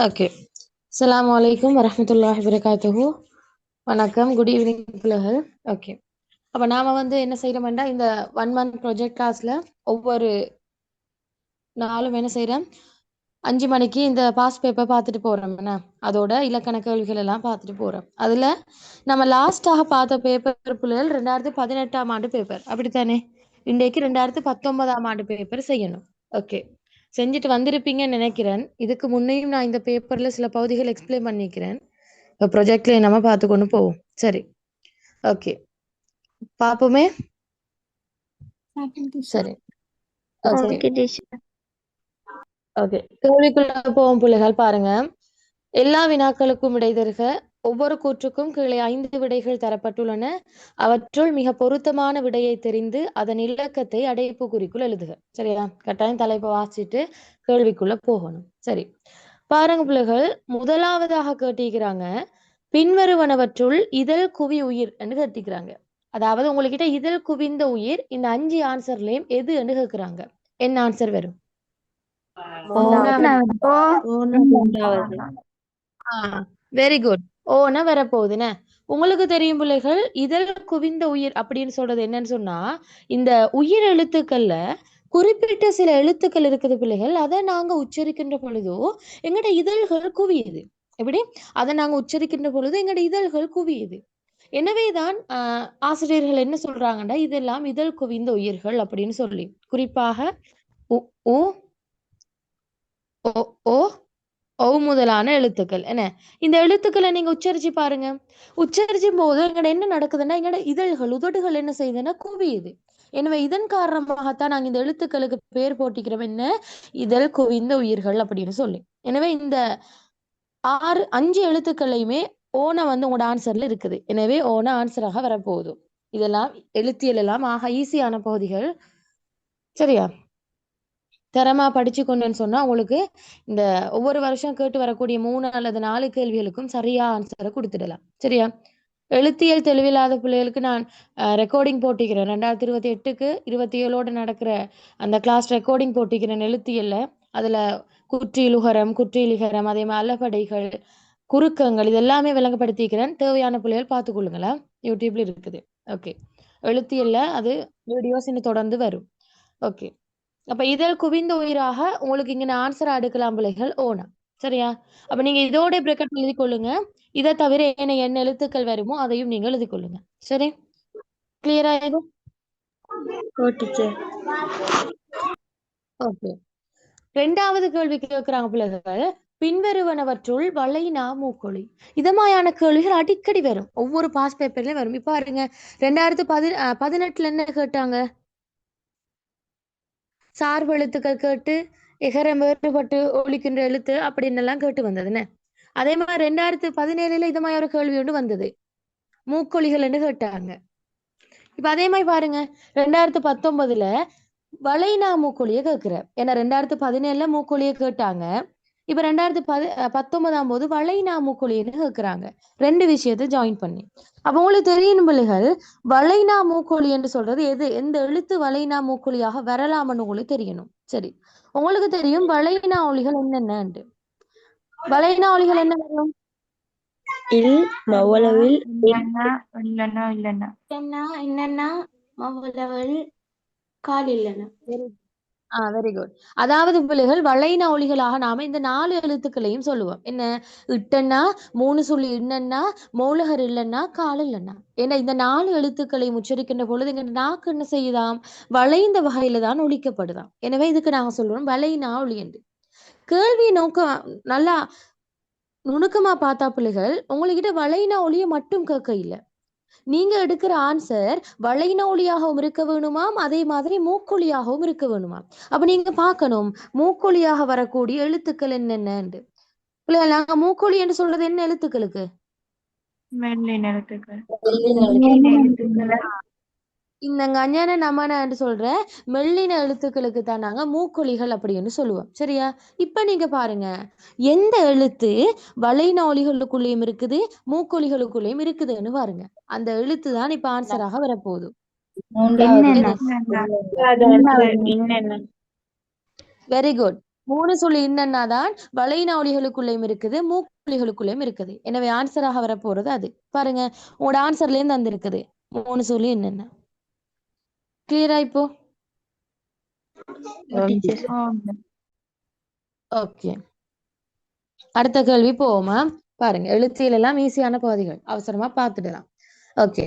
Okay. அஸ்ஸலாமு அலைக்கும் வரஹ்மத்துல்லாஹி வபரகாத்துஹு. வணக்கம், குட் ஈவினிங் பிள்ளைகள். ஓகே, அப்போ நாம என்ன செய்யறோம்னா, இந்த 1 month ப்ராஜெக்ட் கிளாஸ்ல ஒவ்வொரு நாளும் என்ன செய்யறோம், 5 மணிக்கு இந்த பாஸ் பேப்பர் பார்த்துட்டு போறோம். என்ன அதோட இலக்கண கேள்விகள் எல்லாம் பார்த்துட்டு போறோம். அதுல நம்ம லாஸ்டாக பார்த்த பேப்பர் பிள்ளைகள் 2018ஆம் ஆண்டு பேப்பர், அப்படித்தானே? இன்றைக்கு 2019ஆம் ஆண்டு பேப்பர் செய்யணும். ஓகே, செஞ்சுட்டு வந்திருப்பீங்கன்னு நினைக்கிறேன். இதுக்கு முன்னையும் நான் இந்த பேப்பர்ல சில பகுதிகள் எக்ஸ்பிளைன் பண்ணிக்கிறேன். இப்போ ப்ரொஜெக்ட்ல நம்ம பார்த்து கொண்டு போவோம். சரி, ஓகே, பார்ப்போமே. சரி, ஓகே ஓகே, கேள்விக்குள்ள போவோம் பிள்ளைகள். பாருங்க, எல்லா வினாக்களுக்கும் விடை தருக. ஒவ்வொரு கூற்றுக்கும் கீழே 5 விடைகள் தரப்பட்டுள்ளன. அவற்றுள் மிக பொருத்தமான விடையை தெரிந்து அதன் இலக்கத்தை அடைப்பு குறிக்குள் எழுதுக. சரியா? கட்டாயம் தலைப்பை வாசிச்சுட்டு கேள்விக்குள்ள போகணும். சரி, பாருங்க பிள்ளைகள், முதலாவதாக கேட்டிருக்கிறாங்க, பின்வருவனவற்றுள் இதழ் குவி உயிர் என்று கேட்டிருக்கிறாங்க. அதாவது உங்ககிட்ட இதழ் குவிந்த உயிர் இந்த 5 ஆன்சர்லயும் எது என்று கேட்கிறாங்க. என்ன ஆன்சர் வரும்? Very good. ஓன வரப்போகுதுன்னு உங்களுக்கு தெரியும் பிள்ளைகள். இதழ் குவிந்த உயிர் அப்படின்னு சொல்றது என்னன்னு சொன்னா, இந்த உயிர் எழுத்துக்கள்ல குறிப்பிட்ட சில எழுத்துக்கள் இருக்குது பிள்ளைகள். அதை நாங்க உச்சரிக்கின்ற பொழுதோ எங்கட இதழ்கள் குவியுது. எப்படி? அதை நாங்க உச்சரிக்கின்ற பொழுது எங்கட இதழ்கள் குவியுது. எனவேதான் ஆசிரியர்கள் என்ன சொல்றாங்கன்னா, இதெல்லாம் இதழ் குவிந்த உயிர்கள் அப்படின்னு சொல்லி, குறிப்பாக உ உ ஓ ஓ ஓ முதலான எழுத்துக்கள். என்ன, இந்த எழுத்துக்களை நீங்க உச்சரிச்சு பாருங்க. உச்சரிச்சும் போது எங்கட என்ன நடக்குதுன்னா, எங்கட இதழ்கள் உதடுகள் என்ன செய்யுதுன்னா குவியுது. எனவே இதன் காரணமாகத்தான் நாங்க இந்த எழுத்துக்களுக்கு பேர் போட்டிக்கிறோம். என்ன? இதழ் குவிந்த உயிர்கள் அப்படின்னு சொல்லி. எனவே இந்த 5 எழுத்துக்களையுமே ஓன உங்களோட ஆன்சர்ல இருக்குது. எனவே ஓன ஆன்சராக வரப்போகுது. இதெல்லாம் எழுத்தியல் எல்லாம் ஆக ஈஸியான பகுதிகள். சரியா? தரமா படிச்சு கொண்டேன்னு சொன்னா உங்களுக்கு இந்த ஒவ்வொரு வருஷம் கேட்டு வரக்கூடிய 3 அல்லது 4 கேள்விகளுக்கும் சரியா ஆன்சரை கொடுத்துடலாம். சரியா? எழுத்தியல் தெளிவில்லாத பிள்ளைகளுக்கு நான் ரெக்கார்டிங் போட்டிக்கிறேன். 2028க்கு 27ஓட நடக்கிற அந்த கிளாஸ் ரெக்கார்டிங் போட்டிக்கிறேன் எழுத்தியல்ல. அதுல குற்றியலுகரம், குற்றியலிகரம், அதே மாதிரி அலபடைகள், குறுக்கங்கள், இது எல்லாமே விளங்கப்படுத்திக்கிறேன். தேவையான பிள்ளைகள் பார்த்துக்கொள்ளுங்களா, யூடியூப்ல இருக்குது. ஓகே, எழுத்தியல்ல அது வீடியோஸ் இன்னும் தொடர்ந்து வரும். ஓகே, அப்ப இதழ் குவிந்த உயிராக உங்களுக்கு இங்க ஆன்சர் எடுக்கலாம் பிள்ளைகள் ஓனா. சரியா? அப்ப நீங்க இதோட பிரேக்கெட் எழுதி கொள்ளுங்க. இதை தவிர என்ன எழுத்துக்கள் வருமோ அதையும் நீங்க எழுதி கொள்ளுங்க. சரி, கிளியரா இது? ஓகே, 2வது கேள்வி கேட்கிறாங்க பிள்ளைகள், பின்வருவனவற்றுள் வளைனா மூக்கொழி. இதமாயான கேள்விகள் அடிக்கடி வரும், ஒவ்வொரு பாஸ் பேப்பர்லயும் வரும். இப்ப பாருங்க, 2018ல என்ன கேட்டாங்க? சார்பு எழுத்துக்கள் கேட்டு எகரம் வேறுபட்டு ஒழிக்கின்ற எழுத்து அப்படின்னு எல்லாம் கேட்டு வந்ததுன்னு. அதே மாதிரி 2017ல இது மாதிரி ஒரு கேள்வி ஒன்று வந்தது, மூக்கொழிகள் என்று கேட்டாங்க. இப்ப அதே மாதிரி பாருங்க, 2019ல வளைனா மூக்கொழிய கேட்கிற. ஏன்னா 2017ல மூக்கொழிய கேட்டாங்க. இப்ப 2019ஆம் போது வளைனா மூக்கொழின்னு கேட்கிறாங்க. 2 விஷயத்தை ஜாயின் பண்ணி. அப்ப உங்களுக்கு தெரியணும் பிள்ளைகள், வளைனா மூக்கொழி என்று சொல்றது எது, எந்த எழுத்து வளைனா மூக்கொழியாக வரலாம்னு உங்களுக்கு தெரியணும். சரி, உங்களுக்கு தெரியும் வளைனா ஒலிகள் என்னென்ன. வளைனா ஒலிகள் என்ன வரும்? இல் மவலவில் என்னன்னா மவலவல் கால் இல்லைன்னா. Very good. அதாவது பிள்ளைகள் வளைனா ஒலிகளாக நாம இந்த 4 எழுத்துக்களையும் சொல்லுவோம். என்ன? இட்டன்னா, 3 சொல்லி இன்னன்னா, மௌலகர் இல்லைன்னா, கால் இல்லைன்னா. ஏன்னா இந்த 4 எழுத்துக்களையும் உச்சரிக்கின்ற பொழுது எங்க நாக்கு என்ன செய்யுதாம், வளைந்த வகையில தான் ஒலிக்கப்படுதாம். எனவே இதுக்கு நாங்க சொல்றோம் வளைனா ஒலி என்று. கேள்வி நோக்கம் நல்லா நுணுக்கமா பார்த்தா பிள்ளைகள், உங்ககிட்ட வளைனா ஒலிய மட்டும் கேட்க இல்லை, நீங்க எடுக்கிற ஆன்சர் வளைனா ஒலியாகவும் இருக்க வேணுமாம், அதே மாதிரி மூக்கொலியாகவும் இருக்க வேணுமாம். அப்ப நீங்க பார்க்கணும் மூக்கொலியாக வரக்கூடிய எழுத்துக்கள் என்னென்னு. பிள்ளைகள், நாங்க மூக்கொலி என்று சொல்றது என்ன எழுத்துக்களுக்கு? இந்த அஞ்ஞான நமன என்று சொல்ற மெல்லின எழுத்துக்களுக்கு தான் நாங்க மூக்கொலிகள் அப்படின்னு சொல்லுவோம். சரியா? இப்ப நீங்க பாருங்க, எந்த எழுத்து வளைனா ஒலிகளுக்குள்ளேயும் இருக்குது, மூக்கொலிகளுக்குள்ளேயும் இருக்குதுன்னு பாருங்க. அந்த எழுத்து தான் இப்ப ஆன்சராக வரப்போகுது. Very good. 3 சொல்லி இன்னன்னாதான் வளையினா ஒலிகளுக்குள்ளேயும் இருக்குது, மூக்குலிகளுக்குள்ளேயும் இருக்குது. எனவே ஆன்சராக வரப்போறது அது. பாருங்க, உங்களோட ஆன்சர்ல இருந்து அந்த இருக்குது 3 சொல்லி என்னென்ன. கிளியரா இப்போ? டீச்சர். ஓகே, அடுத்த கேள்வி போவோமா? பாருங்க, எழுத்தியல் எல்லாம் ஈஸியான பகுதிகள், அவசரமா பார்த்துடலாம். ஓகே,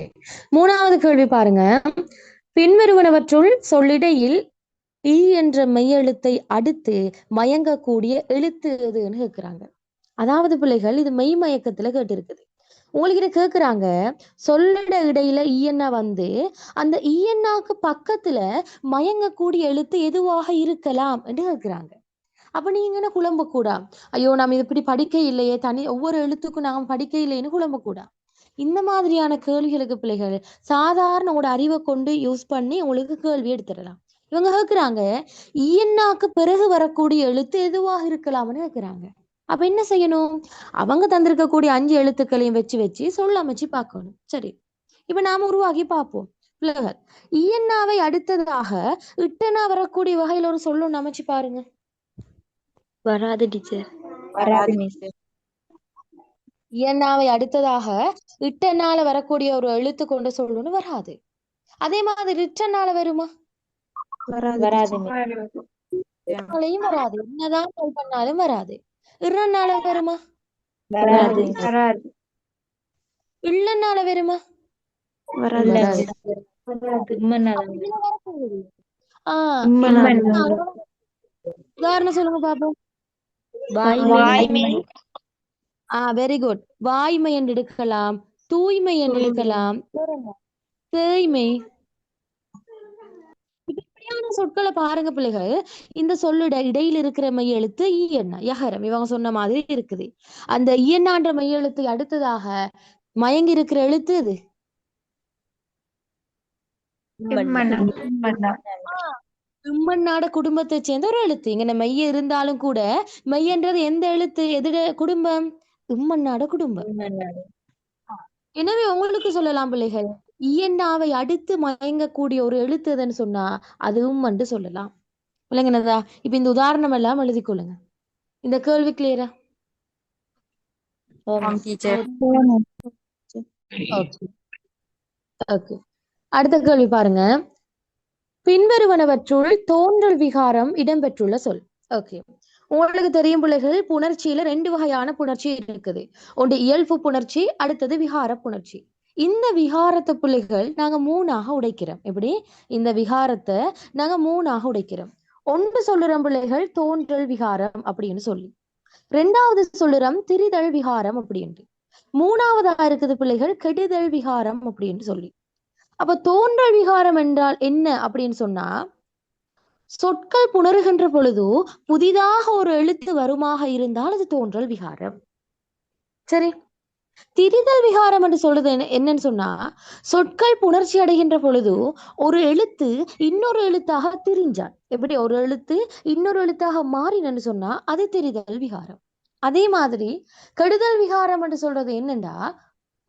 3வது கேள்வி பாருங்க. பின்வருவனவற்றுள் சொல்லிடையில் ஈ என்ற மெய்யெழுத்தை அடுத்து மயங்கக்கூடிய எழுத்து எதுன்னு கேட்கிறாங்க. அதாவது பிள்ளைகள், இது மெய் மயக்கத்துல கேட்டிருக்குது. உங்களுக்கு கேக்குறாங்க, சொல்லிட இடையில ஈயன்னா வந்து அந்த ஈயன்னாக்கு பக்கத்துல மயங்கக்கூடிய எழுத்து எதுவாக இருக்கலாம் என்று கேட்கிறாங்க. அப்ப நீங்க என்ன குழம்பக்கூடா, ஐயோ நாம் இது இப்படி படிக்க இல்லையே, தனி ஒவ்வொரு எழுத்துக்கும் நாம் படிக்க இல்லைன்னு குழம்பக்கூடா. இந்த மாதிரியான கேள்விகளுக்கு பிள்ளைகள் சாதாரண உங்களோட அறிவை கொண்டு யூஸ் பண்ணி உங்களுக்கு கேள்வி எடுத்துடலாம். இவங்க கேட்கிறாங்க, ஈயன்னாக்கு பிறகு வரக்கூடிய எழுத்து எதுவாக இருக்கலாம்னு கேட்கிறாங்க. அப்ப என்ன செய்யணும்? அவங்க தந்திருக்கக்கூடிய 5 எழுத்துக்களையும் வச்சு வச்சு சொல்ல அமைச்சு பார்க்கணும். சரி, இப்ப நாம உருவாக்கி பார்ப்போம். பிள்ளைகள், ஈயன்னாவை அடுத்ததாக இட்டனா வரக்கூடிய வகையில ஒரு சொல்லு அமைச்சு பாருங்க. வராது டீச்சர். வராது மிஸ். இயன்னாவை அடுத்ததாக இட்டனால வரக்கூடிய ஒரு எழுத்து கொண்டு சொல்லணும்னு வராது. அதே மாதிரி ரிட்டனால வருமா? வராது மிஸ். னாலையும் வராது, என்னதான் ட்ரை பண்ணாலும் வராது. இறனால வருமா? வராது. வராது. இல்லனால வருமா? வராது. வராது. இதுல வரப்போகுது. உதாரணம் சொல்லுங்க பாப்போம். வாய்மை. Very good. வாய்மை என்று எடுக்கலாம், தூய்மை என்று எடுக்கலாம், தேய்மை. இப்படியான சொற்களை பாருங்க பிள்ளைகள். இந்த சொல்லுட இடையில் இருக்கிற மெய் எழுத்து ஈ என்ன யகரம், இவங்க சொன்ன மாதிரி இருக்குது. அந்த ஈயன்னான்ற மெய் எழுத்து அடுத்ததாக மயங்கி இருக்கிற எழுத்து இது இம்மன்னாட குடும்பத்தை சேர்ந்த ஒரு எழுத்து. இங்க மெய்ய இருந்தாலும் கூட மெய்யன்றது எந்த எழுத்து, எதிர குடும்பம்? இம்மன்னாட குடும்பம். எனவே உங்களுக்கு சொல்லலாம் பிள்ளைகள், இயன்னாவை அடுத்து மயங்கக்கூடிய ஒரு எழுத்து எதுன்னு சொன்னா அதுவும் வந்து சொல்லலாம். விளங்கினதா? இப்ப இந்த உதாரணம் எல்லாம் எழுதி கொள்ளுங்க. இந்த கேள்வி கிளியரா? ஓகே, அடுத்த கேள்வி பாருங்க. பின்வருவனவற்றுள் தோன்றல் விகாரம் இடம்பெற்றுள்ள சொல். ஓகே, உங்களுக்கு தெரியும் பிள்ளைகள், புணர்ச்சியில 2 வகையான புணர்ச்சி இருக்குது. ஒன்று இயல்பு புணர்ச்சி, அடுத்தது விகார புணர்ச்சி. இந்த விகாரத்தை பிள்ளைகள் நாங்க 3ஆக உடைக்கிறோம். எப்படி? இந்த விகாரத்தை நாங்க 3ஆக உடைக்கிறோம். ஒன்று சொல்லுறோம் பிள்ளைகள் தோன்றல் விகாரம் அப்படின்னு சொல்லி, 2வது சொல்லுறோம் திரிதல் விகாரம் அப்படின்ட்டு, 3ஆவதா இருக்குது பிள்ளைகள் கெடுதல் விகாரம் அப்படின்னு சொல்லி. அப்ப தோன்றல் விகாரம் என்றால் என்ன அப்படின்னு சொன்னா, சொற்கள் புணருகின்ற பொழுது புதிதாக ஒரு எழுத்து வருமாக இருந்தால் அது தோன்றல் விகாரம். சரி, திரிதல் விகாரம் என்று சொல்றது என்னன்னு சொன்னா, சொற்கள் புணர்ச்சி அடைகின்ற பொழுது ஒரு எழுத்து இன்னொரு எழுத்தாக திரிஞ்சால், எப்படி ஒரு எழுத்து இன்னொரு எழுத்தாக மாறினு சொன்னா அது திரிதல் விகாரம். அதே மாதிரி கெடுதல் விகாரம் என்று சொல்றது என்னண்டா,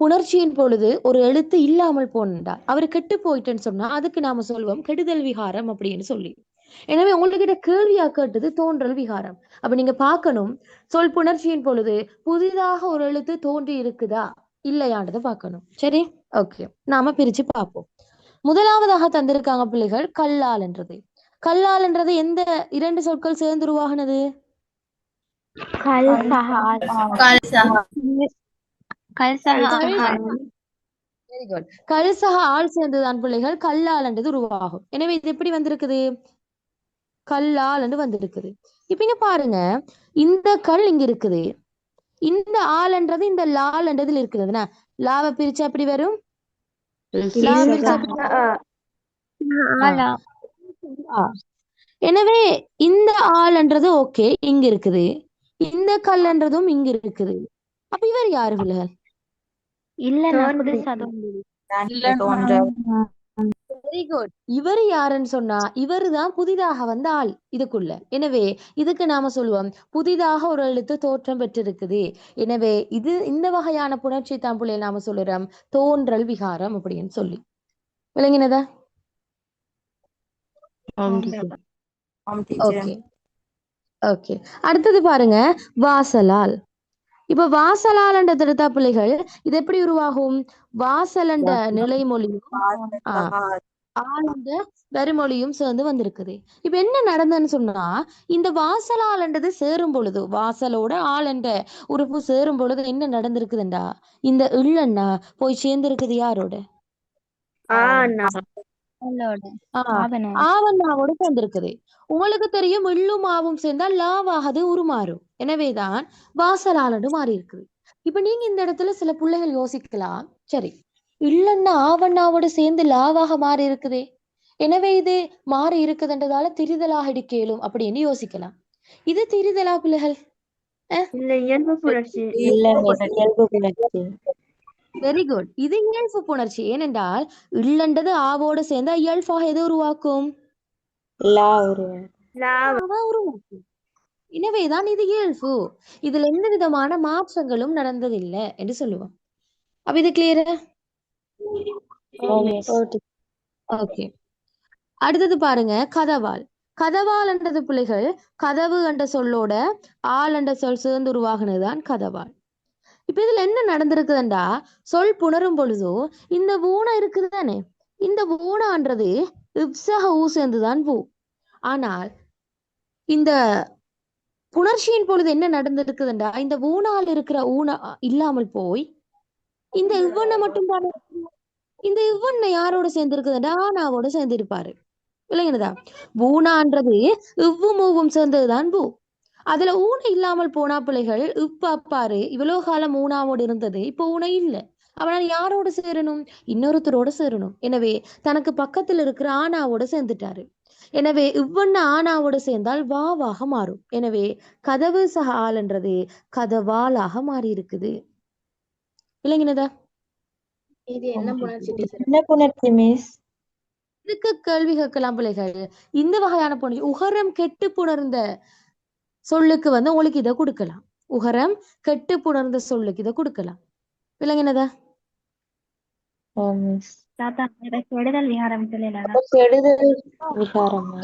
புணர்ச்சியின் பொழுது ஒரு எழுத்து இல்லாமல் போனண்டா, அவர் கெட்டு போயிட்டுன்னு சொன்னா அதுக்கு நாம சொல்வோம் கெடுதல் விகாரம் அப்படின்னு சொல்லி. எனவே உங்ககிட்ட கேள்வியா கேட்டது தோன்றல் விகாரம். அப்ப நீங்க பார்க்கணும், சொல் புணர்ச்சியின் பொழுது புதிதாக ஒரு எழுத்து தோன்றி இருக்குதா இல்லையான்றதை பார்க்கணும். சரி, ஓகே, நாம பிரிச்சு பார்ப்போம். முதலாவதாக தந்திருக்காங்க பிள்ளைகள் கல்லால் என்றது. கல்லால் என்றது எந்த 2 சொற்கள் சேர்ந்து உருவாகினது? Very good. கல்சக ஆள் சேர்ந்துதான் பிள்ளைகள் கல்லால் என்றது உருவாகும். எனவே இது எப்படி வந்திருக்குது? கல்லால் என்று வந்திருக்குது. இப்ப இங்க பாருங்க, இந்த கல் இங்க இருக்குது, இந்த ஆள் என்றது இந்த லால் என்றதுல இருக்குதுன்னா லாவை பிரிச்சா அப்படி வரும். எனவே இந்த ஆள் என்றது ஓகே இங்க இருக்குது, இந்த கல் என்றதும் இங்க இருக்குது. அப்ப இவர் யாரு பிள்ளைகள்? Very good. இவர் யாருன்னு சொன்னா இவரு தான் புதிதாக வந்த ஆள் இதுக்குள்ள. எனவே இதுக்கு நாம சொல்லுவோம் புதிதாக ஒரு எழுத்து தோற்றம் பெற்றிருக்குது. எனவே இது இந்த வகையான புணர்ச்சி தான் பிள்ளை நாம சொல்லுறோம் தோன்றல் விகாரம் அப்படின்னு சொல்லி. விளங்கினதா? Okay, okay. அடுத்தது பாருங்க, வாசலால். இப்ப வாசலால்ன்றத எடுத்தா பிள்ளைகள் இது எப்படி உருவாகும்? வாசல் என்ற நிலைமொழியும் ஆளுண்ட வரிமொழியும் சேர்ந்து வந்திருக்குது. இப்ப என்ன நடந்ததுன்னு சொன்னா, இந்த வாசலால்ன்றது சேரும் பொழுது, வாசலோட ஆள் என்ற உறுப்பு சேரும் பொழுது என்ன நடந்திருக்குதுண்டா, இந்த இல்லன்னா போய் சேர்ந்திருக்குது யாரோட? ஆவண்ணாவோட சேர்ந்திருக்குது. உங்களுக்கு தெரியும், இள்ளும் ஆவும் சேர்ந்தால் லாவாகது உருமாறும். எனவேதான் வாசலாலன்னு மாறி இருக்குது. இப்ப நீங்க இந்த இடத்துல சில பிள்ளைகள் யோசிக்கலாம், சரி இல்லன்னா ஆவண்ணாவோட சேர்ந்து லாவாக மாறி இருக்குதே, எனவே இது மாறி இருக்குதுன்றதால திரிதலாக இடிக்கலும் அப்படின்னு யோசிக்கலாம். இது திரிதலா பிள்ளைகள்? Very good. இது இயல்பு புணர்ச்சி. ஏனென்றால் இல்லண்டது ஆவோட சேர்ந்தா இயல்பாக எது உருவாக்கும்? உருவாக்கும். எனவேதான் இது இயல்பு. இதுல எந்த விதமான மாற்றங்களும் நடந்ததில்லை என்று சொல்லுவோம். அப்ப இது கிளியரா? ஓகே. அடுத்தது பாருங்க, கதவால். கதவால் என்றது பிள்ளைகள் கதவு என்ற சொல்லோட ஆள் என்ற சொல் சேர்ந்து உருவாகினதுதான் கதவால். இப்ப இதுல என்ன நடந்திருக்குதுண்டா, சொல் புணரும் பொழுதோ இந்த ஊனா இருக்குது தானே, இந்த ஊனான்றது இப்சக ஊ சேர்ந்துதான் பூ. ஆனால் இந்த புணர்ச்சியின் பொழுது என்ன நடந்திருக்குதுண்டா, இந்த ஊனால் இருக்கிற ஊனா இல்லாமல் போய் இந்த இவ்வண்ணை மட்டும் தானே. இந்த இவ்வண்ணை யாரோட சேர்ந்திருக்குதுண்டா, ஆனாவோட சேர்ந்திருப்பாரு. இல்லைங்கதா? பூனான்றது இவ்வு மூவும் சேர்ந்ததுதான் பூ. அதுல ஊனை இல்லாமல் போனா பிள்ளைகள் இப்ப அப்பாரு இவ்வளவு காலம் ஊனாவோடு இருந்தது, இப்ப ஊனை இல்லை. அவனால் யாரோட சேரணும்? இன்னொருத்தரோட சேரணும். எனவே தனக்கு பக்கத்தில் இருக்கிற ஆனாவோட சேர்ந்துட்டாரு. எனவே இவ்வண்ண ஆனாவோட சேர்ந்தால் வாவாக மாறும். எனவே கதவு சக ஆள்ன்றது கதவாலாக மாறி இருக்குது. இல்லைங்கதா? இது என்ன புணர்ச்சி டீச்சர்? என்ன புணர்ச்சி மிஸ்? இதுக்கு கேள்வி கேட்கலாம் பிள்ளைகள். இந்த வகையான புணர்ச்சி உகரம் கெட்டு புணர்ந்த சொல்லுக்கு உங்களுக்கு இதை கொடுக்கலாம். உகரம் கெட்டு புணர்ந்த சொல்லுக்கு இதை கொடுக்கலாம். விளங்கினதா?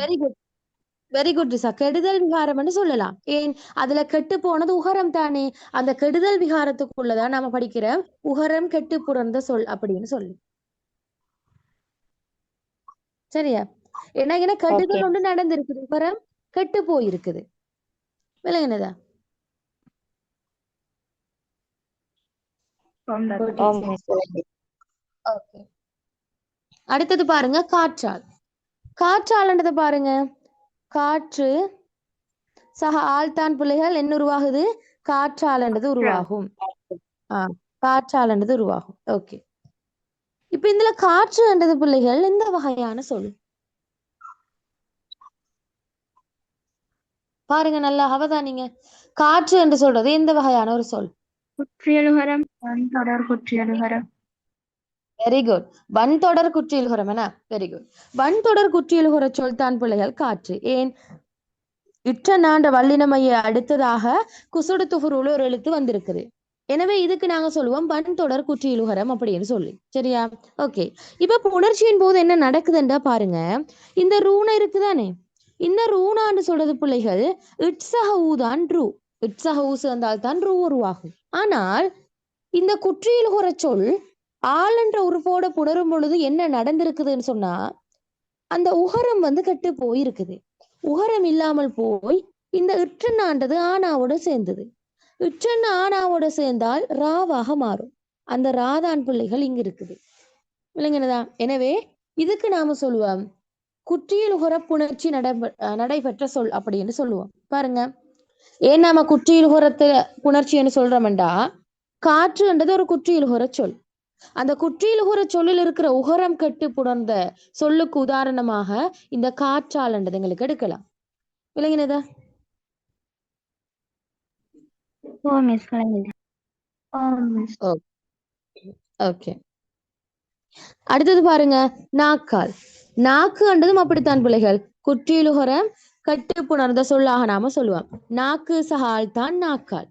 வெரி குட், வெரி குட் ரிசா. கெடுதல் விகாரம்னு சொல்லலாம். ஏன், அதுல கெட்டு போனது உகரம் தானே. அந்த கெடுதல் விகாரத்துக்குள்ளதான் நாம படிக்கிற உகரம் கெட்டு புணர்ந்த சொல் அப்படின்னு சொல்லி. சரியா? ஏன்னா கெடுதல் ஒன்று நடந்திருக்குது, உகரம் கெட்டு போயிருக்குது. விளங்கினதா? ஓகே. அடுத்தது பாருங்க, காற்றால். காற்றால்ன்றதை பாருங்க, காற்று சக ஆழ்தான் பிள்ளைகள் என்ன உருவாகுது? காற்றாலன்றது உருவாகும். காற்றாலன்றது உருவாகும். ஓகே. இப்ப இதுல காற்றுன்றது பிள்ளைகள் எந்த வகையான சொல்? பாருங்க, நல்லா அவதானிங்க. காற்று என்று சொல்றது எந்த வகையான ஒரு சொல்? குற்றியலுகரம், வன்தொடர் குற்றியலுகரம். Very good. வன்தொடர் குற்றியலுகரம் என. Very good. வன்தொடர் குற்றியலுகர சொல் தான் பிள்ளைகள் காற்று. ஏன், இற்ற நாண்ட வல்லினமையை அடுத்ததாக குசுடு துகுருல ஒரு எழுத்து வந்திருக்குது. எனவே இதுக்கு நாங்க சொல்லுவோம் வன்தொடர் குற்றியலுகரம் அப்படின்னு சொல்லி. சரியா? ஓகே. இப்ப புணர்ச்சியின் போது என்ன நடக்குதுன்றா பாருங்க, இந்த ரூணா இருக்குதானே, இந்த ரூணான்னு சொல்றது பிள்ளைகள் இட்சக ஊதான் ரூ. இட்சக ஊ சேர்ந்தால் தான் ரூ உருவாகும். ஆனால் இந்த குற்றியலுகர சொல் ஆளென்ற உறுப்போட புணரும் பொழுது என்ன நடந்திருக்குதுன்னு சொன்னா, அந்த உகரம் கெட்டு போயிருக்குது. உகரம் இல்லாமல் போய் இந்த இற்றன்னான்றது ஆனாவோட சேர்ந்தது. இற்றன் ஆனாவோட சேர்ந்தால் ராவாக மாறும். அந்த ராதான் பிள்ளைகள் இங்க இருக்குது. விளங்கினதா? எனவே இதுக்கு நாம சொல்லுவோம் குற்றியலுகர புணர்ச்சி நடைபெற்ற சொல் அப்படின்னு சொல்லுவோம். பாருங்க, ஏன் நாம குற்றியலுகரத்துல புணர்ச்சின்னு சொல்றோம்டா, காற்றுன்றது ஒரு குற்றியலுகர சொல். அந்த குற்றியலுகர சொல்லில் இருக்கிற உகரம் கெட்டு புணர்ந்த சொல்லுக்கு உதாரணமாக இந்த காற்றால்ன்றது எங்களுக்கு எடுக்கலாம். விளங்கினதா? ஓகே. அடுத்தது பாருங்க, நாக்கால். நாக்குன்றதும் அப்படித்தான் பிள்ளைகள் குற்றியலுகரம் கட்டு புணர்ந்த சொல்லாக நாம சொல்லுவோம். நாக்கு சகால் தான் நாக்கால்.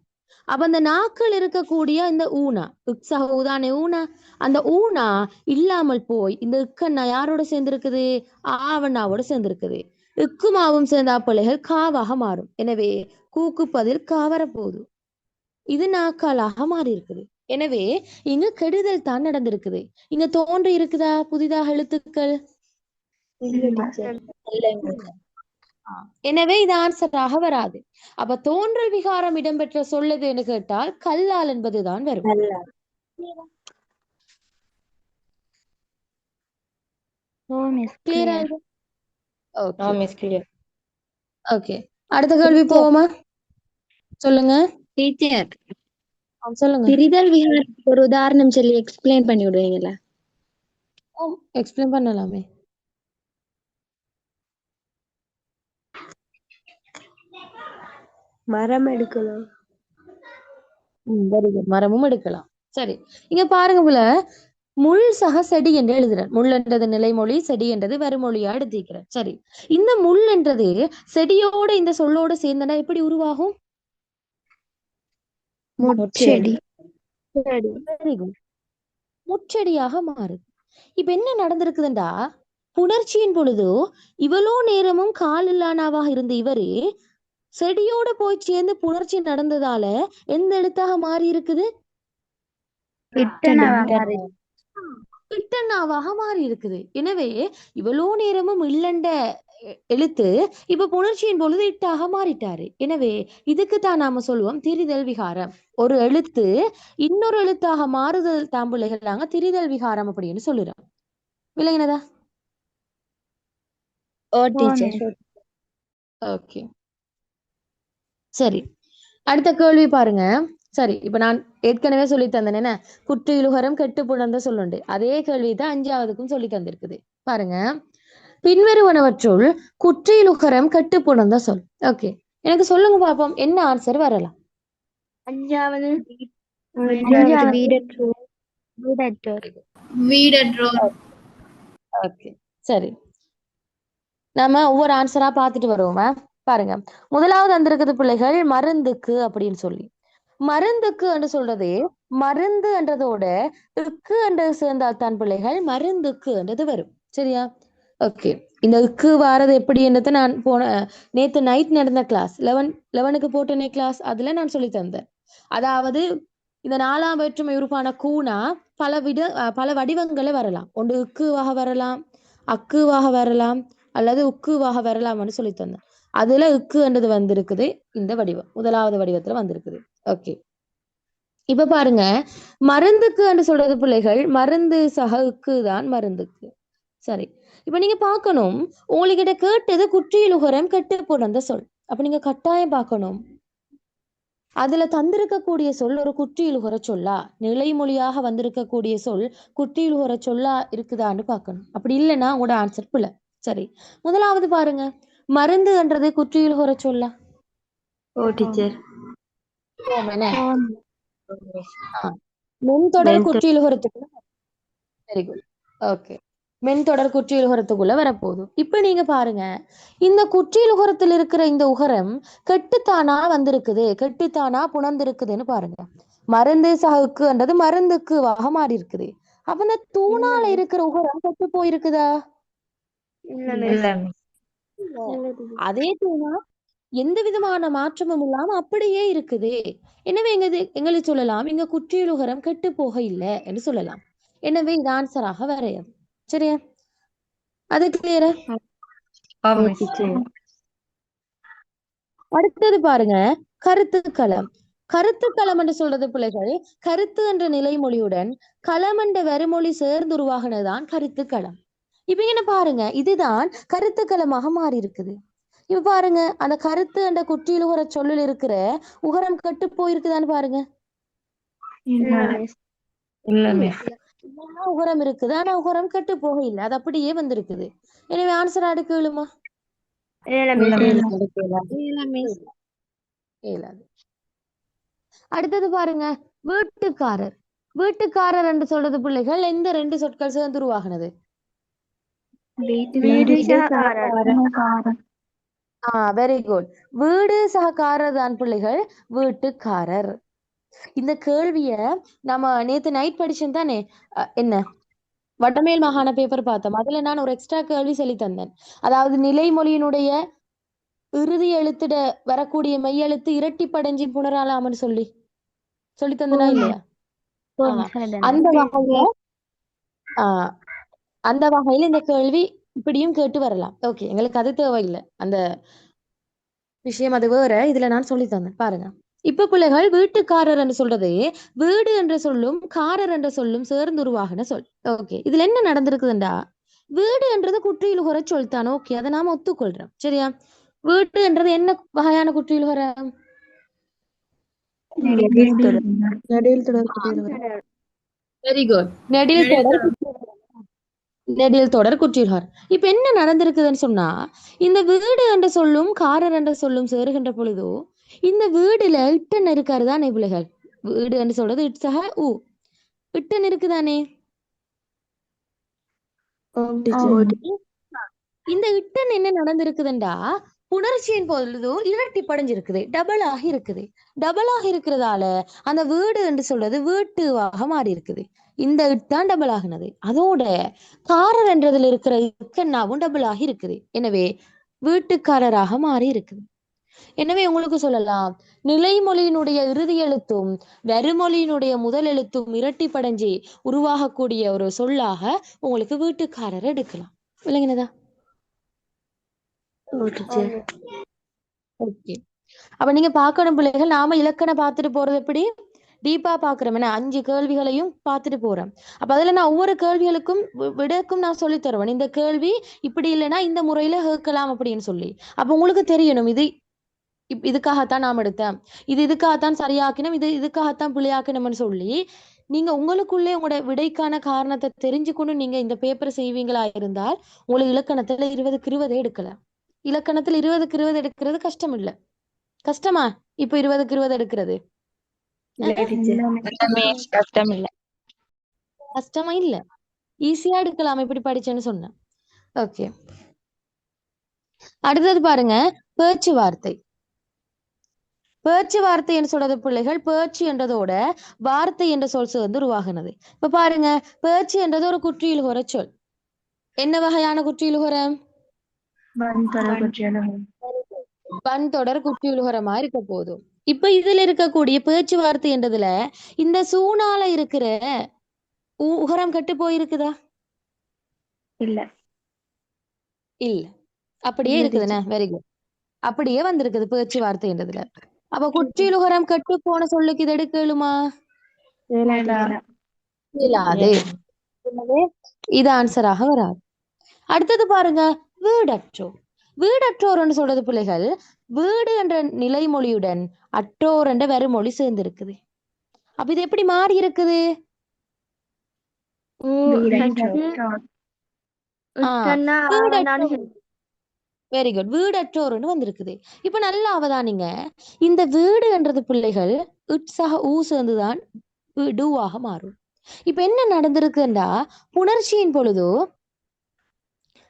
அப்ப அந்த நாக்கள் இருக்கக்கூடிய இந்த ஊனா, உற்சக ஊதானே ஊனா, அந்த ஊனா இல்லாமல் போய் இந்த இக்கண்ணா யாரோட சேர்ந்திருக்குது? ஆவண்ணாவோட சேர்ந்திருக்குது. இக்குமாவும் சேர்ந்தா பிள்ளைகள் காவாக மாறும். எனவே கூக்கு பதில் கா வரப்போகுது. இது நாக்காலாக மாறி இருக்குது. எனவே இங்க கெடுதல் தான் நடந்திருக்குது. இங்க தோன்றி இருக்குதா புதிதாக எழுத்துக்கள்? இல்ல டீச்சர். எனவே இது ஆன்சராக வராது. அப்ப தோன்றல் விகாரம் இடம்பெற்ற சொல்லுது என்று கேட்டால் கல்லால் என்பதுதான் வரும். கிளியரா? ஓகே, அடுத்த கேள்வி போவோமா? சொல்லுங்க டீச்சர், சொல்லுங்க. பிரிதல் விகாரத்துக்கு ஒரு உதாரணம் சொல்லி எக்ஸ்பிளைன் பண்ணி விடுவீங்களா? எக்ஸ்பிளைன் பண்ணலாமே. மரம் எடுக்கலாம். Very good. மரமும் எடுக்கலாம். சரி, இங்க பாருங்க போல முள் சக செடி என்று எழுதுறேன். முள் என்றது நிலைமொழி, செடி என்றது வருமொழியா எடுத்திருக்கிறேன். சரி, இந்த முள் என்றது செடியோட இந்த சொல்லோட சேர்ந்தனா எப்படி உருவாகும்? முட்செடி. Very good. முட்செடியாக மாறுது. இப்ப என்ன நடந்திருக்குதுண்டா, புணர்ச்சியின் பொழுது இவ்வளோ நேரமும் கால் இல்லானாவாக இருந்த இவரு செடியோட போய் சேர்ந்து புணர்ச்சி நடந்ததால எந்த எழுத்தாக மாறி இருக்குது? இட்டனாவாக மாறி இருக்குது. எனவே இவ்வளோ நேரமும் இல்லண்ட எழுத்து இப்ப புணர்ச்சியின் பொழுது இட்டாக மாறிட்டாரு. எனவே இதுக்கு தான் நாம சொல்லுவோம் திரிதல் விகாரம். ஒரு எழுத்து இன்னொரு எழுத்தாக மாறுதல் தாம்புலைகள் நாங்க திரிதல் விகாரம் அப்படின்னு சொல்லுறோம். விளங்கினதா? ஓகே, சரி, அடுத்த கேள்வி பாருங்க. சரி, இப்ப நான் ஏற்கனவே சொல்லி தந்தேன் என்ன, குற்றியலுகரம் கெட்டு புணர்ந்த சொல்லுண்டு. அதே கேள்வி தான் 5வதுக்கும் சொல்லி தந்திருக்குது. பாருங்க, பின்வருவனவற்றுள் குற்றியலுகரம் கெட்டு புணர்ந்த சொல். ஓகே, எனக்கு சொல்லுங்க பாப்போம், என்ன ஆன்சர் வரலாம்? 5வது ஓகே, சரி, நாம ஒவ்வொரு ஆன்சரா பார்த்துட்டு வருவோமா? பாருங்க, முதலாவது வந்திருக்குது பிள்ளைகள் மருந்துக்கு அப்படின்னு சொல்லி. மருந்துக்கு என்று சொல்றது மருந்து என்றதோட இக்கு என்றது சேர்ந்தால் தான் பிள்ளைகள் மருந்துக்கு என்றது வரும். சரியா? ஓகே, இந்த இக்கு வாரது எப்படி என்னது நான் நேத்து நைட் நடந்த கிளாஸ் 11க்கு போட்டனே கிளாஸ், அதுல நான் சொல்லி தந்தேன். அதாவது இந்த 4ஆம் வேற்றுமை உறுப்பான கூனா பல வடிவங்களை வரலாம். ஒன்று இக்குவாக வரலாம், அக்குவாக வரலாம், அல்லது உக்குவாக வரலாம்னு சொல்லி தந்தேன். அதுல இக்கு என்றது வந்திருக்குது, இந்த வடிவம் முதலாவது வடிவத்துல வந்திருக்குது. ஓகே, இப்ப பாருங்க, மருந்துக்கு என்று சொல்றது பிள்ளைகள் மருந்து சக இக்கு தான் மருந்துக்கு. சரி, இப்ப நீங்க பார்க்கணும், உங்ககிட்ட கேட்டது குற்றியலுகரம் கெட்டு புணர்ந்த சொல். அப்ப நீங்க கட்டாயம் பார்க்கணும் அதுல தந்திருக்கக்கூடிய சொல் ஒரு குற்றியலுகர சொல்லா, நிலைமொழியாக வந்திருக்கக்கூடிய சொல் குற்றியலுகர சொல்லா இருக்குதான்னு பார்க்கணும். அப்படி இல்லைன்னா உங்களோட ஆன்சர் பிள்ளை. சரி, முதலாவது பாருங்க, மருந்து என்றது குற்றியலுகர சொல்லா? மென்தொடர் குற்றியலுகரத்துக்குள்ள. Very good. ஓகே, மென்தொடர் குற்றியலுகரத்துக்குள்ள வரப்போகுது. இப்ப நீங்க பாருங்க, இந்த குற்றியலுகரத்தில் இருக்கிற இந்த உகரம் கெட்டுத்தானா வந்திருக்குது, கெட்டுத்தானா புணர்ந்திருக்குதுன்னு பாருங்க. மருந்து சகுக்கு என்றது மருந்துக்கு வாக மாறி இருக்குது. அப்ப இந்த தூணால இருக்கிற உகரம் கெட்டு போயிருக்குதா? அதே தூணா எந்த விதமான மாற்றமும் இல்லாம அப்படியே இருக்குது. எனவே எங்களுக்கு சொல்லலாம் இங்க குற்றியலுகரம் கெட்டு போக இல்லை என்று சொல்லலாம். எனவே இது ஆன்சராக வரையாது. சரியா? அது கிளியரா? அடுத்தது பாருங்க, கருத்துக்களம். கருத்துக்களம் என்று சொல்றது பிள்ளைகள் கருத்து என்ற நிலைமொழியுடன் களம் என்ற வறுமொழி சேர்ந்து உருவாகினதுதான் கருத்துக்களம். இப்ப என்ன பாருங்க, இதுதான் கருத்துக்களமாக மாறி இருக்குது. இப்ப பாருங்க, அந்த கருத்து என்ற குற்றியலுகர சொல்லில் இருக்கிற உகரம் கெட்டு போயிருக்குதான்னு பாருங்க. உகரம் இருக்குது, ஆனா உகரம் கெட்டு போக இல்லை, அது அப்படியே வந்திருக்குது. எனவே ஆன்சர் அடுக்கலுமா? அடுத்தது பாருங்க, வீட்டுக்காரர். வீட்டுக்காரர் என்று சொல்றது பிள்ளைகள் எந்த 2 சொற்கள் சேர்ந்து உருவாகினது? Very good. வீடு சகக்காரர் தான் பிள்ளைகள் வீட்டுக்காரர். இந்த கேள்விய நம்ம நேத்து நைட் படிச்சோம் தானே, என்ன வடமேல் மாகாண பேப்பர் பார்த்தோம். அதுல நான் ஒரு எக்ஸ்ட்ரா கேள்வி சொல்லி தந்தேன். அதாவது நிலைமொழியினுடைய இறுதி எழுத்திட வரக்கூடிய மெய்யெழுத்து இரட்டிப்படைஞ்சி புணராலாம்னு சொல்லி தந்தனா இல்லையா? அந்த வகையில அந்த வகையில இந்த கேள்வி இப்படியும் கேட்டு வரலாம். ஓகே, எங்களுக்கு அது தேவையில்லை, அந்த விஷயம் அது வேற. இதுல நான் சொல்லி தந்தேன் பாருங்க. இப்ப பிள்ளைகள் வீட்டுக்காரர் என்று சொல்றது வீடு என்ற சொல்லும் காரர் என்ற சொல்லும் சேர்ந்து உருவாகின சொல். ஓகே, இதுல என்ன நடந்திருக்குதுண்டா, வீடு என்றது குற்றியலுகர சொல் தான். ஓகே, அதை நாம ஒத்துக்கொள்றோம். சரியா? வீடு என்றது என்ன வகையான குற்றியலுகர? நெடில் தொடர் குற்றியலுகரம். Very good. நெடில் தொடர் குற்றியலுகர். இப்ப என்ன நடந்திருக்குதுன்னு சொன்னா, இந்த வீடு என்ற சொல்லும் காரர் என்ற சொல்லும் சேருகின்ற பொழுதோ இந்த வீடுல இட்டன் இருக்காரு தானே பிள்ளைகள்? வீடு என்று சொல்றது இட்சக ஊ, இட்டன் இருக்குதானே? இந்த இட்டன் என்ன நடந்திருக்குதுண்டா, புணர்ச்சியின் பொழுதோ இரட்டி படைஞ்சிருக்குது, டபுள் ஆகி இருக்குது. டபுள் ஆகி இருக்கிறதால அந்த வீடு என்று சொல்றது வீட்டுவாக மாறி இருக்குது. இந்த இட்தான் டபுள் ஆகினது. அதோட காரர் என்றதுல இருக்கிற இக்கன்னாவும் டபுள் ஆகி இருக்குது. எனவே வீட்டுக்காரராக மாறி இருக்குது. எனவே உங்களுக்கு சொல்லலாம், நிலைமொழியினுடைய இறுதி எழுத்தும் வருமொழியினுடைய முதல் எழுத்தும் இரட்டி படைஞ்சி உருவாகக்கூடிய ஒரு சொல்லாக உங்களுக்கு வீட்டுக்காரர் எடுக்கலாம். விளங்கினதா? ஓகே, அப்ப நீங்க பார்க்கணும் பிள்ளைகள், நாம இலக்கணம் பார்த்துட்டு போறது எப்படி டீப்பா பாக்குறோம். என்ன 5 கேள்விகளையும் பார்த்துட்டு போறோம். அப்ப அதுல நான் ஒவ்வொரு கேள்விகளுக்கும் விடக்கும் நான் சொல்லி தருவேன். இந்த கேள்வி இப்படி இல்லைன்னா இந்த முறையில கேட்கலாம் அப்படின்னு சொல்லி. அப்ப உங்களுக்கு தெரியணும், இது இதுக்காகத்தான் நாம் எடுத்தேன், இது இதுக்காகத்தான் சரியாக்கணும், இது இதுக்காகத்தான் பிள்ளையாக்கணும்னு சொல்லி நீங்க உங்களுக்குள்ளே உங்களோட விடைக்கான காரணத்தை தெரிஞ்சுக்கொண்டு நீங்க இந்த பேப்பரை செய்வீங்களா இருந்தால் உங்களுக்கு இலக்கணத்துல 20க்கு 20 எடுக்கலாம். இலக்கணத்துல 20க்கு 20 எடுக்கிறது கஷ்டம் இல்ல. கஷ்டமா இப்ப 20க்கு 20 எடுக்கிறது? கஷ்டம் இல்ல. கஷ்டமா இல்ல, ஈஸியா எடுக்கலாம் இப்படி படிச்சேன்னு சொன்னேன். ஓகே, அடுத்தது பாருங்க, பேச்சுவார்த்தை. பேச்சுவார்த்தை என்று சொல்றது பிள்ளைகள், பேச்சு என்றதோட வார்த்தை என்ற சொல் சேர்ந்து உருவாகினது. இப்ப பாருங்க, பேச்சு என்றது ஒரு குற்றியலுகர சொல். என்ன வகையான குற்றியலுகர? பன்தொடர் குற்றியலுகரமா இருக்க போதும். இப்ப இதுல இருக்கக்கூடிய பேச்சுவார்த்தை என்றதுல இந்த சூனால இருக்கிற உகரம் கெட்டு போயிருக்குதா? இல்ல. இல்ல, அப்படியே இருக்குதுண்ணே. Very good. அப்படியே வந்திருக்குது பேச்சுவார்த்தை என்றதுல. அப்ப குற்றியலுகரம் கெட்டு போன சொல்லுக்கு இது எடுக்கலுமா? இயலாது. எனவே இது ஆன்சராக வராது. அடுத்தது பாருங்க, வீடற்றோர். வீடற்றோர்னு சொல்றது பிள்ளைகள், வீடு என்ற நிலைமொழியுடன் அற்றோர் என்ற வருமொழி சேர்ந்து இருக்குது. அப்ப இது எப்படி மாறி இருக்குது? வெரி குட், வீடற்றோர்னு வந்திருக்குது. இப்ப நல்லா அவதானிங்க, இந்த வீடு என்றது பிள்ளைகள் இட்ஸாக ஊ சேர்ந்துதான் டூவாக மாறும். இப்ப என்ன நடந்திருக்குண்டா, புணர்ச்சியின் பொழுதோ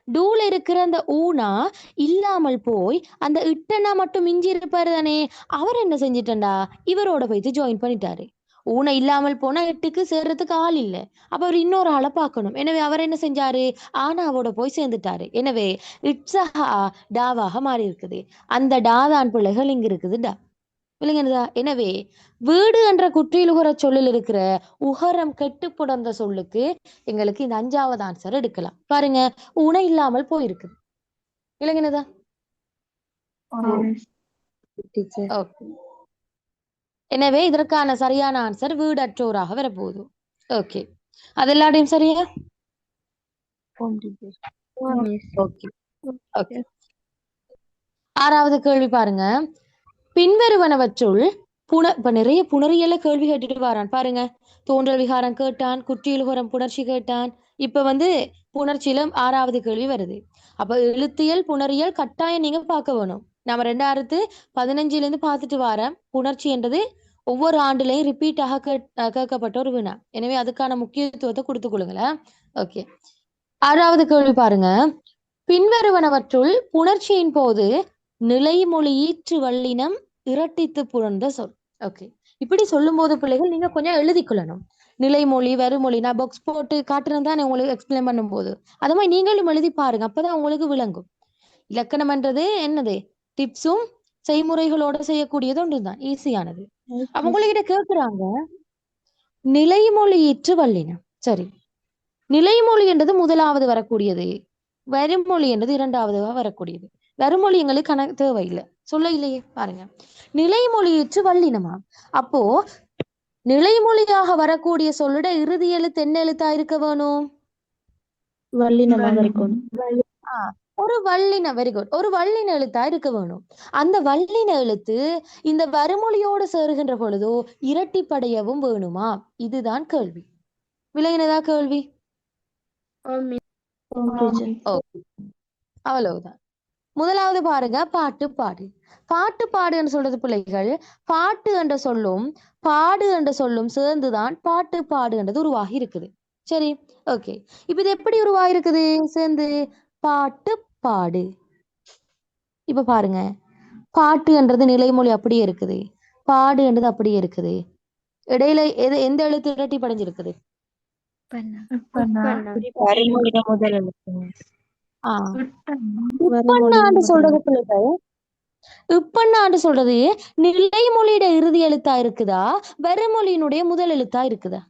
டூல இருக்கிற அந்த ஊனா இல்லாமல் போய் அந்த இட்டனா மட்டும் மிஞ்சி இருப்பாரு தானே, அவர் என்ன செஞ்சிட்டா, இவரோட போயிட்டு ஜாயின் பண்ணிட்டாரு. ஊனை இல்லாமல் போனா எட்டுக்கு சேர்றதுக்கு ஆள் இல்லை. அப்ப அவர் இன்னொரு ஆளை பார்க்கணும். எனவே அவர் என்ன செஞ்சாரு, ஆனாவோட போய் சேர்ந்துட்டாரு. எனவே இட்ஸஹா டாவாக மாறி இருக்குது. அந்த டாதான் பிள்ளைகள் இங்க இருக்குது டா. விளங்குனதா? எனவே வீடு என்ற குற்றியலுகர சொல்லில் இருக்கிற உகரம் கெட்டு புடந்த சொல்லுக்கு எங்களுக்கு இந்த 5வது ஆன்சர் எடுக்கலாம். பாருங்க, உணை இல்லாமல் போயிருக்குது. விளங்குனதா? ஓகே, எனவே இதற்கான சரியான ஆன்சர் வீடற்றோராக வரப்போகுது. ஓகே, அது எல்லாத்தையும் சரியா? Okay okay. 6வது கேள்வி பாருங்க, பின்வருவனவற்றுள் இப்ப நிறைய புணரியல கேள்வி கேட்டுட்டு வரான் பாருங்க. தோன்றல் விகாரம் கேட்டான், குற்றியலுகரம் புணர்ச்சி கேட்டான். இப்ப புணர்ச்சியில 6வது கேள்வி வருது. அப்ப எழுத்தியல் புணரியல் கட்டாயம் நீங்க பார்க்க வேணும். நம்ம 2015 பார்த்துட்டு வரேன். புணர்ச்சி என்றது ஒவ்வொரு ஆண்டுலையும் ரிப்பீட்டாக கேட்கப்பட்ட ஒரு வினா. எனவே அதுக்கான முக்கியத்துவத்தை கொடுத்து கொள்ளுங்களேன். ஓகே, 6வது கேள்வி பாருங்க, பின்வருவனவற்றுள் புணர்ச்சியின் போது நிலைமொழி ஈற்று வல்லினம் இரட்டித்து புணர்ந்த சொல். ஓகே, இப்படி சொல்லும் போது பிள்ளைகள் நீங்க கொஞ்சம் எழுதிக்கொள்ளணும். நிலைமொழி வருமொழி நான் பாக்ஸ் போட்டு காட்டுறேன் தானே உங்களுக்கு எக்ஸ்பிளைன் பண்ணும்போது அது மாதிரி நீங்களும் எழுதி பாருங்க அப்பதான் உங்களுக்கு விளங்கும். இலக்கணம்ன்றது என்னது டிப்ஸும் செய்முறைகளோட செய்யக்கூடியது ஒன்றுதான் ஈஸியானது. அப்ப உங்ககிட்ட கேக்குறாங்க நிலைமொழியீற்று வல்லினம். சரி, நிலைமொழி என்றது முதலாவது வரக்கூடியது, வருமொழி என்றது இரண்டாவது வரக்கூடியது. வருமொழி எங்களுக்கு கணக்கு தேவையில்லை, சொல்ல இல்லையே. பாருங்க, நிலைமொழியீற்று வல்லினமா. அப்போ நிலைமொழியாக வரக்கூடிய சொல்லிட இறுதி எழுத்து என்ன எழுத்தா இருக்க வேணும்? வல்லினமாக இருக்கணும். ஒரு வல்லின, வெரி குட், ஒரு வல்லின எழுத்தா இருக்க வேணும். அந்த வல்லின எழுத்து இந்த வருமொழியோடு சேருகின்ற பொழுதோ இரட்டிப்படையவும் வேணுமா? இதுதான் கேள்வி. விளங்கினதா கேள்வி? அவ்வளவுதான். முதலாவது பாருங்க, பாட்டு பாடு. பாட்டு பாடு என்று சொல்றது பிள்ளைகள், பாட்டு என்ற சொல்லும் பாடு என்ற சொல்லும் சேர்ந்துதான் பாட்டு பாடு என்றது உருவாகி இருக்குது. சரி, ஓகே. இப்ப இது எப்படி உருவாகி இருக்குது சேர்ந்து? பாட்டு பாடு. இப்ப பாருங்க, பாட்டு என்றது நிலைமொழி அப்படியே இருக்குது, பாடு என்றது அப்படியே இருக்குது. இடையில எந்த எழுத்து இரட்டி படைஞ்சிருக்குது? இப்பண்ணாண்டு சொல்றது பிள்ளைகள், இப்பண்ணாண்டு சொல்றது நிலைமொழியோட இறுதி எழுத்தா இருக்குதா வருமொழியினுடைய முதல் எழுத்தா இருக்குதா?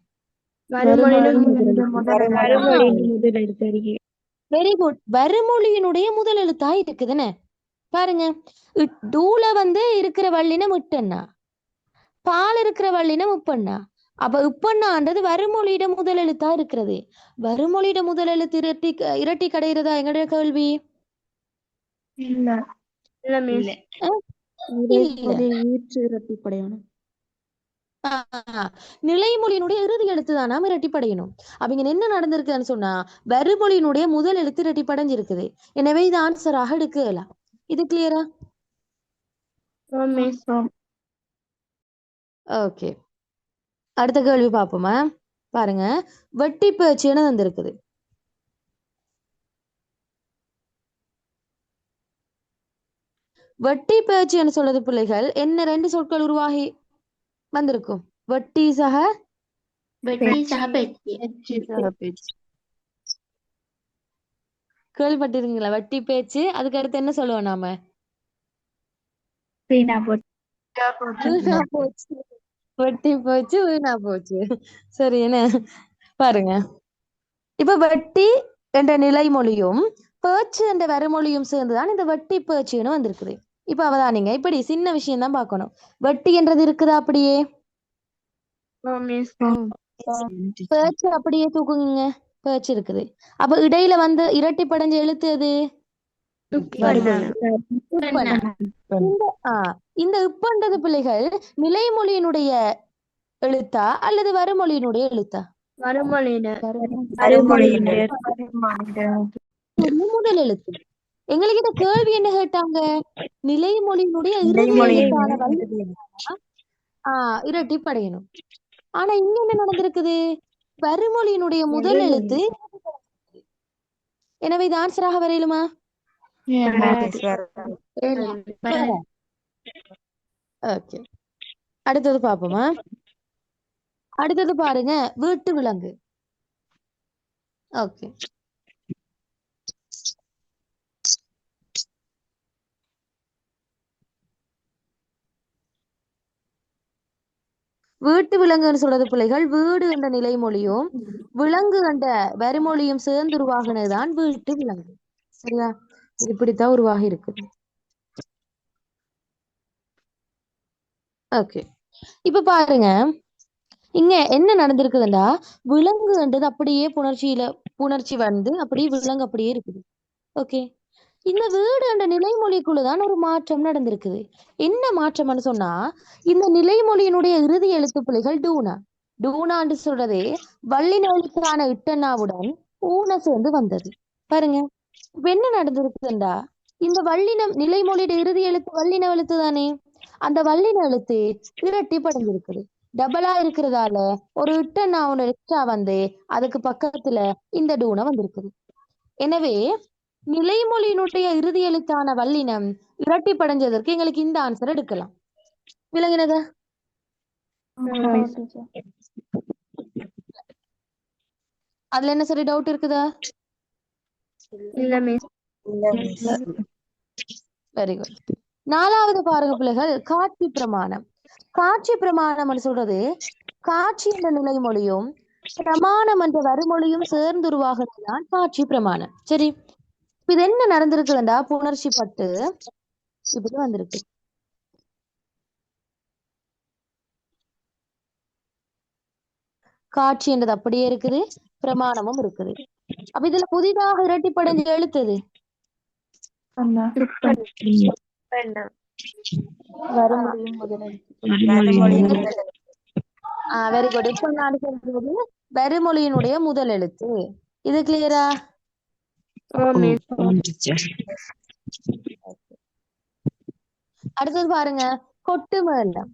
வெரி குட், வருமொழியினுடைய முதல் எழுத்தா இருக்குதுன்னு பாருங்க. டூல இருக்கிற வல்லினம் இட்டண்ணா, பால் இருக்கிற வல்லினம் உப்பண்ணா. அப்ப உப்பண்ணான்றது வருமொழியிட முதல் எழுத்தா இருக்கிறது. வருமொழியிட முதல் எழுத்து இரட்டி கடைகிறதா எங்களுடைய கேள்வி? நிலைமொழியினுடைய இறுதி எழுத்து தான் நாம இரட்டிப்படையணும். அவங்க என்ன நடந்திருக்குன்னு சொன்னா வருமொழியினுடைய முதல் எழுத்து இரட்டிப்படைஞ்சிருக்குது. எனவே இது ஆன்சராக எடுக்கலாம். இது கிளியரா? ஓகே, அடுத்த கேள்வி பார்ப்போமா? பாருங்க, வெட்டி பேச்சுன்னு வந்திருக்குது. வெட்டி பேச்சுன்னு சொல்றது பிள்ளைகள் என்ன ரெண்டு சொற்கள் உருவாகி வந்திருக்கும்? வெட்டி சக கேள்விப்பட்டிருக்கீங்களா? வெட்டி பேச்சு, அதுக்கு அடுத்து என்ன சொல்லுவோம் நாம? வெட்டி போச்சு, வீணா போச்சு. சரி, என்ன பாருங்க, இப்ப வெட்டி என்ற நிலைமொழியும் பேச்சு என்ற வருமொழியும் சேர்ந்துதான் இந்த வெட்டி பேச்சுன்னு வந்திருக்குது. இப்ப அவதானிங்க, இப்படி சின்ன விஷயம் தான் பார்க்கணும். வெட்டி என்றது இருக்குதா அப்படியே? பேச்சு அப்படியே தூக்குங்க, பேச்சு இருக்குது. அப்ப இடையில இரட்டி படைஞ்ச எழுத்து எது? இந்த உப்புன்றது பிள்ளைகள் நிலைமொழியினுடைய எழுத்தா அல்லது வருமொழியினுடைய எழுத்தா? முதல் எழுத்து. எங்ககிட்ட கேள்வி என்ன கேட்டாங்க? நிலைமொழியினுடைய இறுதி எழுத்தான இரட்டி படையணும். ஆனா இங்க என்ன நடந்திருக்குது? வருமொழியினுடைய முதல் எழுத்து. எனவே இது ஆன்சராக வரையிலுமா? ஓகே, அடுத்தது பாப்போமா? அடுத்தது பாருங்க, வீட்டு விலங்கு. ஓகே, வீட்டு விலங்குன்னு சொல்றது பிள்ளைகள் வீடு என்ற நிலைமொழியும் விலங்கு என்ற வருமொழியும் சேர்ந்து உருவாகினதுதான் வீட்டு விலங்கு. சரியா? இது இப்படித்தான் உருவாகி இருக்குது. ஓகே, இப்ப பாருங்க, இங்க என்ன நடந்திருக்குதுண்டா விலங்குன்றது அப்படியே புணர்ச்சி அப்படியே விலங்கு அப்படியே இருக்குது. ஓகே, இந்த வீடு என்ற நிலைமொழிக்குள்ளதான் ஒரு மாற்றம் நடந்திருக்குது. என்ன மாற்றம்னு சொன்னா இந்த நிலைமொழியினுடைய இறுதி எழுத்து பிள்ளைகள் டூனான்னு சொல்றதே வல்லின எழுத்தான இட்டனாவுடன் ஊன சேர்ந்து வந்தது. பாருங்க, இப்ப என்ன நடந்திருக்குதுண்டா இந்த வல்லினம் நிலைமொழியோட இறுதி எழுத்து வல்லின எழுத்து தானே, அந்த வல்லின எழுத்து இரட்டி படைஞ்சிருக்குது. டபுளா இருக்கிறதால ஒரு இட்டனா ஒண்ணு எக்ஸ்ட்ரா அதுக்கு பக்கத்துல இந்த டூன வந்திருக்குது. எனவே நிலைமொழியினுடைய இறுதி எழுத்தான வல்லினம் இரட்டி படைஞ்சதற்கு எங்களுக்கு இந்த ஆன்சர் எடுக்கலாம். விளங்கினதா? அதுல என்ன சரி டவுட் இருக்குதா? இல்ல மிஸ். Very good. 4வது பாருங்க பிள்ளைகள், காட்சி பிரமாணம். காட்சி பிரமாணம் சொல்றது காட்சி என்ற நிலைமொழியும் பிரமாணம் என்ற வறுமொழியும் சேர்ந்து உருவாகிறதுதான் காட்சி பிரமாணம். சரி, இது என்ன நடந்திருக்குதுண்டா, புணர்ச்சி பட்டு இப்படி வந்திருக்கு. காட்சி என்றது அப்படியே இருக்குது, பிரமாணமும் இருக்குது. அப்ப இதுல புதிதாக இரட்டிப்படைஞ்ச எழுத்துது வெரி குட். இப்ப நான் சொல்றது வறுமொழியினுடைய முதல் எழுத்து. இது கிளியரா? அடுத்தது பாருங்க, கொட்டு மேளம்.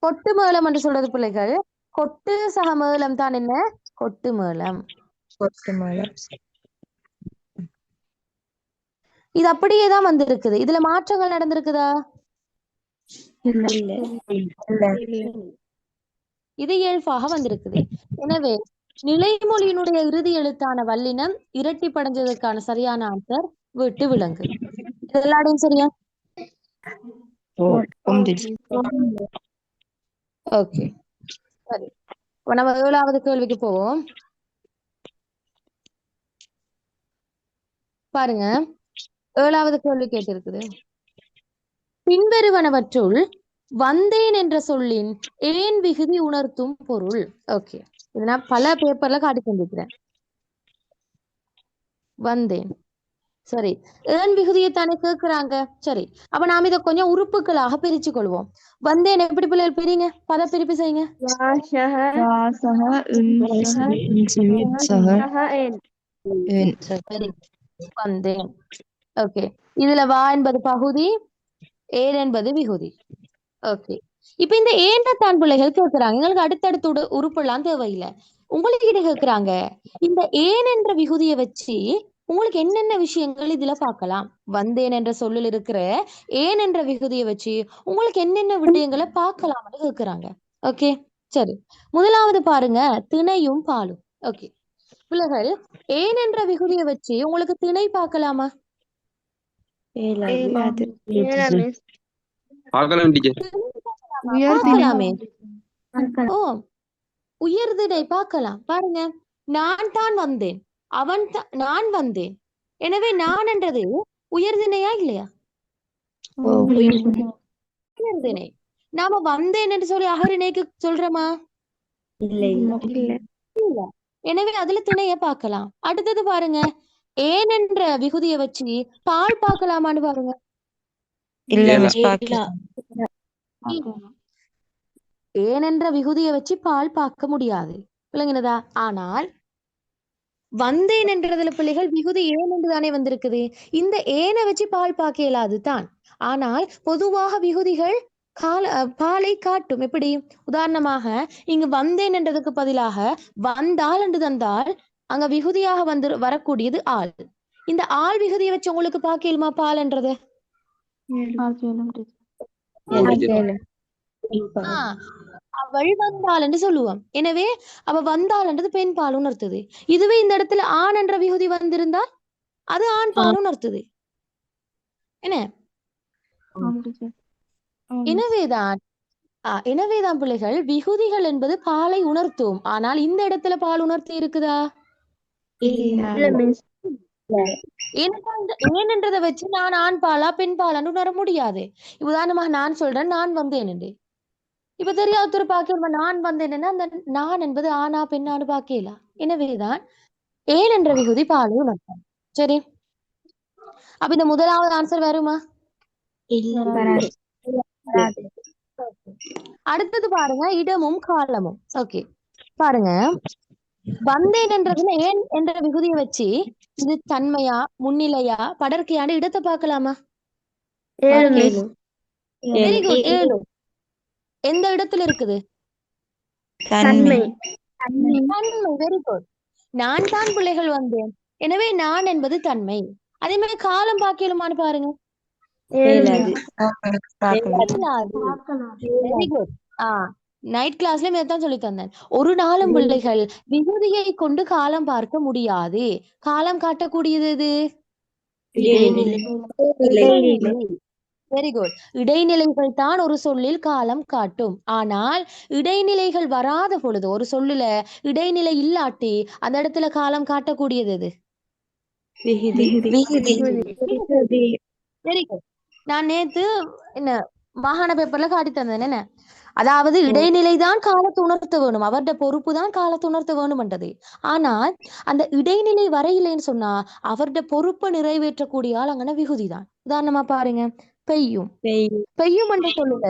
கொட்டு மேளம் என்று சொல்றது பிள்ளைகள், கொட்டு சக மேளம் தான் என்ன? கொட்டு மேளம். இது அப்படியேதான் வந்திருக்குது. இதுல மாற்றங்கள் நடந்திருக்குதா? இது இயல்பாக வந்திருக்குது. எனவே நிலைமொழியினுடைய இறுதி எழுத்தான வல்லினம் இரட்டிப்படைஞ்சதற்கான சரியான ஆன்சர் வீட்டு விலங்கு. எல்லாரையும் சரியா? ஓகே, சரி. நம்ம 7வது கேள்விக்கு போவோம். பாருங்க, 7வது கேள்வி கேட்டிருக்குது. பின்வருவனவற்றுள் வந்தேன் என்ற சொல்லின் ஏன் விகுதி உணர்த்தும் பொருள். ஓகே, இது நான் பல பேப்பர்ல காட்டி கொண்டிருக்கிறேன். வந்தேன், சரி, ஏன் விகுதியை தானே கேட்கிறாங்க. சரி, அப்ப நாம் இதை கொஞ்சம் உறுப்புகளாக பிரிச்சு கொள்வோம். வந்தேன் எப்படி பிள்ளைகள் பிரிங்க, பத பிரிப்பு செய்யுங்க. வந்தேன். ஓகே, இதுல வா என்பது பகுதி, ஏன் என்பது விகுதி. ஓகே, இப்ப இந்த ஏனத்தான் பிள்ளைகள் கேட்கிறாங்க. எங்களுக்கு அடுத்தடுத்து உறுப்பெல்லாம் தேவையில்லை, உங்களுக்கு கிட்ட கேட்கிறாங்க. இந்த ஏன் என்ற விகுதியை வச்சு உங்களுக்கு என்னென்ன விஷயங்கள் இதுல பார்க்கலாம். வந்தேன் என்ற சொல்லில் இருக்கிற ஏன் என்ற விகுதியை வச்சு உங்களுக்கு என்னென்ன விடயங்களை பார்க்கலாம்னு கேட்கிறாங்க. ஓகே, சரி. முதலாவது பாருங்க, திணையும் பாலும். ஓகே பிள்ளைகள், ஏன் என்ற விகுதியை வச்சு உங்களுக்கு திணை பார்க்கலாமா? பார்க்கலாமே. ஓ, உயர்திணை பார்க்கலாம். பாருங்க, நான் தான் வந்தேன், நான் வந்தேன். எனவே நான் என்றது உயர்திணையா இல்லையா? உயர்திணை. நாம வந்தேன் என்று சொல்லி அகரிணைக்கு சொல்றோமா? இல்ல. எனவே அதுல திணைய பார்க்கலாம். அடுத்தது பாருங்க, ஏன் என்ற விகுதியை வச்சு பால் பார்க்கலாமான்னு பாருங்க. ஏன் என்ற விகுதியை வச்சு பால் பார்க்க முடியாது, விளங்கினதா? ஆனால் வந்தேன் என்றதுல பிள்ளைகள் விகுதி ஏன் என்று தானே வந்திருக்குது. இந்த ஏனை வச்சு பால் பார்க்க இயலாது தான். ஆனால் பொதுவாக விகுதிகள் பாலை காட்டும். எப்படி? உதாரணமாக இங்கு வந்தேன் என்றதுக்கு பதிலாக வந்தால் என்று தந்தால் அங்க விகுதியாக வரக்கூடியது ஆள். இந்த ஆள் விகுதியை வச்சு உங்களுக்கு பார்க்க இயலுமா பால் என்றது? அவள் வந்தாள் என்று சொல்லுவோம். எனவே அவ வந்தாள் என்றது பெண் பால் உணர்த்துது. இதுவே இந்த இடத்துல ஆண் என்ற விகுதி வந்திருந்தால் அது ஆண் பால் உணர்த்துது. என்ன? எனவேதான் பிள்ளைகள், விகுதிகள் என்பது பாலை உணர்த்தும். ஆனால் இந்த இடத்துல பால் உணர்த்தி இருக்குதா? ஏனென்றதை வச்சு நான் ஆண் பாலா பெண் பாலான்னு உணர முடியாது. உதாரணமாக நான் சொல்றேன், நான் வந்தேன் என்று. இப்ப தெரியாத பாக்க நான் வந்தேன், அந்த நான் என்பது ஆணா பெண்ணான்னு பாக்கல. எனவேதான் ஏன் என்ற விகுதி பாலை உணர்த்தும். சரி, அப்ப இந்த முதலாவது ஆன்சர் வருமா? அடுத்தது பாருங்க, இடமும் காலமும். ஓகே, பாருங்க, வந்தேன் என்றதுல ஏன் என்ற விகுதியை வச்சு இது தன்மையா முன்னிலையா படர்க்கையான இடத்தை பார்க்கலாமா? Very good. 7 எந்த இடத்துல இருக்குது? தன்மை. Very good. நான் தான் பிள்ளைகள் வந்தேன், எனவே நான் என்பது தன்மை. அதே மாதிரி காலம் பார்க்கலுமான்னு பாருங்க. Very good. நைட் கிளாஸ்லயும் இதைத்தான் சொல்லி தந்தேன். ஒரு நாளும் பிள்ளைகள் விகுதியை கொண்டு காலம் பார்க்க முடியாது. காலம் காட்டக்கூடியது எது? இடைநிலை. Very good. இடைநிலைகள் தான் ஒரு சொல்லில் காலம் காட்டும். ஆனால் இடைநிலைகள் வராத பொழுது, ஒரு சொல்லுல இடைநிலை இல்லாட்டி அந்த இடத்துல காலம் காட்டக்கூடியது எது? Very good. நான் நேத்து என்ன மாகாண பேப்பர்ல காட்டி தந்தேன் என்ன, அதாவது இடைநிலை தான் காலத்தை உணர்த்த வேணும், அவருடைய பொறுப்பு தான் காலத்தை உணர்த்த வேணும்ன்றது. ஆனால் அந்த இடைநிலை வரையிலேன்னு சொன்னா அவருடைய பொறுப்பை நிறைவேற்றக்கூடிய ஆள் அங்கன விகுதி தான். உதாரணமா பாருங்க, பெய்யும். பெய்யும் என்ற சொல்லுல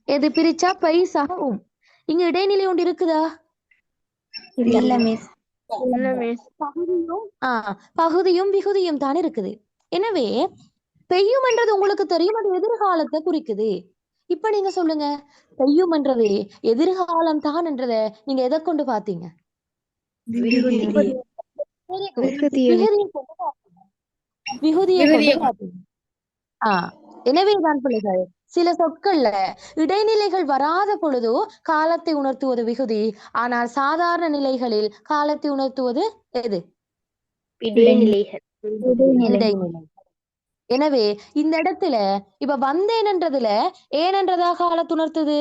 எது பிரிச்சா பெய்சாகும். இங்க இடைநிலை ஒன்று இருக்குதா? இல்ல மிஸ். பகுதியும் பகுதியும் விகுதியும் தான் இருக்குது. எனவே பெய்யும் என்றது உங்களுக்கு தெரியும், அது எதிர்காலத்தை குறிக்குது. இப்ப நீங்க சொல்லுங்க, பெய்யும் என்றது எதிர்காலம் தான் என்றத நீங்க எதை கொண்டு பாத்தீங்க? விகுதியை கொண்டு பாத்தீங்க. எனவேதான் பிள்ளைகள் சில சொற்கள்ல இடைநிலைகள் வராத பொழுது காலத்தை உணர்த்துவது விகுதி, ஆனால் சாதாரண நிலைகளில் காலத்தை உணர்த்துவது எது? இடைநிலைகள். இடைநிலை. எனவே இந்த இடத்துல இப்ப வந்தேன் என்றதுல ஏனென்றதாக காலத்தை உணர்த்துது?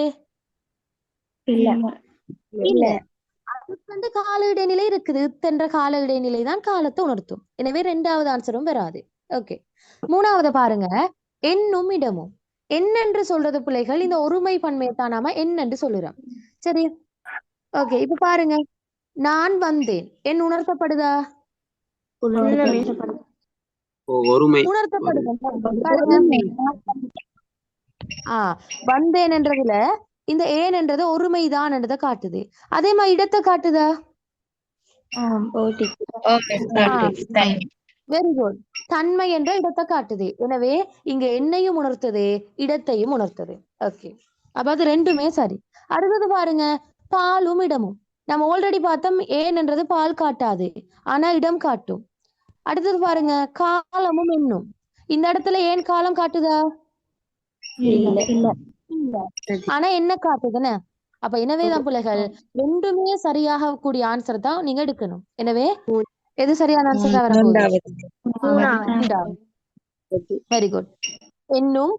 இல்ல. அதுக்கு வந்து கால இடைநிலை இருக்குது, என்ற கால இடைநிலை தான் காலத்தை உணர்த்தும். எனவே 2வது ஆன்சரும் வராது. ஓகே, 3வது பாருங்க, என்னும் இடமும். என்று சொல்றது பிள்ளைகள் இந்த ஒருமை பன்மையை தான் நாம என்று சொல்லுறோம். சரி, ஓகே. இப்ப பாருங்க, நான் வந்தேன், என் உணர்த்தப்படுதா? உணர்த்தப்படுது. வந்தேன் என்றதுல இந்த ஏன் என்றது ஒருமைதான் என்றதை காட்டுது. அதே மாதிரி இடத்தை காட்டுதா? Very good. தன்மை என்ற இடத்தை காட்டுது. எனவே இங்க என்னையும் உணர்த்தது, இடத்தையும் உணர்த்தது. ஓகே, அப்ப அது 2மே சரி. அடுத்தது பாருங்க, பாலும் இடமும். நம்ம ஆல்ரெடி பார்த்தோம், ஏன் என்றது பால் காட்டாது, ஆனா இடம் காட்டும். அடுத்தது பாருங்க, காலமும் என்னும். இந்த இடத்துல ஏன் காலம் காட்டுதா? இல்ல. ஆனா என்ன காட்டுதுன்னு. அப்ப எனவேதான் பிள்ளைகள் 2மே சரியாக கூடிய ஆன்சர் தான் நீங்க எடுக்கணும். எனவே எது சரியான ஆன்சரா வரப்போகுது? Very good. என்னும்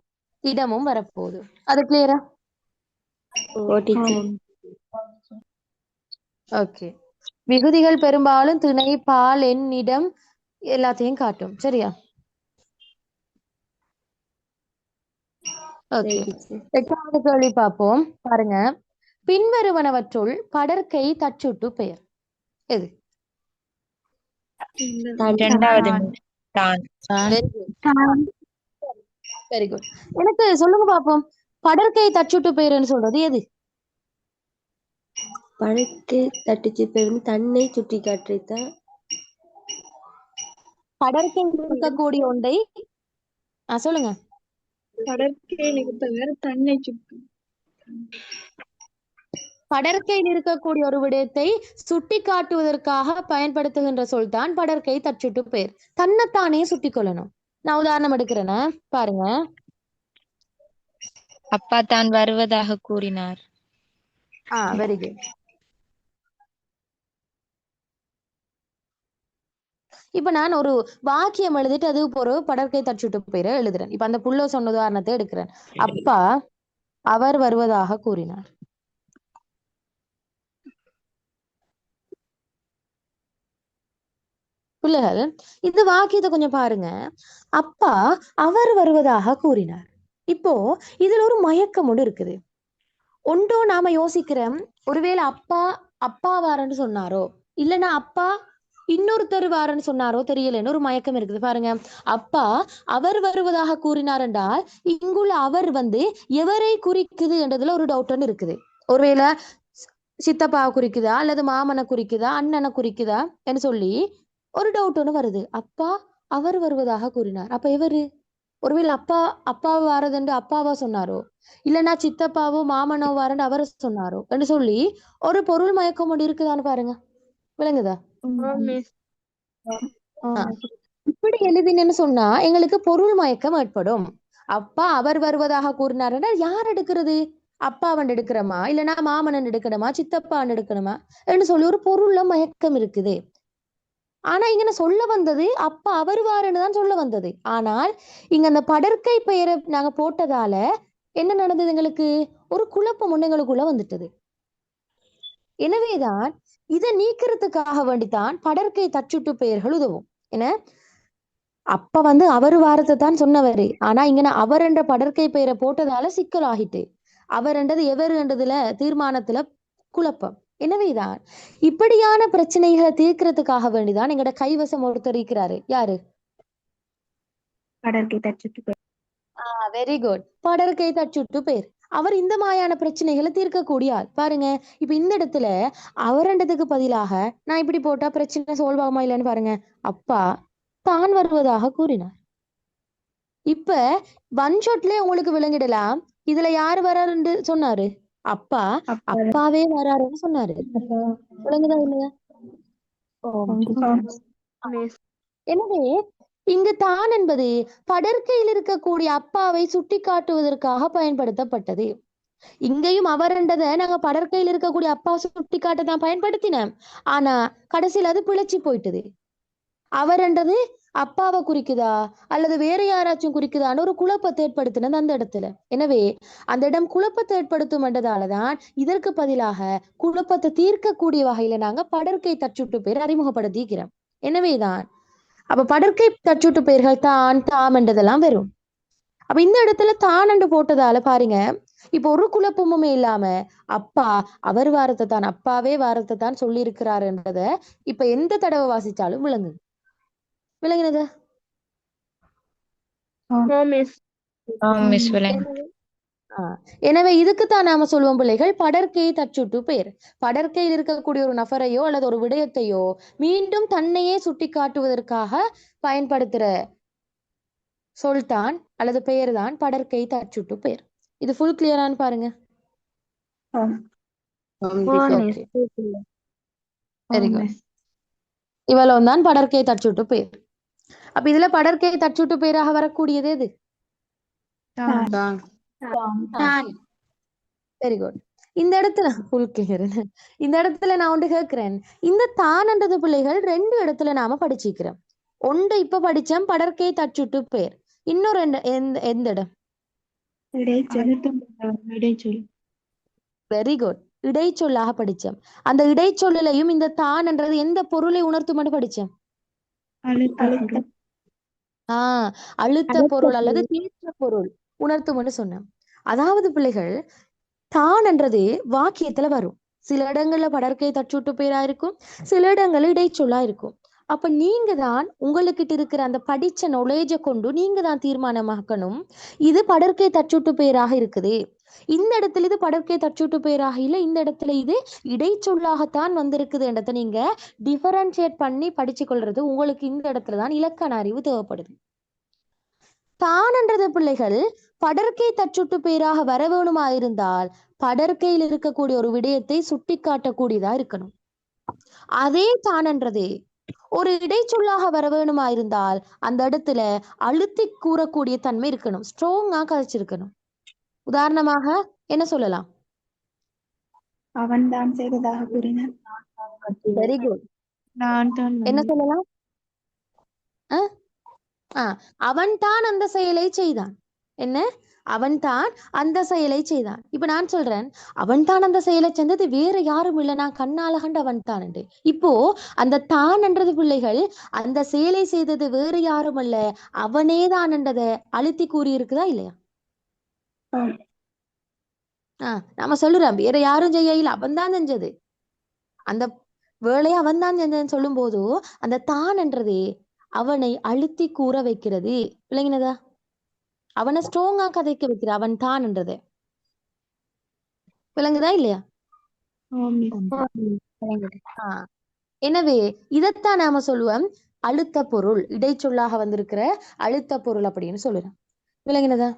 இடமும் வரப்போகுது. அது கிளியரா? ஓகே. விகுதிகள் பெரும்பாலும் திணை, பால், எண், இடம் எல்லாத்தையும் காட்டும். சரியா? ஓகே, 8வது கேள்வி பார்ப்போம். பாருங்க, பின்வருவனவற்றுள் படர்க்கை தச்சுட்டு பெயர் எது? Very good. எனக்கு சொல்லுங்க பாப்போம், படர்க்கை தச்சுட்டு பெயர்னு சொல்றது எது? படர்க்கை தட்டுச்சு பெயர் தன்னை சுட்டி காட்டுறத. படர்க்கை இருக்கக்கூடிய ஒன்றை சொல்லுங்க. படர்க்கையில் இருக்கக்கூடிய ஒரு விடயத்தை சுட்டி காட்டுவதற்காக பயன்படுத்துகின்ற சொல் தான் படர்க்கை தச்சுட்டு பெயர். தன்னைத்தானே சுட்டி கொள்ளணும். நான் உதாரணம் எடுக்கிறேன்னா பாருங்க, அப்பா தான் வருவதாக கூறினார். Very good. இப்ப நான் ஒரு வாக்கியம் எழுதிட்டு அது ஒரு படர்க்கை தச்சுட்டு பெயரை எழுதுறேன். இப்ப அந்த புள்ள சொன்ன உதாரணத்தை எடுக்கிறேன். அப்பா அவர் வருவதாக கூறினார். பிள்ளைகள் இந்த வாக்கியத்தை கொஞ்சம் பாருங்க. அப்பா அவர் வருவதாக கூறினார். இப்போ இதுல ஒரு மயக்கம் ஒன்று இருக்குது. ஒன்றோ நாம யோசிக்கிறோம், ஒருவேளை அப்பா வாரன்னு சொன்னாரோ, இல்லைன்னா அப்பா இன்னொருத்தர் வாரன்னு சொன்னாரோ தெரியலன்னு ஒரு மயக்கம் இருக்குது. பாருங்க, அப்பா அவர் வருவதாக கூறினார் என்றால் இங்குள்ள அவர் வந்து எவரை குறிக்குது என்றதுல ஒரு டவுட் இருக்குது. ஒருவேளை சித்தப்பா குறிக்குதா, அல்லது மாமனை குறிக்குதா, அண்ணனை குறிக்குதா என்று சொல்லி ஒரு டவுட் ஒன்று வருது. அப்பா அவர் வருவதாக கூறினார், அப்ப எவரு? ஒருவேளை அப்பா வாரதுண்டு அப்பாவா சொன்னாரோ, இல்லைன்னா சித்தப்பாவோ மாமனோ வாரண்டு அவரை சொன்னாரோ என்று சொல்லி ஒரு பொருள் மயக்கம் ஒன்று இருக்குதான்னு பாருங்க. விளங்குதா? இப்படி எழுதினேன்னு சொன்னா எங்களுக்கு பொருள் மயக்கம் ஏற்படும். அப்பா அவர் வருவதாக கூறினார் என்றால் யார் எடுக்கிறது? அப்பாவன் எடுக்கிறோமா இல்லைன்னா மாமனன் எடுக்கணுமா சித்தப்பான் எடுக்கணுமா என்று சொல்லி ஒரு பொருள்ல மயக்கம் இருக்குது. ஆனா இங்க நான் சொல்ல வந்தது அப்பா அவர் வாருன்னு தான் சொல்ல வந்தது. ஆனால் இங்க அந்த படற்கை பெயரை நாங்க போட்டதால என்ன நடந்தது, எங்களுக்கு ஒரு குழப்பம் ஒண்ணு எங்களுக்குள்ள வந்துட்டது. எனவேதான் இதை நீக்கிறதுக்காக வேண்டித்தான் படற்கை தச்சுட்டு பெயர்கள் உதவும். என்ன, அப்ப அவர் வாரத்தை தான் சொன்னவரு, ஆனா இங்க நான் அவர் என்ற படற்கை பெயரை போட்டதால சிக்கல் ஆகிட்டு, அவர் என்றது எவர் என்றதுல தீர்மானத்துல குழப்பம். எனவேதான் இப்படியான பிரச்சனைகளை தீர்க்கிறதுக்காக வேண்டிதான் எங்கட கைவசம் ஒருத்தர் இருக்கிறாரு. யாரு? படர்க்கை தச்சுட்டு பேர். Very good. படற்கை தச்சுட்டு பேர். அவர் இந்த மாதிரியான பிரச்சனைகளை தீர்க்கக்கூடிய ஆள். பாருங்க, இப்ப இந்த இடத்துல அவரண்டதுக்கு பதிலாக நான் இப்படி போட்டா பிரச்சனை சால்வ் ஆகுமா இல்லைன்னு பாருங்க. அப்பா தான் வருவதாக கூறினார். இப்ப ஒன் ஷாட்லயே உங்களுக்கு விளங்கிடலாம் இதுல யாரு வராருன்னு சொன்னாரு. அப்பா அப்பாவே வராருன்னு சொன்னாரு. விளங்குதா இல்லையா? எனவே இங்கு தான் என்பது படற்கையில் இருக்கக்கூடிய அப்பாவை சுட்டி காட்டுவதற்காக பயன்படுத்தப்பட்டது. இங்கேயும் அவர்ன்றத நாங்க படற்கையில் இருக்கக்கூடிய அப்பா சுட்டி காட்ட தான் பயன்படுத்தினோம். ஆனா கடைசியில் அது பிழைச்சி போயிட்டது. அவர்ன்றது அப்பாவை குறிக்குதா அல்லது வேற யாராச்சும் குறிக்குதான்னு ஒரு குழப்பத்தை ஏற்படுத்தினது அந்த இடத்துல. எனவே அந்த இடம் குழப்பத்தை ஏற்படுத்தும் என்றதாலதான் இதற்கு பதிலாக குழப்பத்தை தீர்க்கக்கூடிய வகையில நாங்க படற்கை தச்சுட்டு பேர் அறிமுகப்படுத்திக்கிறோம். எனவேதான் அப்ப படற்கை தச்சுட்டு பெயர்கள் தான் தாம் என்றதெல்லாம் வரும். அப்ப இந்த இடத்துல தான் என்று போட்டதால பாருங்க, இப்ப ஒரு குழப்பமுமே இல்லாம அப்பா அவர் வாரத்தை தான் அப்பாவே வாரத்தை தான் சொல்லி இருக்கிறாருன்றத இப்ப எந்த தடவை வாசிச்சாலும் விளங்குது. விளங்கினது? எனவே இதுக்குத்தான் நாம சொல்லுவோம் பிள்ளைகள், படற்கை தச்சுட்டு பேர். படற்கையில் இருக்கக்கூடிய ஒரு நபரையோ அல்லது ஒரு விடயத்தையோ மீண்டும் தன்னையே சுட்டி காட்டுவதற்காக பயன்படுத்துற சொல்தான் அல்லது பெயர் தான் படற்கை தச்சுட்டு பேர். இது ஃபுல் கிளியரான்னு பாருங்க. Very good. இவ்வளவு தான் படற்கை தச்சுட்டு பேர். அப்ப இதுல படற்கை தச்சுட்டு பேராக வரக்கூடியது எது? Very good. இந்த இடத்துல ஃபுல் கிளியர். இந்த இடத்துல நான் ஒன்று கேட்கிறேன், இந்த தான்ன்றது பிள்ளைகள் ரெண்டு இடத்துல நாம படிச்சுக்கிறோம். ஒன்று இப்ப படிச்சோம் படற்கை தச்சுட்டு பேர், இன்னொரு எந்த இடம்? Very good. இடைச்சொல்லாக படிச்சோம். அந்த இடைச்சொல்லையும் இந்த தான்ன்றது எந்த பொருளை உணர்த்தும் படிச்சோம்? அழுத்த பொருள் அல்லது தேற்ற பொருள் உணர்த்தும்னு சொன்னோம். அதாவது பிள்ளைகள் தான் என்றது வாக்கியத்துல வரும். சில இடங்கள்ல படற்கை தச்சுட்டு பேரா இருக்கும், சில இடங்கள்ல இடைச்சொல்லா இருக்கும். அப்ப நீங்க தான் உங்களுக்கிட்ட இருக்கிற அந்த படிச்ச நாலேஜை கொண்டு நீங்க தான் தீர்மானமாக்கணும் இது படற்கை தச்சுட்டு பேராக இருக்குது, இந்த இடத்துல இது படற்கை தச்சுட்டு பேராக இல்லை, இந்த இடத்துல இது இடைச்சொல்லாகத்தான் வந்திருக்குதுன்றதை நீங்க டிஃபரன்ஷியேட் பண்ணி படிச்சு கொள்றது உங்களுக்கு இந்த இடத்துலதான் இலக்கண அறிவு தேவைப்படுது. தான்ன்றது பிள்ளைகள் படற்கை தச்சுட்டு பேராக வர வேணுமா இருந்தால் படற்கையில் இருக்கக்கூடிய ஒரு விடயத்தை சுட்டி காட்டக்கூடியதா இருக்கணும். அதே தானன்றது ஒரு இடைச்சொல்லாக வர வேணுமா இருந்தால் அந்த இடத்துல அழுத்தி கூறக்கூடிய தன்மை இருக்கணும், ஸ்ட்ராங்கா கதைச்சிருக்கணும். உதாரணமாக என்ன சொல்லலாம்? அவன் தான் செய்ததாக கூறினான். Very good. என்ன சொல்லலாம்? அவன் தான் அந்த செயலை செய்தான். என்ன? அவன் தான் அந்த செயலை செய்தான். இப்ப நான் சொல்றேன் அவன் தான் அந்த செயலை செஞ்சது வேற யாரும் இல்லை, நான் கண்ணால கண்டு அவன் தான் என்று. இப்போ அந்த தான் என்றது பிள்ளைகள் அந்த செயலை செய்தது வேற யாரும் அல்ல அவனே தான் என்றதை அழுத்தி கூறி இருக்குதா இல்லையா? நாம சொல்லுறோம் வேற யாரும் செய்ய இல்லை அவன் தான் செஞ்சது, அந்த வேலையை அவன் தான் செஞ்சதுன்னு சொல்லும் போது அந்த தான் என்றதே அவனை அழுத்தி கூற வைக்கிறது. விளங்கினதா? அவனை ஸ்ட்ராங்கா கதைக்க வைக்கிற அவன் தான் என்றது. விளங்குதா இல்லையா? எனவே இதைத்தான் நாம சொல்லுவோம் அழுத்த பொருள், இடைச்சொல்லாக வந்திருக்கிற அழுத்த பொருள் அப்படின்னு சொல்லுறோம். விளங்கினதா?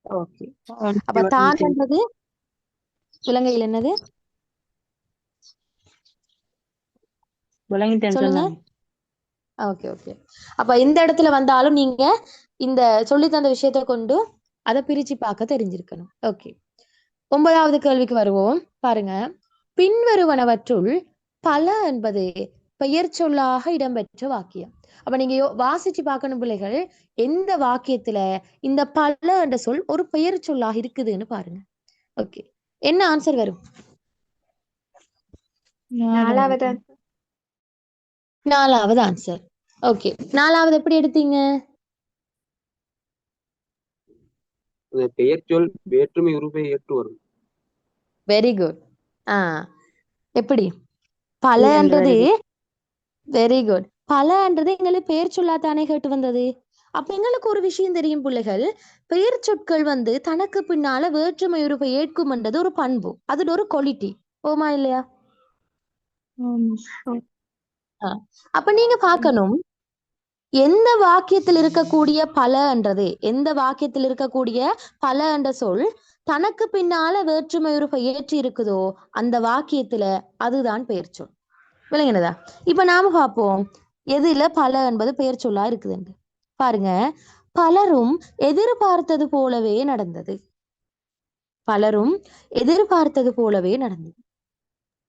ஓகே. அப்ப தான் என்றது இலங்கையில் என்னது சொல்லுங்க. Okay okay. அப்ப இந்த இடத்துல வந்தாலும் நீங்க இந்த சொல்லி தந்த விஷயத்தை கொண்டு அதை பிரிச்சு பார்க்க தெரிஞ்சிருக்கணும். ஓகே, 9வது கேள்விக்கு வருவோம். பாருங்க, பின்வருவனவற்றுள் பல என்பது பெயர் சொல்லாக இடம்பெற்ற வாக்கியம். அப்ப நீங்க வாசிச்சு பார்க்கணும் பிள்ளைகள், எந்த வாக்கியத்துல இந்த பல என்ற சொல் ஒரு பெயர் சொல்லாக இருக்குதுன்னு பாருங்க. ஓகே, என்ன ஆன்சர் வரும்? 4வது ஆன்சர். ஓகே, 4வது எப்படி எடுத்தீங்க? பெயர் சொல் வேற்றுமை உருவை ஏற்று வரும். Very good. எப்படி பலன்றது? Very good. பலன்றது எங்களுக்கு பெயர் சொல்லாதானே கேட்டு வந்தது. அப்ப எங்களுக்கு ஒரு விஷயம் தெரியும் பிள்ளைகள், பெயர் சொற்கள் தனக்கு பின்னால வேற்றுமை உருவை ஏற்கும்ன்றது ஒரு பண்பு, அது ஒரு குவாலிட்டி. ஓமா இல்லையா? அப்ப நீங்க பார்க்கணும், எந்த வாக்கியத்தில் இருக்கக்கூடிய பலன்றது, எந்த வாக்கியத்தில் இருக்கக்கூடிய பல என்ற சொல் தனக்கு பின்னால வேற்றுமை உருவை ஏற்றி இருக்குதோ அந்த வாக்கியத்துல அதுதான் பெயர் சொல். விளங்கினதா? இப்ப நாம பார்ப்போம் எதுல பல என்பது பெயர் சொல்லா இருக்குதுன்னு. பாருங்க, பலரும் எதிர்பார்த்தது போலவே நடந்தது. பலரும் எதிர்பார்த்தது போலவே நடந்தது.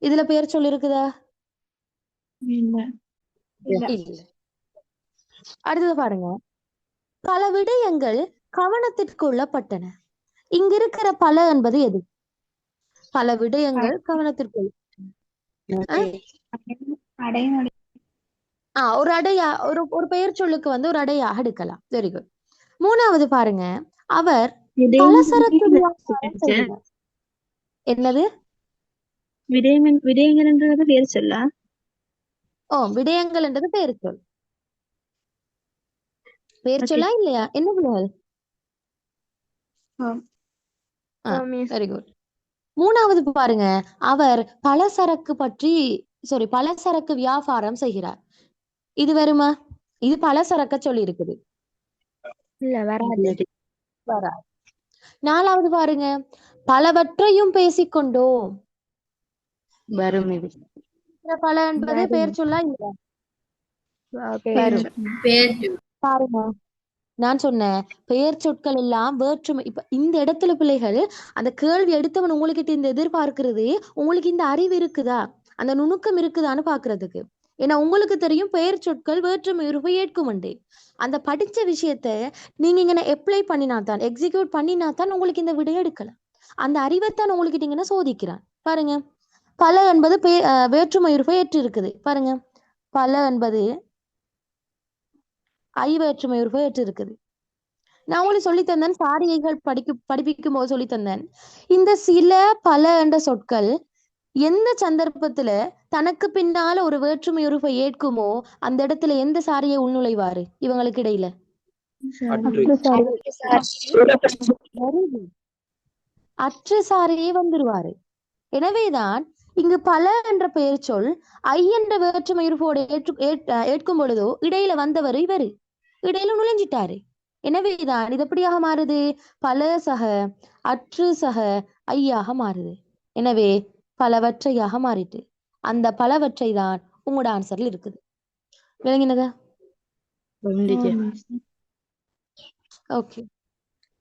இதுல பெயர் சொல் இருக்குதா? இல்ல. அடுத்தது பாருங்க, பல விடயங்கள் கவனத்திற்குள்ளப்பட்டன. இங்க இருக்கிற பல என்பது எது? பல விடயங்கள் கவனத்திற்குள்ள ஒரு அடையா ஒரு பெயர் சொல்லுக்கு ஒரு அடையாக எடுக்கலாம். Very good. 3வது பாருங்க, அவர் பலசரக்கு வியாபாரம் செய்கிறார். என்னது? விடயங்கள்ன்றது பேர் சொல்லா? விடயங்கள் என்றது பெயர் சொல். பெயர் சொல்லா இல்லையா? என்ன பிள்ளைகள்? Very good. 3வது பாருங்க, அவர் பலசரக்கு வியாபாரம் செய்கிறார். இது வருமா? இது பலசரக்க சொல்லி இருக்குது. இல்ல, வராது. 4வது பாருங்க, பலவற்றையும் பேசிக்கொண்டோம். வரும். இது பல என்பது பெயர் சொல்லா இல்லையா? பாருங்க, நான் சொன்னேன் பெயர் சொற்கள் எல்லாம் வேற்றுமை. இப்ப இந்த இடத்துல பிள்ளைகள், அந்த கேள்வி எடுத்தவன் உங்ககிட்ட இந்த எதிர்பார்க்கிறது, உங்களுக்கு இந்த அறிவு இருக்குதா, அந்த நுணுக்கம் இருக்குதான்னு பாக்குறதுக்கு. ஏன்னா உங்களுக்கு தெரியும் பெயர் சொற்கள் வேற்றுமை உருவை ஏற்கும். அந்த படிச்ச விஷயத்த நீங்க இங்க அப்ளை பண்ணினாத்தான், எக்ஸிக்யூட் பண்ணினாத்தான் உங்களுக்கு இந்த விடையை எடுக்கலாம். அந்த அறிவைத்தான் உங்களுக்கு இங்கன்னா சோதிக்கிறான். பாருங்க, பல என்பது வேற்றுமை உருவை ஏற்று இருக்குது. பாருங்க, பல என்பது வேற்றுமை உருவை ஏற்று இருக்குது. நான் உங்களுக்கு சொல்லி தந்தேன், சாரியைகள் படிப்பிக்கும் போது சொல்லி தந்தேன், இந்த சில பல என்ற சொற்கள் எந்த சந்தர்ப்பத்துல தனக்கு பின்னால ஒரு வேற்றுமை உருவை ஏற்குமோ அந்த இடத்துல எந்த சாரியை உள்நுழைவாரு இவங்களுக்கு இடையில? அற்று சாரியே வந்துருவாரு. எனவேதான் இங்கு பல என்ற பெயர் சொல் என்ற வேற்றுமை உருவோடு ஏற்கும் பொழுதோ இடையில வந்தவர் இவரு இடையில நுழைஞ்சிட்டாரு. எனவேதான் இது எப்படியாக மாறுது? பல சக அற்று சக ஐயாக மாறுது. எனவே பலவற்றையாக மாறிட்டு அந்த பலவற்றை தான் உங்களோட ஆன்சர்ல இருக்குது. விளங்கினதா? ஓகே,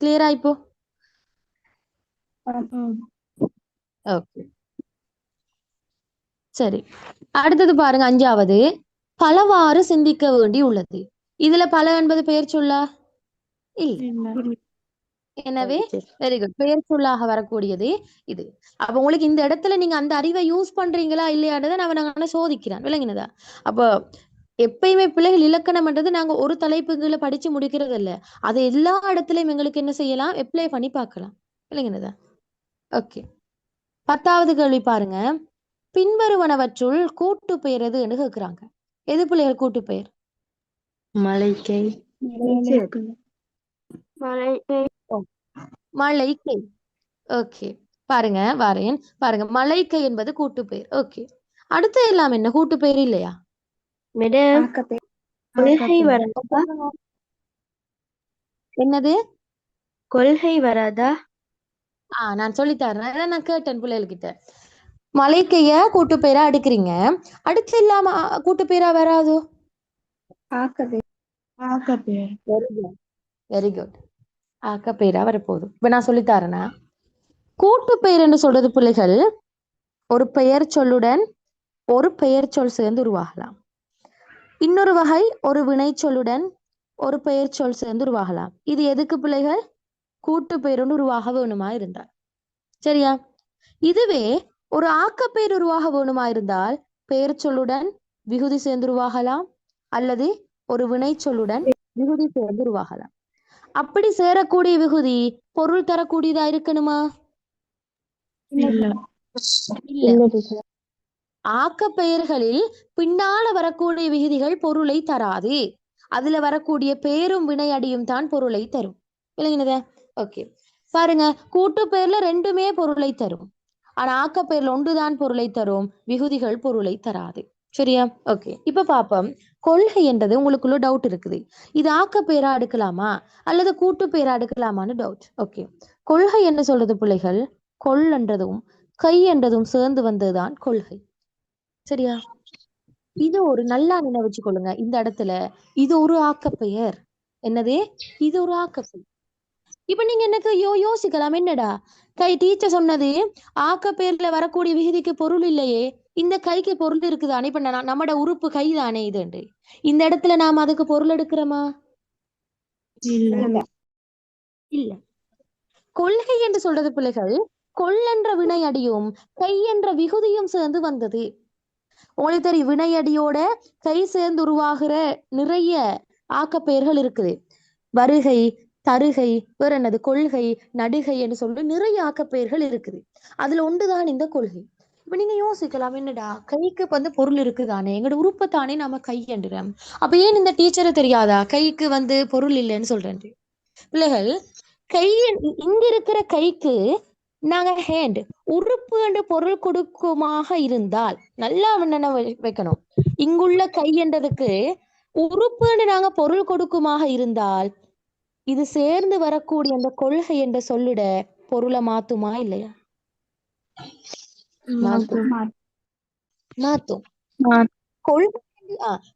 கிளியரா இப்போ? ஓகே, சரி. அடுத்தது பாருங்க, 5வது, பலவாறு சிந்திக்க வேண்டி உள்ளது. இதுல பல என்பது பெயர் சொல்லா? இல்ல. எனவே வெரி குட், பெயர் சொல்லாக வரக்கூடியது இது. அப்ப உங்களுக்கு இந்த இடத்துல நீங்க அந்த அறிவை யூஸ் பண்றீங்களா இல்லையான்றதை நான் சோதிக்கிறேன். விளங்கினதா? அப்போ எப்பயுமே பிள்ளைகள் இலக்கணம்ன்றது நாங்க ஒரு தலைப்புகளை படிச்சு முடிக்கிறது இல்ல, அது எல்லா இடத்துலயும் எங்களுக்கு என்ன செய்யலாம், அப்ளை பண்ணி பார்க்கலாம். விளங்கினதா? ஓகே, 10வது கேள்வி பாருங்க, பின்வருவனவற்றுள் கூட்டு பெயர் எது என்று கேட்கிறாங்க. எது பிள்ளைகள் கூட்டு பெயர்? மலைக்கை. மலைக்கை. ஓகே, பாருங்க வாரேன். பாருங்க, மலைக்கை என்பது கூட்டு பெயர். ஓகே, அடுத்து எல்லாம் என்ன கூட்டு பெயர் இல்லையா? கொள்கை வராதா? என்னது? கொள்கை வராதா? நான் சொல்லித்தரேன். அதான் நான் கேட்டேன் பிள்ளைகிட்ட. மலைக்கைய கூட்டு பெயரா எடுக்கிறீங்க, அடுத்து இல்லாம கூட்டு பெயரா வராதோ? Very good. ஆக்கப்பெயரா வரப்போகுது. இப்ப நான் சொல்லித்தாரேன்னா, கூட்டு பெயர் என்று சொல்றது பிள்ளைகள் ஒரு பெயர் சொல்லுடன் ஒரு பெயர் சொல் சேர்ந்து உருவாகலாம். இன்னொரு வகை ஒரு வினை சொல்லுடன் ஒரு பெயர் சொல் சேர்ந்து உருவாகலாம். இது எதுக்கு பிள்ளைகள்? கூட்டு பெயருன்னு உருவாக வேணுமா இருந்தால். சரியா? இதுவே ஒரு ஆக்கப்பெயர் உருவாக வேணுமா இருந்தால் பெயர் சொல்லுடன் விகுதி சேர்ந்து உருவாகலாம், அல்லது ஒரு வினை சொல்லுடன் விகுதி சேர்ந்து உருவாகலாம். அப்படி சேரக்கூடிய விகுதி பொருள் தரக்கூடியதா இருக்கணுமா? இல்ல. ஆக்கப்பெயர்களில் பின்னால வரக்கூடிய விகுதிகள் பொருளை தராது. அதுல வரக்கூடிய பெயரும் வினையடியும் தான் பொருளை தரும். இல்லைங்கத? ஓகே, பாருங்க, கூட்டு பெயர்ல ரெண்டுமே பொருளை தரும். ஆனா ஆக்கப்பெயர்ல ஒன்றுதான் பொருளை தரும், விகுதிகள் பொருளை தராது. சரியா? ஓகே, இப்ப பாப்போம். கொள்கை என்றது உங்களுக்குள்ள டவுட் இருக்குது. இது ஆக்கப்பெயரா எடுக்கலாமா அல்லது கூட்டு பெயரா எடுக்கலாமான்னு டவுட். ஓகே, கொள்கை என்ன சொல்றது பிள்ளைகள்? கொள் என்றதும் கை என்றதும் சேர்ந்து வந்ததுதான் கொள்கை. சரியா? இது ஒரு நல்லா நினைவச்சு கொள்ளுங்க. இந்த இடத்துல இது ஒரு ஆக்கப்பெயர். என்னது? இது ஒரு ஆக்கப்பெயர். இப்ப நீங்க எனக்கு யோசிக்கலாம், என்னடா கை டீச்சர் சொன்னது ஆக்கப்பெயர்ல வரக்கூடிய விகுதிக்கு பொருள் இல்லையே, இந்த கைக்கு பொருள் இருக்குதானே, இப்ப நம்மட உறுப்பு கை தானே இது. இந்த இடத்துல நாம அதுக்கு பொருள் எடுக்கிறோமா? இல்ல. கொள்கை என்று சொல்றது பிள்ளைகள் கொள் என்ற வினையடியும் கை என்ற விகுதியும் சேர்ந்து வந்தது. உங்களுக்கு தெரியும், வினையடியோட கை சேர்ந்து உருவாகிற நிறைய ஆக்கப்பெயர்கள் இருக்குது. வருகை, தருகை, வேற என்னது, கொள்கை, நடுகை என்று சொல்லிட்டு நிறைய ஆக்கப்பெயர்கள் இருக்குது. அதுல ஒன்றுதான் இந்த கொள்கை. இப்ப நீங்க யோசிக்கலாம், என்னடா கைக்கு வந்து பொருள் இருக்குதானே, எங்களோட உறுப்பத்தானே நாம கை என்றுறோம், அப்ப ஏன் இந்த டீச்சரை தெரியாதா கைக்கு வந்து பொருள் இல்லைன்னு சொல்றேன்? பிள்ளைகள், கை இங்க இருக்கிற கைக்கு நாங்க ஹேண்ட் உறுப்பு என்று பொருள் கொடுக்குமாக இருந்தால், நல்லா வைக்கணும், இங்குள்ள கை என்றதுக்கு உறுப்பு என்று நாங்க பொருள் கொடுக்குமாக இருந்தால் இது சேர்ந்து வரக்கூடிய அந்த கொள்கை என்ற சொல்லிட பொருளை மாத்துமா இல்லையா? மாத்தும்.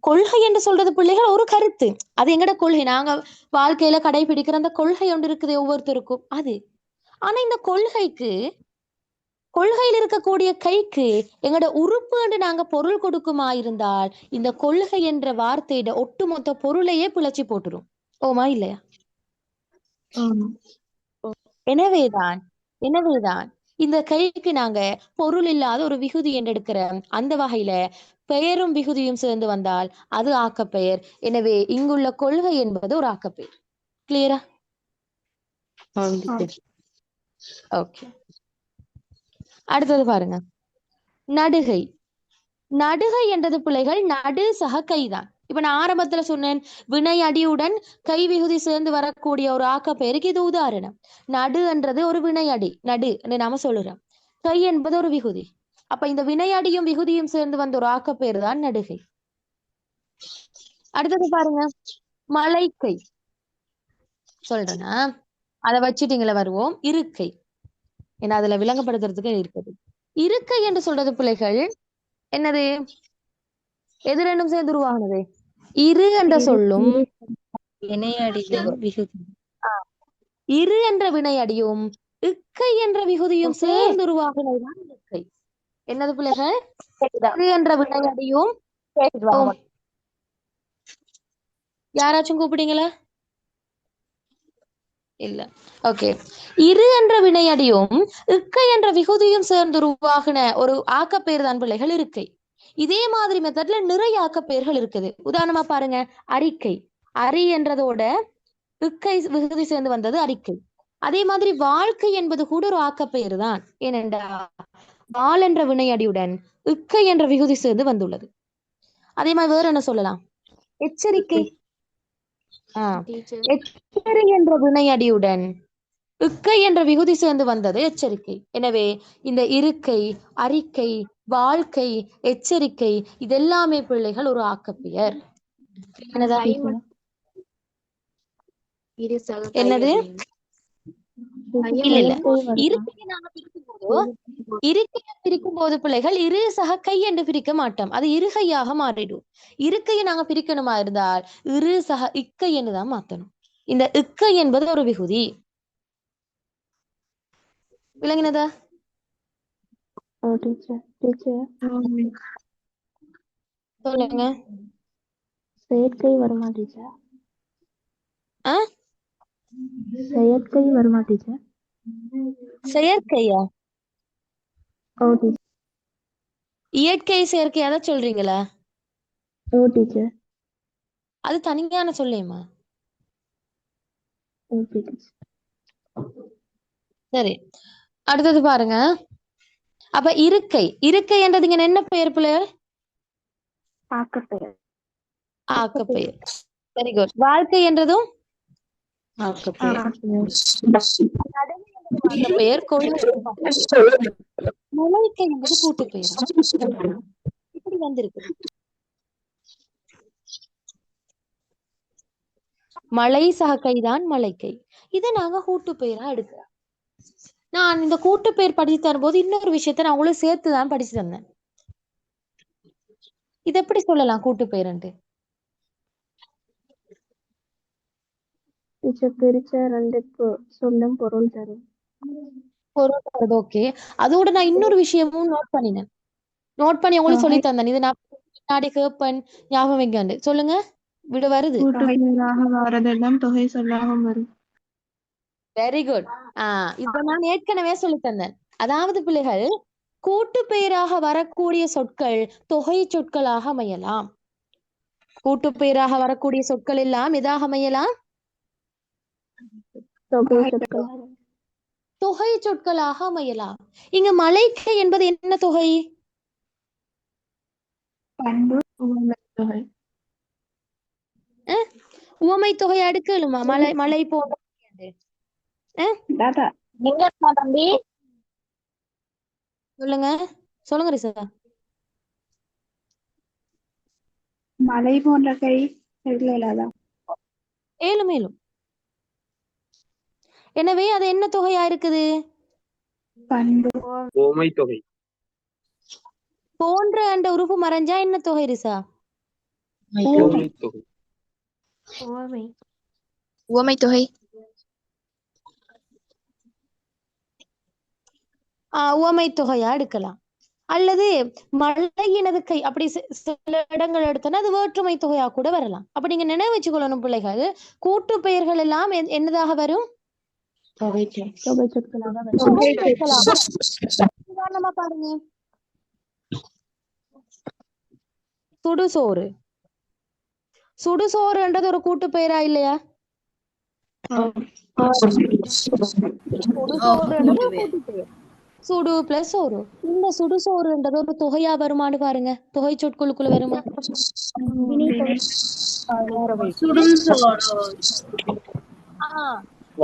கொள்கை என்று சொல்றது பிள்ளைகள் ஒரு கருத்து, அது எங்கட கொள்கை, நாங்க வாழ்க்கையில கடைபிடிக்கிற அந்த கொள்கை ஒன்று இருக்குது ஒவ்வொருத்தருக்கும் அது. ஆனா இந்த கொள்கையில் இருக்கக்கூடிய கைக்கு எங்கட உறுப்பு என்று நாங்க பொருள் கொடுக்குமா இருந்தால் இந்த கொள்கை என்ற வார்த்தையிட ஒட்டுமொத்த பொருளையே பிழைச்சி போட்டுரும். ஓமா இல்லையா? எனவேதான் இந்த கைக்கு நாங்க பொருள் இல்லாத ஒரு விகுதி என்று எடுக்கிற அந்த வகையில பெயரும் விகுதியும் சேர்ந்து வந்தால் அது ஆக்கப்பெயர். எனவே இங்குள்ள கொள்கை என்பது ஒரு ஆக்கப்பெயர். கிளியரா? ஓகே, அடுத்தது பாருங்க, நடுகை. நடுகை என்றது பிள்ளைகள் நடு சக கைதான். இப்ப நான் ஆரம்பத்துல சொன்னேன், வினை அடியுடன் கை விகுதி சேர்ந்து வரக்கூடிய ஒரு ஆக்கப்பெயருக்கு இது உதாரணம். நடு என்றது ஒரு வினை அடி, நடு நாம சொல்லுறோம். கை என்பது ஒரு விகுதி. அப்ப இந்த வினையடியும் விகுதியும் சேர்ந்து வந்த ஒரு ஆக்கப்பெயர் தான் நடுகை. அடுத்தது பாருங்க, மலைக்கை. சொல்றேன்னா அதை வச்சுட்டீங்களா, வருவோம். இருக்கை, ஏன்னா அதுல விளங்கப்படுத்துறதுக்கு இருக்குது. இருக்கை என்று சொல்றது பிள்ளைகள் என்னது? எது ரெண்டும் சேர்ந்து உருவாகினது? இரு என்ற சொல்லும் இரு என்ற வினையடியும் இக்கை என்ற விகுதியும் சேர்ந்து உருவாகினதுதான் இருக்கை. என்னது பிள்ளைகள்? இரு என்ற வினையடியும், யாராச்சும் கூப்பிட்டீங்களா? இல்ல. ஓகே, இரு என்ற வினையடியும் இக்கை என்ற விகுதியும் சேர்ந்து உருவாகின ஒரு ஆக்கப்பெயர் தான் பிள்ளைகள் இருக்கை. இதே மாதிரி மெத்தட்ல நிறைய ஆக்கப்பெயர்கள் இருக்குது. உதாரணமா பாருங்க, அறிக்கை. அரி என்றதோட இக்கை விகுதி சேர்ந்து வந்தது அறிக்கை. அதே மாதிரி வாழ்க்கை என்பது கூட ஒரு ஆக்கப்பெயர் தான். ஏனென்றா வாழ் என்ற வினையடியுடன் இக்கை என்ற விகுதி சேர்ந்து வந்துள்ளது. அதே மாதிரி வேற என்ன சொல்லலாம்? எச்சரிக்கை. எச்சரிக்கை என்ற வினையடியுடன் இக்கை என்ற விகுதி சேர்ந்து வந்தது எச்சரிக்கை. எனவே இந்த இருக்கை, அறிக்கை, வாழ்க்கை, எச்சரிக்கை இதெல்லாமே பிள்ளைகள் ஒரு ஆக்கப்பெயர். என்னது? இல்ல, இருக்கையை நாம பிரிக்கும் போது பிள்ளைகள் இரு சக கை என்று பிரிக்க மாட்டோம், அது இருகையாக மாறிடும். இருக்கையை நாங்க பிரிக்கணுமா இருந்தால் இரு சக இக்கை என்று தான் மாத்தணும். இந்த இக்க என்பது ஒரு விகுதி. விளங்கினதா? ஓ டீச்சர் டீச்சர் சொல்லுங்க. செயற்கை வருமா டீச்சர்? ஆ செயற்கை வருமா டீச்சர்? செயற்கையா? ஓ டீச்சர் இயற்கை செயற்கை அதான் சொல்றீங்களா? ஓ டீச்சர் அது தனியான சொல்லேம்மா. Okay teacher. சரி, அடுத்தது பாருங்க. அப்ப இருக்கை இருக்கை என்றது இங்க என்ன பெயர் பிள்ளைகள்? ஆக்கப்பெயர். ஆக்கப்பெயர். Very good. வாழ்க்கை என்றதும் ஆக்கப்பெயர். ஆக்கப்பெயர். மலைக்கை என்பது கூட்டு பெயர். இப்படி வந்திருக்கு. மலை சக கைதான் மலைக்கை. இதை நாங்க கூட்டு பெயரா எடுக்கிறோம். நான் இந்த கூட்டு பெயர் படிச்சு தரும்போது இன்னொரு விஷயத்த நான் உங்களுக்கு சேர்த்துதான் படிச்சு தந்தேன். இது எப்படி சொல்லலாம் கூட்டு பெயர்ன்ட்டு? டீச்சர் பிரிச்ச ரெண்டு சொல்லும் பொருள் தரும். பொருள் தருது. ஓகே, அதோட நான் இன்னொரு விஷயமும் நோட் பண்ணினேன். நோட் பண்ணி உங்களுக்கு சொல்லி தந்தேன். இது நான் முன்னாடி கேப்பன் ஞாபகம் வைக்காண்டு சொல்லுங்க. விட வருது. வரதெல்லாம் தொகை சொல்லாகவும் வரும். Very good. இத நான் ஏற்கனவே சொல்லி தந்தேன். அதாவது பிள்ளைகள், கூட்டு பெயராக வரக்கூடிய சொற்கள் தொகை சொற்களாக அமையலாம். கூட்டு பெயராக வரக்கூடிய சொற்கள் எல்லாம் எதாக அமையலாம்? தொகை சொற்களாக அமையலாம். இங்க மலைக்கை என்பது என்ன தொகை? உவமை தொகை அடுக்கலுமா? மலை மலை போன்ற சொல்லுங்க சொல்லுங்க ரிசா. மலை போன்ற கை ஏழும் ஏழும். எனவே அது என்ன தொகையா இருக்குது? ஓமை தொகை. போன்ற என்ற உறுப்பு மறைஞ்சா என்ன தொகை ரிசா? ஓமை தொகை. உவமை தொகை. உவமை தொகையா எடுக்கலாம். அல்லது மழையினது கை அப்படி சில இடங்கள் எடுத்தோன்னா அது வேற்றுமை தொகையா கூட வரலாம். அப்ப நீங்க நினைவு வச்சுக்கொள்ளணும் பிள்ளைகள், கூட்டு பெயர்கள் எல்லாம் என்னதாக வரும்? தொகை சொற்களாக உதாரணமா பாருங்க, சுடுசோறு. சுடுசோறுன்றது ஒரு கூட்டு பெயரா இல்லையா? சுடு பிளஸ் சோறு. இந்த சுடுசோறுன்றது ஒரு தொகையா வருமானு பாருங்க. தொகை சொற்களுக்குள்ள வருமா?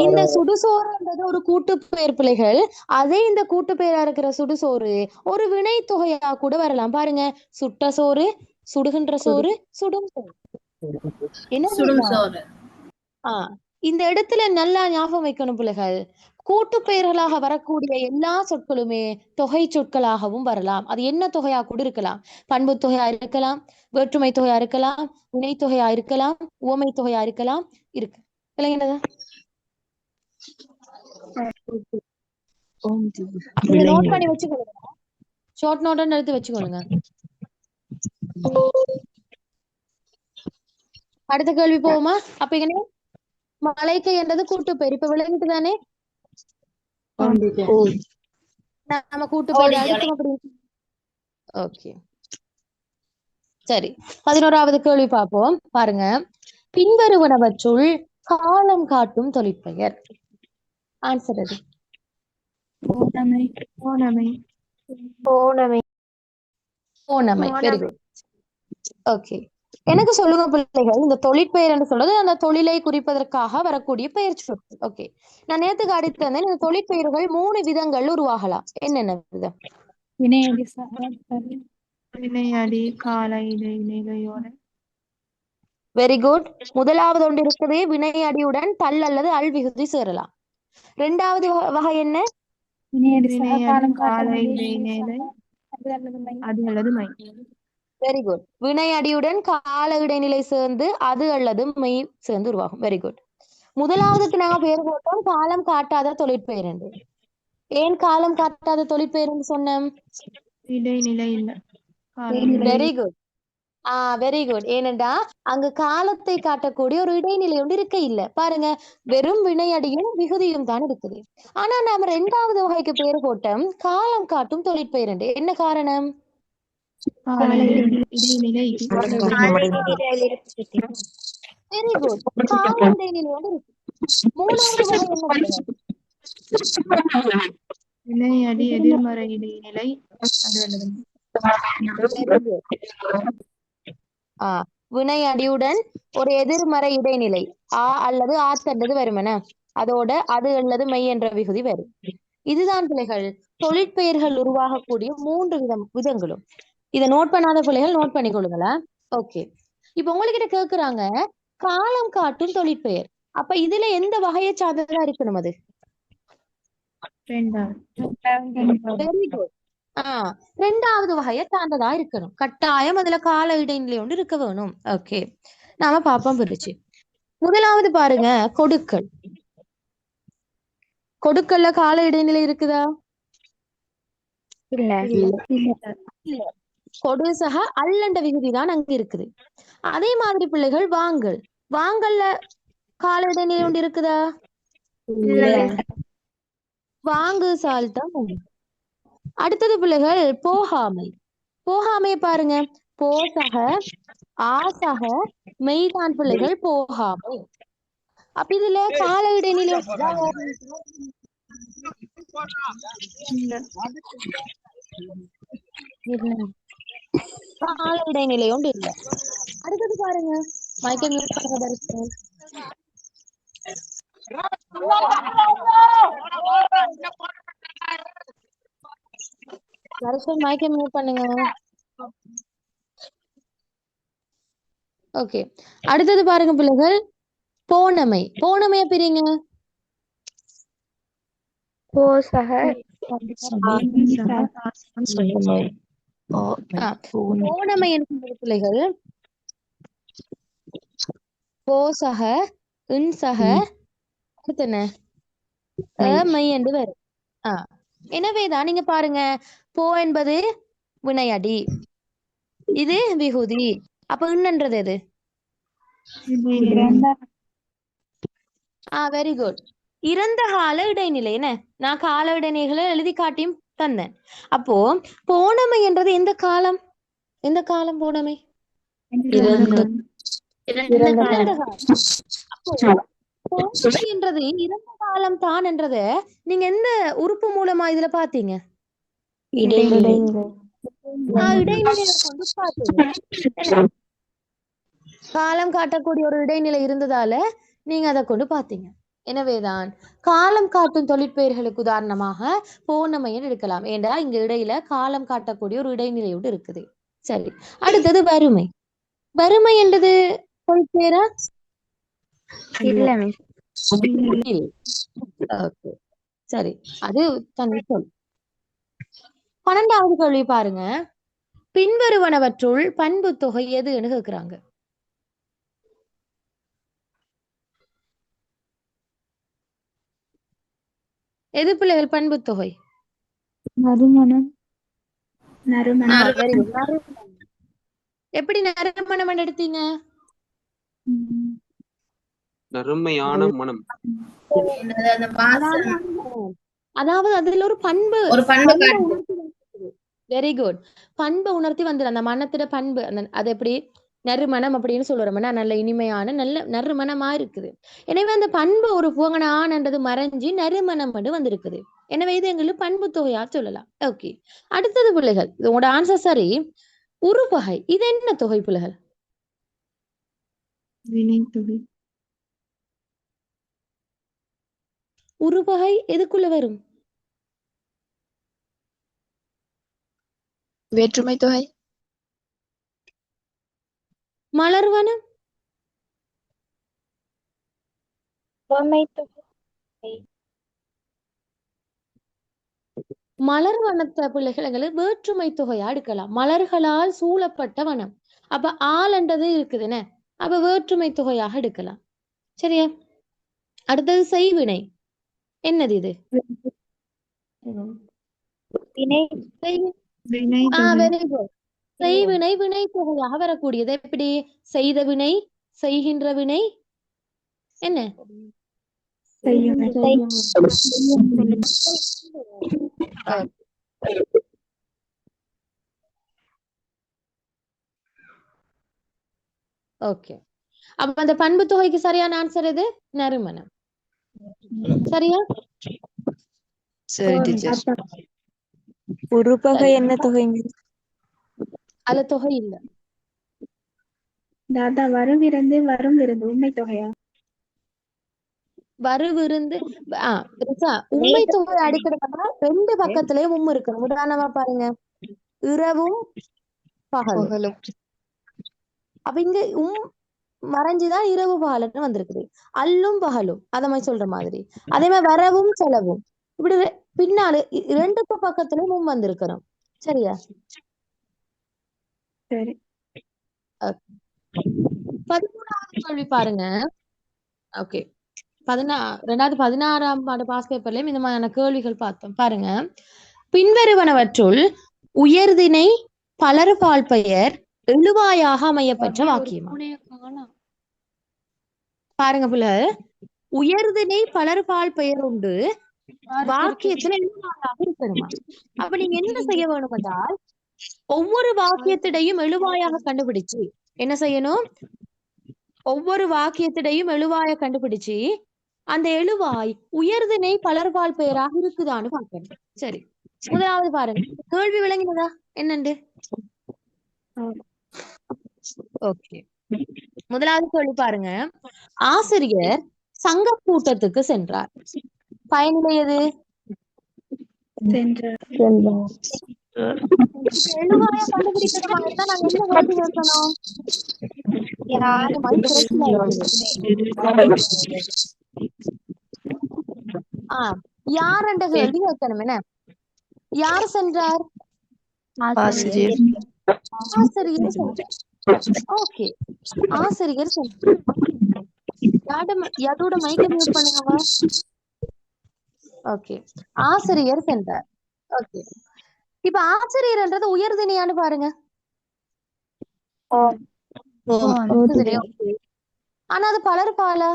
இந்த சுடுசோறுன்றது ஒரு கூட்டு பெயர் பிள்ளைகள். அதே இந்த கூட்டு பெயரா இருக்கிற சுடுசோறு ஒரு வினை தொகையா கூட வரலாம். பாருங்க, சுட்ட சோறு, சுடுகின்ற சோறு, சுடும் சோறு. என்ன? இந்த இடத்துல நல்லா ஞாபகம் வைக்கணும் பிள்ளைகள், கூட்டு பெயர்களாக வரக்கூடிய எல்லா சொற்களுமே தொகை சொற்களாகவும் வரலாம். அது என்ன தொகையா கூட இருக்கலாம். பண்பு தொகையா இருக்கலாம், வேற்றுமை தொகையா இருக்கலாம், வினை தொகையா இருக்கலாம், உவமை தொகையா இருக்கலாம். இருக்கு இல்லைங்களா? நோட் பண்ணி வச்சுக்கொள்ளுங்க. ஷார்ட் நோட் எடுத்து வச்சுக்கொள்ளுங்க. அடுத்த கேள்வி போவோமா? அப்ப இங்க மலைக்கை என்றது கூட்டு பெயர். இப்ப விளங்கிட்டு தானே? நம்ம கூட்டு பெயர் அடுக்கும் அப்படி. ஓகே, சரி. 11வது கேள்வி பார்ப்போம். பாருங்க, பின்வருவனவற்றுள் காலம் காட்டும் தொழிற்பெயர். ஆன்சர் அது. போனமை. Very good. ஓகே, எனக்கு சொல்லுங்க பிள்ளைகள், இந்த தொழிற்பெயர் என்று சொல்றது அந்த தொழிலை குறிப்பதற்காக வரக்கூடிய பெயர் சொற்கள். ஓகே, நான் நேத்துக்கு அடுத்து வந்தேன். இந்த தொழிற்பெயர்கள் 3 விதங்கள் உருவாகலாம். என்னென்ன விதம்? வினையடி, கால, இடைநிலையோட. Very good. முதலாவது ஒன்று இருக்குது, வினை அடியுடன் பல் அல்லது அல் விகுதி சேரலாம். 2வது வகை என்ன? Very good. வினை அடியுடன் கால இடைநிலை சேர்ந்து அது அல்லது மெய் சேர்ந்து உருவாகும். Very good. முதலாவதுக்கு நாங்க பேர் போட்டோம் காலம் காட்டாத தொழிற்பெயர் என்று. ஏன் காலம் காட்டாத தொழிற்பெயர் என்று சொன்னோம்? இடைநிலை இல்ல. Very good. Very good. ஏனென்றா அங்கு காலத்தை காட்டக்கூடிய ஒரு இடைநிலை ஒன்று இருக்க இல்ல. பாருங்க, வெறும் வினையடியும் விகுதியும் தான் இருக்குது. ஆனா நாம 2வது வகைக்கு பேர் போட்டோம் காலம் காட்டும் தொழிற்பெயர் என்று. என்ன காரணம்? இடைநிலை. Very good. கால இடைநிலை ஒன்று இருக்கு. 3வது வகை என்ன பிள்ளைகள்? வினையடி எதிர்மறை இடைநிலை. Very good. வினை அடியுடன் ஒரு எதிர்மறை இடைநிலை அல்லது ஆத்தண்டது வருமென, அதோட அது அல்லது மெய் என்ற விகுதி வரும். இதுதான் பிள்ளைகள் தொழிற்பெயர்கள் உருவாகக்கூடிய 3 விதங்களும். இதை நோட் பண்ணாத பிள்ளைகள் நோட் பண்ணி கொள்ளுங்களா? ஓகே. இப்ப உங்ககிட்ட கேக்குறாங்க காலம் காட்டும் தொழிற்பெயர். அப்ப இதுல எந்த வகையை சார்ந்ததா இருக்கணும் அது? Very good. 2வது வகையை சார்ந்ததா இருக்கணும். கட்டாயம் அதுல கால இடைநிலை ஒன்று இருக்க வேணும். ஓகே, நாம பாப்போம் பிரிச்சு. முதலாவது பாருங்க, கொடுக்கல். கொடுக்கல்ல கால இடைநிலை இருக்குதா? இல்ல. கொடு சக அல்லண்ட விகுதி தான் அங்க இருக்குது. அதே மாதிரி பிள்ளைகள் வாங்கல். வாங்கல்ல கால இடைநிலை ஒன்று இருக்குதா? வாங்கு சால்தான். அடுத்தது பிள்ளைகள் போகாமை. போகாமைய பாருங்க, போசக ஆசக மெய்தான் பிள்ளைகள் போகாமை. அப்ப இதுல கால இடைநிலை கால இடைநிலை ஒன்று இல்ல. அடுத்தது பாருங்க, மைக்கை மியூட் பண்ணுங்க. மைக்கை மியூட் பண்ணுங்க. ஓகே, அடுத்தது பாருங்க பிள்ளைகள், போனமை. போனமைய பிரிங்க. போனமை என்பது பிள்ளைகள் போசக இன்சக அடுத்தன மை என்று வரும். எனவேதான் நீங்க பாருங்க, போ என்பது வினையடி, இது விகுதி. அப்ப இன்னன்றது எது? Very good. இறந்த கால இடைநிலை. என்ன, நான் கால இடைநிலைகளை எழுதி காட்டியும் தந்தேன். அப்போ போனமை என்றது எந்த காலம்? எந்த காலம் போனமை? போனமை என்றது இறந்த காலம் தான் என்றத நீங்க எந்த உறுப்பு மூலமா இதுல பாத்தீங்க? இடைநிலை கொண்டு பாத்தீங்க. காலம் காட்டக்கூடிய ஒரு இடைநிலை இருந்ததால நீங்க அதை கொண்டு பாத்தீங்க. எனவேதான் காலம் காட்டும் தொழிற்பெயர்களுக்கு உதாரணமாக போனமையை எடுக்கலாம். ஏண்டா இங்க இடையில காலம் காட்டக்கூடிய ஒரு இடைநிலையோடு இருக்குது. சரி, அடுத்தது வறுமை. வறுமை என்றது தொழிற்பெயரா? சரி, அது தனி சொல். 12வது கேள்வி பாருங்க, பின்வருவனவற்றுள் பண்பு தொகை எதுன்னு கேக்குறாங்க. எது பிள்ளைகள் பண்பு தொகை? எப்படி நறுமணம் எடுத்தீங்க? நறுமையான மனம். அதாவது அதுல ஒரு பண்பு. Very good. பண்பு உணர்த்தி வந்துடும். அந்த மனத்தோட பண்பு அது எப்படி நறுமணம் அப்படின்னு சொல்றோம்னா நல்ல இனிமையான நல்ல நறுமணமா இருக்குது. எனவே அந்த பண்பு ஒரு புவங்கனான்ன்றது மறைஞ்சி நறுமணம் வந்திருக்குது. எனவே இது எங்களுக்கு பண்பு தொகையா சொல்லலாம். ஓகே, அடுத்தது பிள்ளைகள், இது உங்களோட ஆன்சர் சரி. உருவகை, இது என்ன தொகை பிள்ளைகள்? உருவகை எதுக்குள்ள வரும்? வேற்றுமை தொகை. மலர்வனம், மலர் வனத்தை பிள்ளைகள் வேற்றுமை தொகையா எடுக்கலாம். மலர்களால் சூழப்பட்ட வனம். அப்ப ஆள் என்றது இருக்குதுன்னு, அப்ப வேற்றுமை தொகையாக எடுக்கலாம். சரியா? அடுத்தது செய்வினை. என்னது இது? செய்வி- வினை வெரி குட். செய்வினை வினை தொகையாக வரக்கூடியது. எப்படி? செய்த வினை, செய்கின்ற வினை, என்ன? ஓகே. அப்ப அந்த பண்பு தொகைக்கு சரியான ஆன்சர் எது? நறுமணம். சரியா? சரி டீச்சர். உருபகை என்ன தொகை? அதுல தொகை இல்ல. தாத்தா வரும் விருந்து வரும் விருந்து உண்மை தொகையா? வருவிருந்து ரிசா, உண்மை தொகை அடிக்கிறதுனா ரெண்டு பக்கத்திலயும் இருக்கணும். உதாரணமா பாருங்க, இரவும் பகலும். அப்ப இங்க மறைஞ்சுதான் இரவு பகலுன்னு வந்திருக்குது. அல்லும் பகலும் அத மாதிரி சொல்ற மாதிரி. அதே மாதிரி வரவும் செலவும் இப்படி பின்னால ரெண்டு பக்கத்திலயும் வந்திருக்கணும். சரியா? சரி. 13வது கேள்வி பாருங்க. ஓகே, 2016ஆம் ஆண்டு பாஸ் பேப்பர்லயும் இந்த மாதிரியான கேள்விகள் பார்த்தோம். பாருங்க, பின்வருவனவற்றுள் உயர்திணை பலர்பால் பெயர் எழுவாயாக அமையப்பெற்ற வாக்கியமா? பாருங்க புள்ள, உயர்திணை பலர்பால் பெயர் உண்டு வாக்கியத்துல எழுவாயாக இருக்கணுமா? அப்ப நீங்க என்ன செய்ய வேணும் என்றால், ஒவ்வொரு வாக்கியத்திடையும் எழுவாயாக கண்டுபிடிச்சு என்ன செய்யணும்? ஒவ்வொரு வாக்கியத்திடையும் எழுவாய கண்டுபிடிச்சு அந்த எழுவாய் உயர்திணை பலர்பால் பெயராக இருக்குதான்னு பார்க்கணும். சரி, முதலாவது பாருங்க. கேள்வி விளங்கினதா என்னண்டு? ஓகே, முதலாவது கேள்வி பாருங்க. ஆசிரியர் சங்க கூட்டத்துக்கு சென்றார். பயனிலை எது? எழுவாய கண்டுபிடிக்கிற மாதிரி தான் நாங்க என்ன வேண்டி வைக்கணும்? யார் என்ற கேள்வி வைக்கணும். என்ன? யார் சென்றார்? ஆசிரியர். ஓகே, ஆசிரியர் சென்றார். யாரோட மைக்க மியூட் பண்ணுங்கவா. ஓகே, ஆசிரியர் சென்றார். ஓகே, இப்ப ஆசிரியர்ன்றது உயர்திணையான்னு பாருங்க. ஆனா அது பலர்பாலா?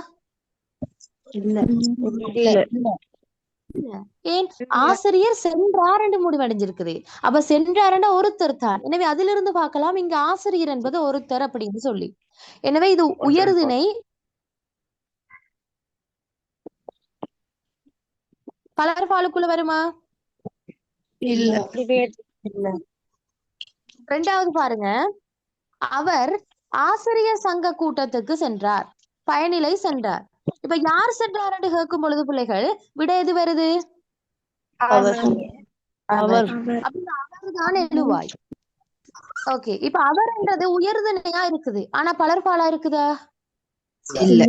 ஏன்? ஆசிரியர் சென்றார் என்று முடிவடைஞ்சிருக்குது. அப்ப சென்றார் ஒருத்தர் தான். எனவே அதிலிருந்து பார்க்கலாம் இங்க ஆசிரியர் என்பது ஒருத்தர் அப்படின்னு சொல்லி. எனவே இது உயர்திணை பலர்பாலுக்குள்ள வருமா? இல்ல. ரெண்டாவது பாருங்க, அவர் ஆசிரியர் சங்க கூட்டத்துக்கு சென்றார். பயனிலை சென்றார். இப்ப யார் சென்றார் என்று கேட்கும் பொழுது பிள்ளைகள் விட எது வருது? அவர்தான் எழுவாய். ஓகே, இப்ப அவர்ன்றது உயர்திணையா இருக்குது. ஆனா பலர்பாலா இருக்குதா? இல்ல.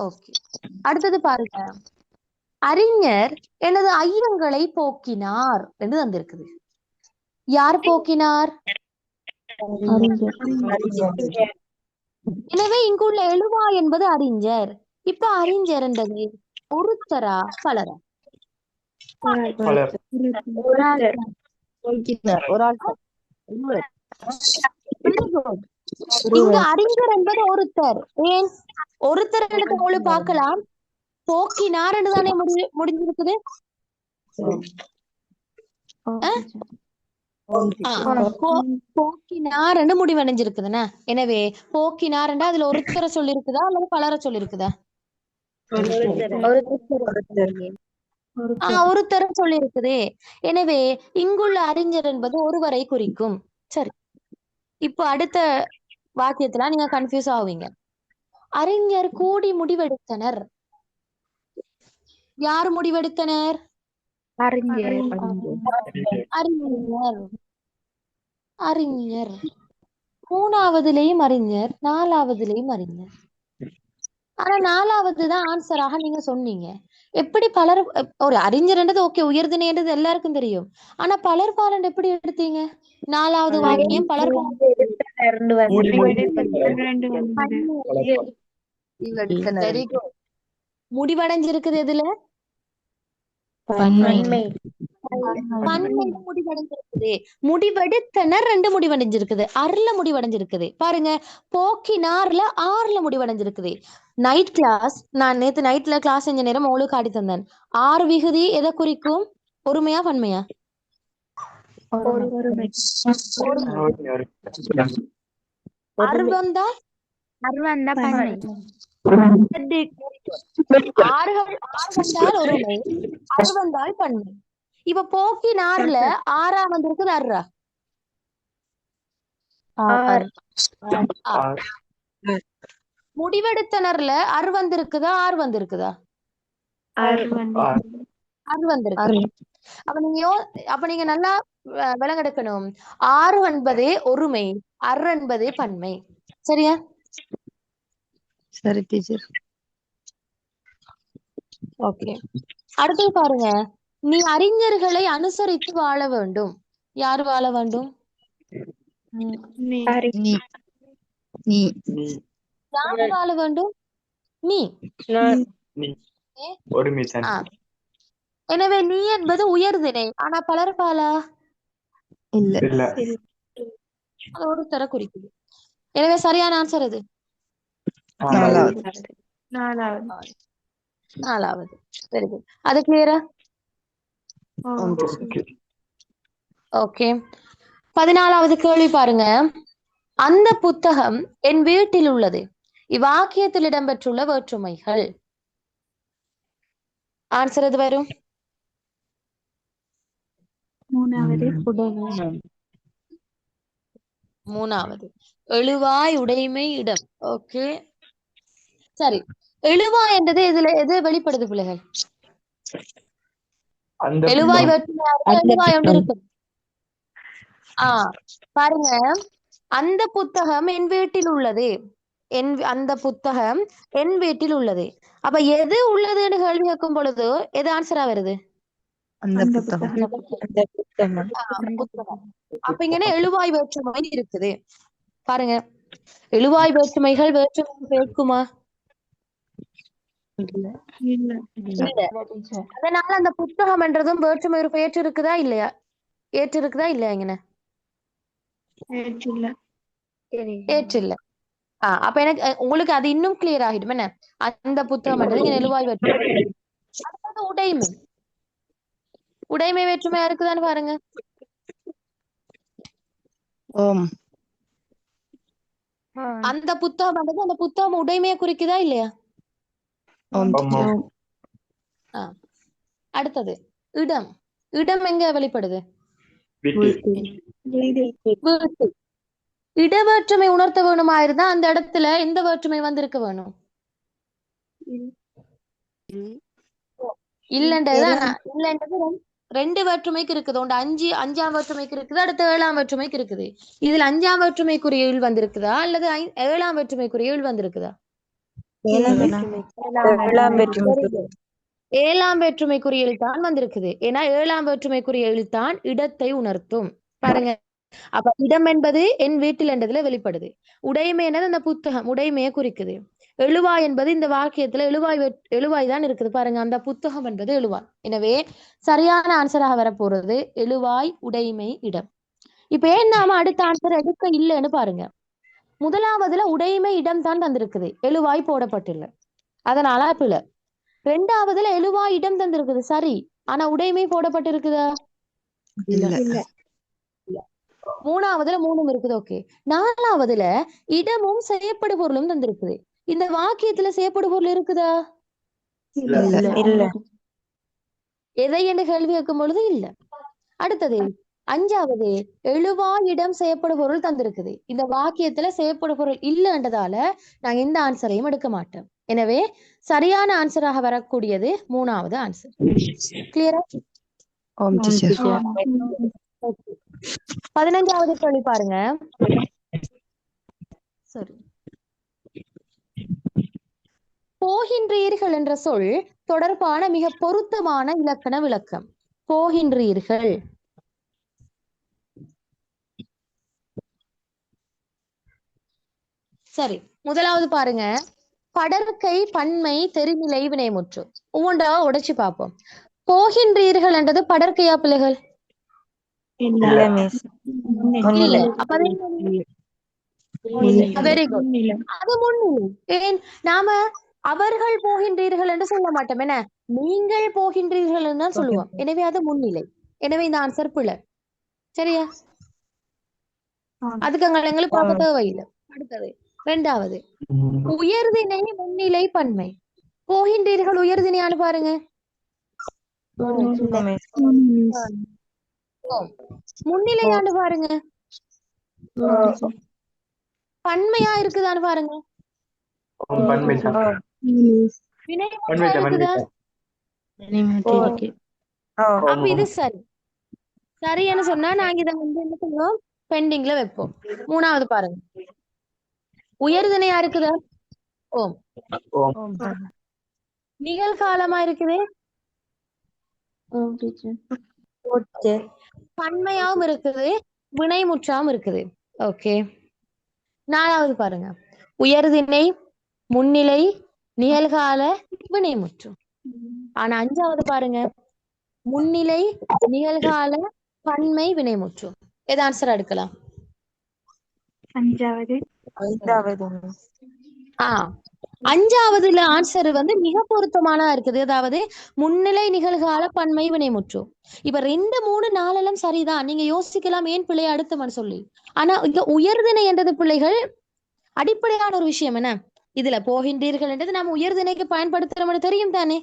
ஓகே, அடுத்தது பாருங்க. அறிஞர் எனது ஐயங்களை போக்கினார் என்று வந்திருக்குது. யார் போக்கினார்? எனவே இங்குள்ள எழுவாய் என்பது அறிஞர். இப்ப அறிஞர் என்றது ஒருத்தரா பலரா? இங்க அறிஞர் என்பது ஒருத்தர். ஏன் ஒருத்தர் எடுத்து பார்க்கலாம்? போக்கினார் என்று தானே முடிஞ்சிருக்குது. போக்கினார் என்று முடிவடைஞ்சிருக்குதுன்னா, எனவே போக்கினார் என்றா அதுல ஒருத்தரை சொல்லிருக்குதா அல்லது பலரை சொல்லிருக்குதா? ஒருத்தரை சொல்லிருக்குது. எனவே இங்குள்ள அறிஞர் என்பது ஒருவரை குறிக்கும். சரி, இப்போ அடுத்த வாக்கியத்துல நீங்க கன்ஃபியூஸ் ஆவீங்க. அறிஞர் கூடி முடிவெடுத்தனர். யார் முடிவெடுத்தனர்? அறிஞர். மூணாவதுலயும் அறிஞர், நாலாவதுலயும் அறிஞர். ஆனா நாலாவதுதான் ஆன்சராக நீங்க சொன்னீங்க. எப்படி பலர் ஒரு அறிஞர்ன்றது ஓகே, உயர்திணைன்றது எல்லாருக்கும் தெரியும். ஆனா பலர்பாலன் எப்படி எடுத்தீங்க? நாலாவது வாக்கியம் பலர்பாலன். ஈவெடுத்தனர் வெரி குட். முடிவடைஞ்சிருக்குது எதுல? பன்மை. பன்மையில முடிவடைஞ்சிருக்குது. முடிவெடுத்தனர் 2 முடிவடைஞ்சிருக்குது. அர்ல முடிவடைஞ்சிருக்குது. பாருங்க, போக்கினார்ல ஆர்ல முடிவடைஞ்சிருக்குது. நைட் கிளாஸ், நான் நேத்து நைட்ல கிளாஸ் செஞ்ச நேரம் உங்களுக்கு காட்டி தந்தேன். ஆர் விகுதி எதை குறிக்கும்? ஒருமையா பன்மையா? ஒருமை. அர் வந்தால் அர்வந்த பன்மை. ஆறுகள் ஆர் வந்தால் ஒருமை, அர் வந்தால் பன்மை. இப்ப போக்கினார்ல ஆறா வந்திருக்குது அர்ரா? ஆர். முடிவெடுத்தனர்ல அர் வந்திருக்குதா ஆர் வந்திருக்குதா? அர்வந்த. அர் வந்திருக்கு. அப்ப நீங்க நல்லா விளங்கெடுக்கணும். ஆறு என்பது ஒருமை, அர் என்பது பன்மை. சரியா? சரி டீச்சர். ஓகே. அடுத்து பாருங்க, நீ அறிஞர்களை அனுசரித்து வாழ வேண்டும். யார் வாழ வேண்டும்? நீ. நீ நீ யார் வாழ வேண்டும்? நீ. ஆ. எனவே நீ என்பது உயர்திணை. ஆனா பலர் பாலா? இல்ல. அது ஒரு தர குறிக்குது. எனவே சரியான ஆன்சர் எது? நாலாவது. நாலாவது. Very good. அது கிளியரா? ஓகே. 14வது கேள்வி பாருங்க. அந்த புத்தகம் என் வீட்டில் உள்ளது. இவ்வாக்கியத்தில் இடம்பெற்றுள்ள வேற்றுமைகள். ஆன்சர் எது வரும்? மூணாவது. எழுவாய் உடைமை இடம். ஓகே, சரி. எழுவாய் என்றது எது வெளிப்படுது பிள்ளைகள்? எழுவாய் வேற்றுமையா எழுவாய் ஒன்று இருக்கு. பாருங்க, அந்த புத்தகம் என் வீட்டில் உள்ளது. அந்த புத்தகம் என் வீட்டில் உள்ளது. அப்ப எது உள்ளதுன்னு கேள்வி கேட்கும் பொழுது எது ஆன்சரா வருது? அந்த புத்தகம். புத்தகம். அப்ப இங்க எழுவாய் வேற்றுமை இருக்குது. பாருங்க, எழுவாய் வேற்றுமைகள் வேற்றுமை சேர்க்குமா? இல்ல. அதனால அந்த புத்தகம் என்றதும் வேற்றுமை ஒரு ஏற்று இருக்குதா இல்லையா? ஏற்று இருக்குதா இல்லையா? இங்க ஏற்று இல்ல. அப்ப எனக்கு உங்களுக்கு அது இன்னும் கிளியர் ஆகிடும். என்ன அந்த புத்தகம் என்றது இங்க எழுவாய் வேற்றுமை. அடுத்தது உடைமை. உடைமை வேற்றுமையா இருக்குதான்னு பாருங்க. அந்த புத்தகம் என்றது அந்த புத்தகம் உடைமையை குறிக்குதா இல்லையா? அடுத்தது இடம். இடம் எங்க வெளிப்படுது? வீட்டு. இட வேற்றுமை உணர்த்த வேணுமா இருந்தா அந்த இடத்துல எந்த வேற்றுமை வந்திருக்க வேணும்? இல்லன்றதுதான். இல்லன்றது 2 வேற்றுமைக்கு இருக்குது. ஒன்று 5ஆம் வேற்றுமைக்கு இருக்குது, அடுத்து 7ஆம் வேற்றுமைக்கு இருக்குது. இதுல 5ஆம் வேற்றுமைக்குரிய இல் வந்திருக்குதா அல்லது 7ஆம் வேற்றுமைக்குரிய இல் வந்திருக்குதா? 7ஆம் வேற்றுமைக்குரிய எழுத்தான் வந்திருக்குது. ஏன்னா 7ஆம் வேற்றுமைக்குரிய எழுத்தான் இடத்தை உணர்த்தும். பாருங்க, அப்ப இடம் என்பது என் வீட்டில் என்றதுல வெளிப்படுது. உடைமை என்னது? அந்த புத்தகம் உடைமையை குறிக்குது. எழுவாய் என்பது இந்த வாக்கியத்துல எழுவாய் தான் இருக்குது. பாருங்க, அந்த புத்தகம் என்பது எழுவாய். எனவே சரியான ஆன்சராக வரப்போறது எழுவாய் உடைமை இடம். இப்ப ஏன் நாம அடுத்த ஆன்சர் எடுக்க இல்லைன்னு பாருங்க. முதலாவதுல உடைமை இடம் தான் தந்திருக்குது, எழுவாய் போடப்பட்டில்ல. அதனால பிழை. 2வதுல எழுவாய் இடம் தந்திருக்குது சரி, ஆனா உடைமை போடப்பட்டிருக்குதா? இல்ல. 3வதுல 3 இருக்குது. ஓகே. 4வதுல இடமும் செய்யப்படு பொருளும் தந்திருக்குது. இந்த வாக்கியத்துல செய்யப்படு பொருள் இருக்குதா? இல்ல. எதை என்று கேள்வி கேட்கும் பொழுது இல்ல. அடுத்தது 5வது எழுவாய் இடம் செய்யப்படு பொருள் தந்திருக்குது. இந்த வாக்கியத்துல செய்யப்படு பொருள் இல்லைன்றதால நாங்க இந்த ஆன்சரையும் எடுக்க மாட்டோம். எனவே சரியான ஆன்சராக வரக்கூடியது 3வது ஆன்சர். கிளியரா? 15வது கேள்வி பாருங்க. சரி, போகின்றீர்கள் என்ற சொல் தொடர்பான மிக பொருத்தமான இலக்கண விளக்கம். போகின்றீர்கள். சரி, முதலாவது பாருங்க, படர்க்கை பன்மை தெரிநிலை வினைமுற்று. ஒவ்வொன்றா உடைச்சு பார்ப்போம். போகின்றீர்கள் என்றது படர்க்கையா பிள்ளைகள்? இல்ல மிஸ். இல்ல. அப்ப அது வெரி குட். அது முன்னிலை. ஏன் நாம அவர்கள் போகின்றீர்கள் என்று சொல்ல மாட்டோம், என்ன நீங்கள் போகின்றீர்கள் என்று தான் சொல்லுவோம். எனவே அது முன்னிலை. எனவே இந்த ஆன்சர் பிழை. சரியா? அதுக்கு எங்களுக்கு பார்க்க தேவையில்லை. அடுத்தது இரண்டாவது, உயர்திணை முன்னிலை பன்மை. போகின்றீர்கள் உயர்திணையானு பாருங்க. முன்னிலையாண்டு பாருங்க. பன்மையா இருக்குதான்னு பாருங்க. வினைமுற்றா இருக்குதா? அப்ப இது சரி. சரின்னு சொன்னா நாங்க இதை என்ன சொல்லுவோம், பெண்டிங்ல வைப்போம். மூணாவது பாருங்க, உயர்திணையா இருக்குதா? ஓம். நிகழ்காலமா இருக்குது, பன்மையாவும் இருக்குது, வினைமுற்றாவும் இருக்குது. ஓகே. நாலாவது பாருங்க, உயர்திணை முன்னிலை நிகழ்கால வினைமுற்று. ஆனா அஞ்சாவது பாருங்க, முன்னிலை நிகழ்கால பன்மை வினைமுற்று. எது ஆன்சர் எடுக்கலாம்? அஞ்சாவதுல ஆன்சர் மிக பொருத்தமானதா இருக்குது. அதாவது முன்னிலை நிகழ்கால பன்மை வினைமுற்று. இப்ப 2, 3, 4 எல்லாம் சரிதான். நீங்க யோசிக்கலாம் ஏன் பிள்ளைய அடுத்தவன் சொல்லி. ஆனா இங்க உயர்திணை என்றது பிள்ளைகள் அடிப்படையான ஒரு விஷயம். என்ன இதுல போகின்றீர்கள் என்றது நம்ம உயர்திணைக்கு பயன்படுத்துறோம்னு தெரியும் தானே.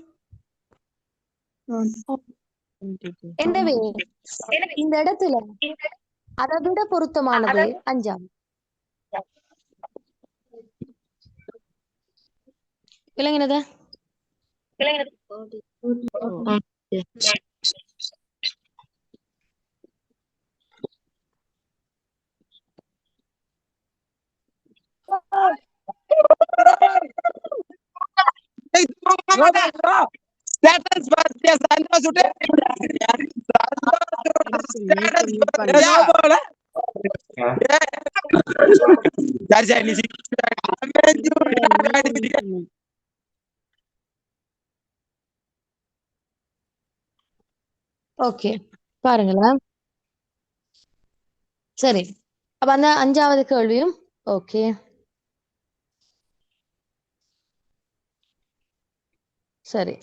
எனவே இந்த இடத்துல அதை விட பொருத்தமானது அஞ்சாவது. விளங்கினதா? ஓகே, பாருங்களேன். சரி, அப்ப அந்த அஞ்சாவது கேள்வியும் ஓகே. சரி,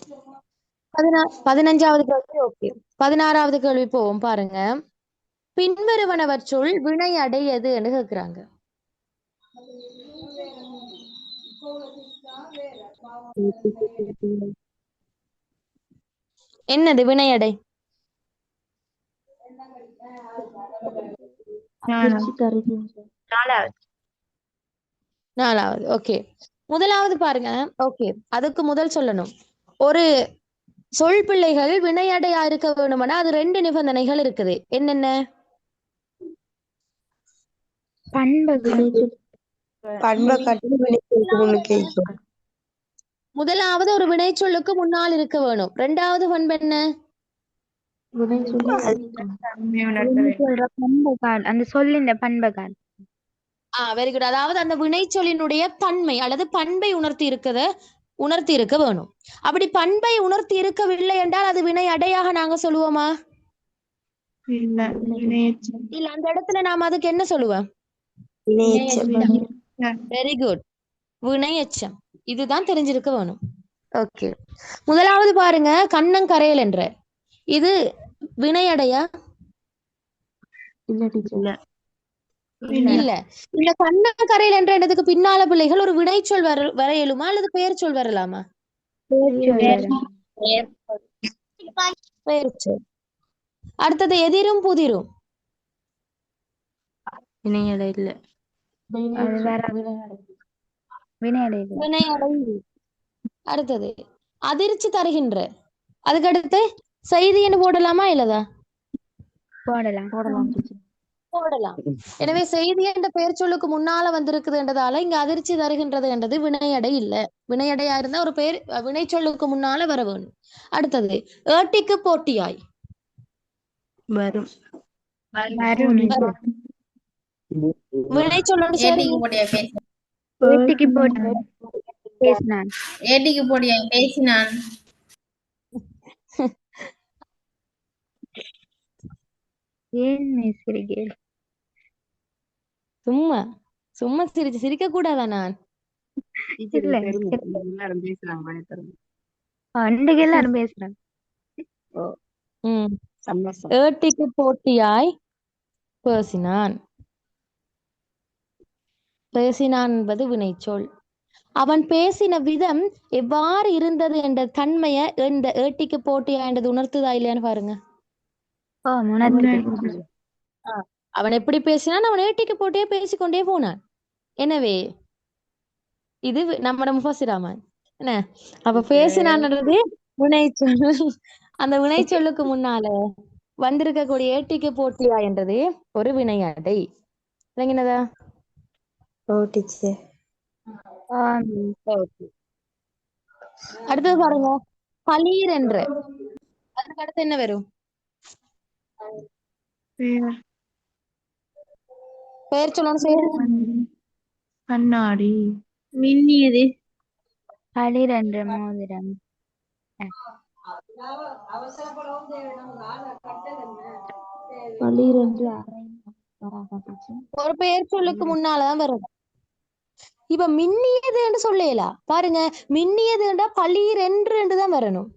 15வது கேள்வி ஓகே. 16வது கேள்வி போவோம். பாருங்க, பின்வருவனவற்றுள் வினை அடையது என்று கேக்குறாங்க. என்னது வினையடை? நாலாவது. ஓகே, முதலாவது பாருங்க. ஓகே, அதுக்கு முதல் சொல்லணும், ஒரு சொல் பிள்ளைகள் வினையடையா இருக்க வேணும்னா அது 2 நிபந்தனைகள் இருக்குது. என்னென்ன? முதலாவது ஒரு வினை சொல்லுக்கு முன்னால் இருக்க வேணும். 2வது பண்பு என்ன? அந்த சொல்லின் பண்புகள். Very good. அதாவது அந்த வினைச்சொல்லினுடைய தன்மை அல்லது பண்பை உணர்த்தி இருக்க வேணும். அப்படி பண்பை உணர்த்தி இருக்கவில்லை என்றால் அது வினை அடையாக நாங்க சொல்லுவோமா? இல்ல. அந்த இடத்துல நாம அதுக்கு என்ன சொல்லுவோம்? வெரி குட், வினை எச்சம். இதுதான் தெரிஞ்சிருக்க வேணும். ஓகே, முதலாவது பாருங்க, கண்ணங்கரையல் என்ற இது வினையடையா? இல்ல. இந்த கண்ணங்கரையில் என்ற இடத்துக்கு பின்னால பிள்ளைகள் ஒரு வினைச்சொல் வரையலுமா அல்லது பெயர் சொல் வரலாமா? பெயர் சொல். அடுத்தது எதிரும் புதிரும். வினையடை இல்ல. வினையடை. அடுத்தது அதிர்ச்சி தருகின்ற. அதுக்கு அடுத்து செய்தி என்று போடலாமா இல்லதா? போடலாம். எனவே செய்தி என்ற பெயர் சொல்லுக்கு முன்னால வந்திருக்குதுன்றதால இங்க அதிர்ச்சி தருகின்றது என்றது வினையடை இல்ல. வினையடையா இருந்தா ஒரு பெயர் வினை சொல்லுக்கு முன்னால வர வேணும். அடுத்தது ஏட்டிக்கு போட்டியாய். வரும். வினை சொல்லு. பேசினான். ஏட்டிக்கு போடியா பேசினான். ஏன் சிரிக்கிறேன்? சும்மா சும்மா சிரிக்க கூடாதா நான்? இல்ல எல்லாரும் பேசுறாங்க பயத்தரும். அன்றைக்கு எல்லாரும் பேசுறாங்க. ம் சந்தோஷம். ஏட்டிக்கு போட்டியாய் பேசினான். பேசினான் என்பது வினைச்சொல். அவன் பேசின விதம் எவ்வாறு இருந்தது என்ற தன்மைய இந்த ஏட்டிக்கு போட்டியா என்றது உணர்த்துதா இல்லையான்னு பாருங்க. உணர்த்துது. அவன் எப்படி பேசினான்? அவன் ஏட்டிக்கு போட்டியே பேசிக்கொண்டே போனான். எனவே இது நம்மட முஃபஸிராமன் என்ன அப்ப பேசினான்ன்றது வினைச்சொல். அந்த வினைச்சொல்லுக்கு முன்னால வந்திருக்கக்கூடிய ஏட்டிக்கு போட்டியா என்றது ஒரு வினையடை. விளங்கினதா? ஓ டீச்சர். அடுத்தது பாருங்க, பளீர் என்ற. அதுக்கு அடுத்து என்ன வரும்? பெயர் சொல்லணும். கண்ணாடி. மின்னியது. பளிர் என்ற மோதிரம். பளீர் என்று ஒரு பெயர் சொல்லுக்கு முன்னாலதான் வரும். இப்ப மின்னியது என்று சொல்லலாம் பாருங்க. மின்னியது என்றா பளீர் என்றுதான் வரணும்.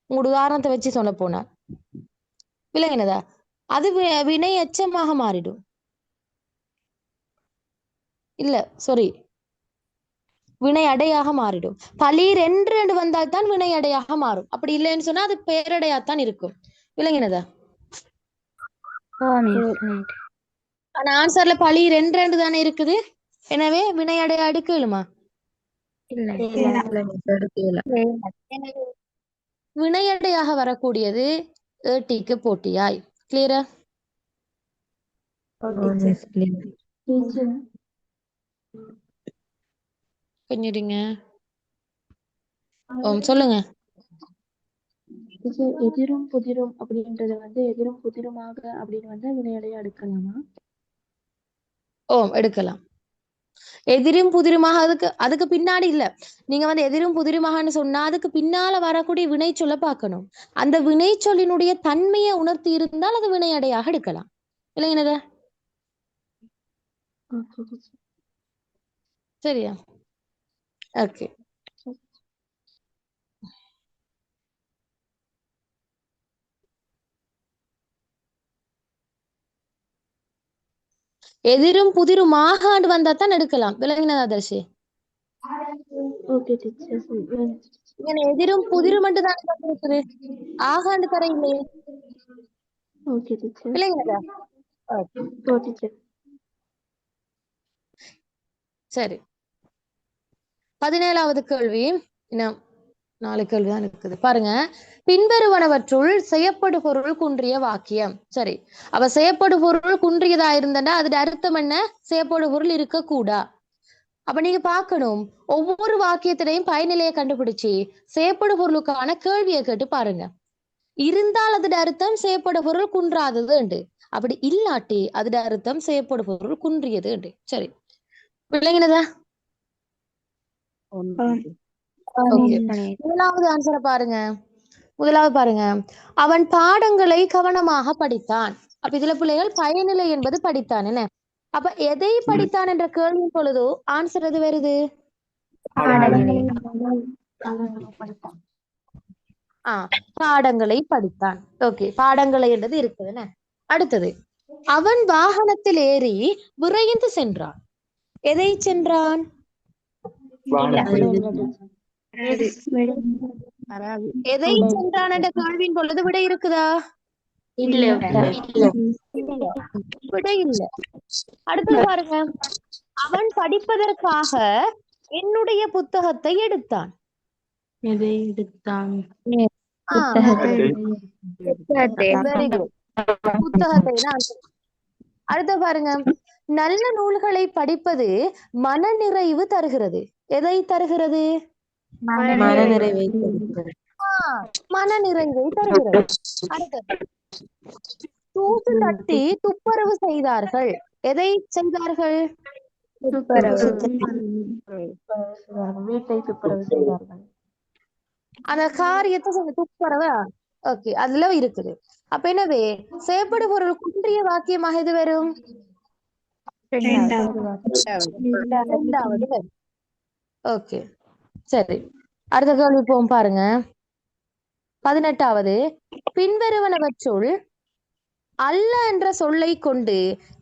உங்களோட உதாரணத்தை வச்சு சொல்ல போனா விளங்கினதா? அது வினை எச்சமாக மாறிடும். இல்ல சாரி, வினை அடையாக மாறிடும். பளீர் என்று வந்தால் தான் வினை அடையாக மாறும். அப்படி இல்லைன்னு சொன்னா அது பேரடையாத்தான் இருக்கும். விளங்கினதா? ஆனா ஆன்சர்ல பளீர் என்று தானே இருக்குது. எனவே வினை அடைய அடுக்கலுமா? வினையடையாக வரக்கூடியது ஏட்டிக்கு போட்டியாய். கிளியரா? கொஞ்சிடுங்க. சொல்லுங்க. எதிரும் புதிரும் அப்படின்றது எதிரும் புதிருமாக அப்படின்னு வினையடைய அடுக்கலாமா? எடுக்கலாம். எதிரும் புதிருமாக அதுக்கு பின்னாடி இல்ல. நீங்க எதிரும் புதிருமாகன்னு சொன்னா அதுக்கு பின்னால வரக்கூடிய வினை சொல்ல பார்க்கணும். அந்த வினை சொல்லினுடைய தன்மையை உணர்த்தி இருந்தால் அது வினையடையாக எடுக்கலாம். இல்லைங்கனத? சரியா? ஓகே. எதிரும் புதிருமாக வந்தா தான் எடுக்கலாம். விளங்கினதா தர்ஷி? எதிரும் புதிரும் மட்டும் தான் இருக்குது. ஆகாண்டு தர இல்லையே. விளங்கினதா? சரி, 17வது கேள்வி. இன்னும் 4 கேள்விதான் இருக்குது பாருங்க. பின்வருவனவற்றுள் செய்யப்படு பொருள் குன்றிய வாக்கியம். சரி, அவ செய்யப்படு பொருள் குன்றியதா இருந்தா அதோட அர்த்தம் என்ன? செய்யப்படு பொருள் இருக்க கூடா. அப்ப நீங்க பார்க்கணும், ஒவ்வொரு வாக்கியத்திலையும் பயனிலையை கண்டுபிடிச்சு செய்யப்படு பொருளுக்கான கேள்வியை கேட்டு பாருங்க. இருந்தால் அதோட அர்த்தம் செய்யப்படு பொருள் குன்றாதது உண்டு. அப்படி இல்லாட்டி அதோட அர்த்தம் செய்யப்படு பொருள் குன்றியது உண்டு. சரி, விளங்கினதா? முதலாவது ஆன்சரை பாருங்க. முதலாவது பாருங்க, அவன் பாடங்களை கவனமாக படித்தான். அப்ப இதுல பிள்ளைகள் பயனிலை என்பது படித்தான். என்ன அப்ப எதை படித்தான் என்ற கேள்வி பொழுதோ ஆன்சர் எது வருது? பாடங்களை படித்தான். ஓகே, பாடங்களை என்றது இருக்குதுன்னு. அடுத்தது, அவன் வாகனத்தில் ஏறி விரைந்து சென்றான். எதை சென்றான்? எதை சென்றான் என்ற கேள்வியின் பொழுது விடை இருக்குதா? விடை இல்ல. அடுத்து பாருங்க, அவன் படிப்பதற்காக என்னுடைய புத்தகத்தை எடுத்தான். எதை எடுத்தான்? புத்தகத்தை தான். அடுத்து பாருங்க, நல்ல நூல்களை படிப்பது மனநிறைவு தருகிறது. எதை தருகிறது? மனநிறைவை தருகிறது. அடுத்தது, தூசு தட்டி துப்புரவு செய்தார்கள். எதை செய்தார்கள்? துப்புரவு. வீட்டை துப்புரவு செய்தார்கள். அந்த காரியத்தை துப்புரவு. ஓகே, அதுல இருக்குது. அப்ப என்னவே செயற்படு பொருள் குன்றிய வாக்கியமாக எது வரும்? இரண்டாவது வரும். ஓகே, சரி. அடுத்த கேள்வி போவோம் பாருங்க. 18வது, பின்வருவனவற்றுள் அல்ல என்ற சொல்லை கொண்டு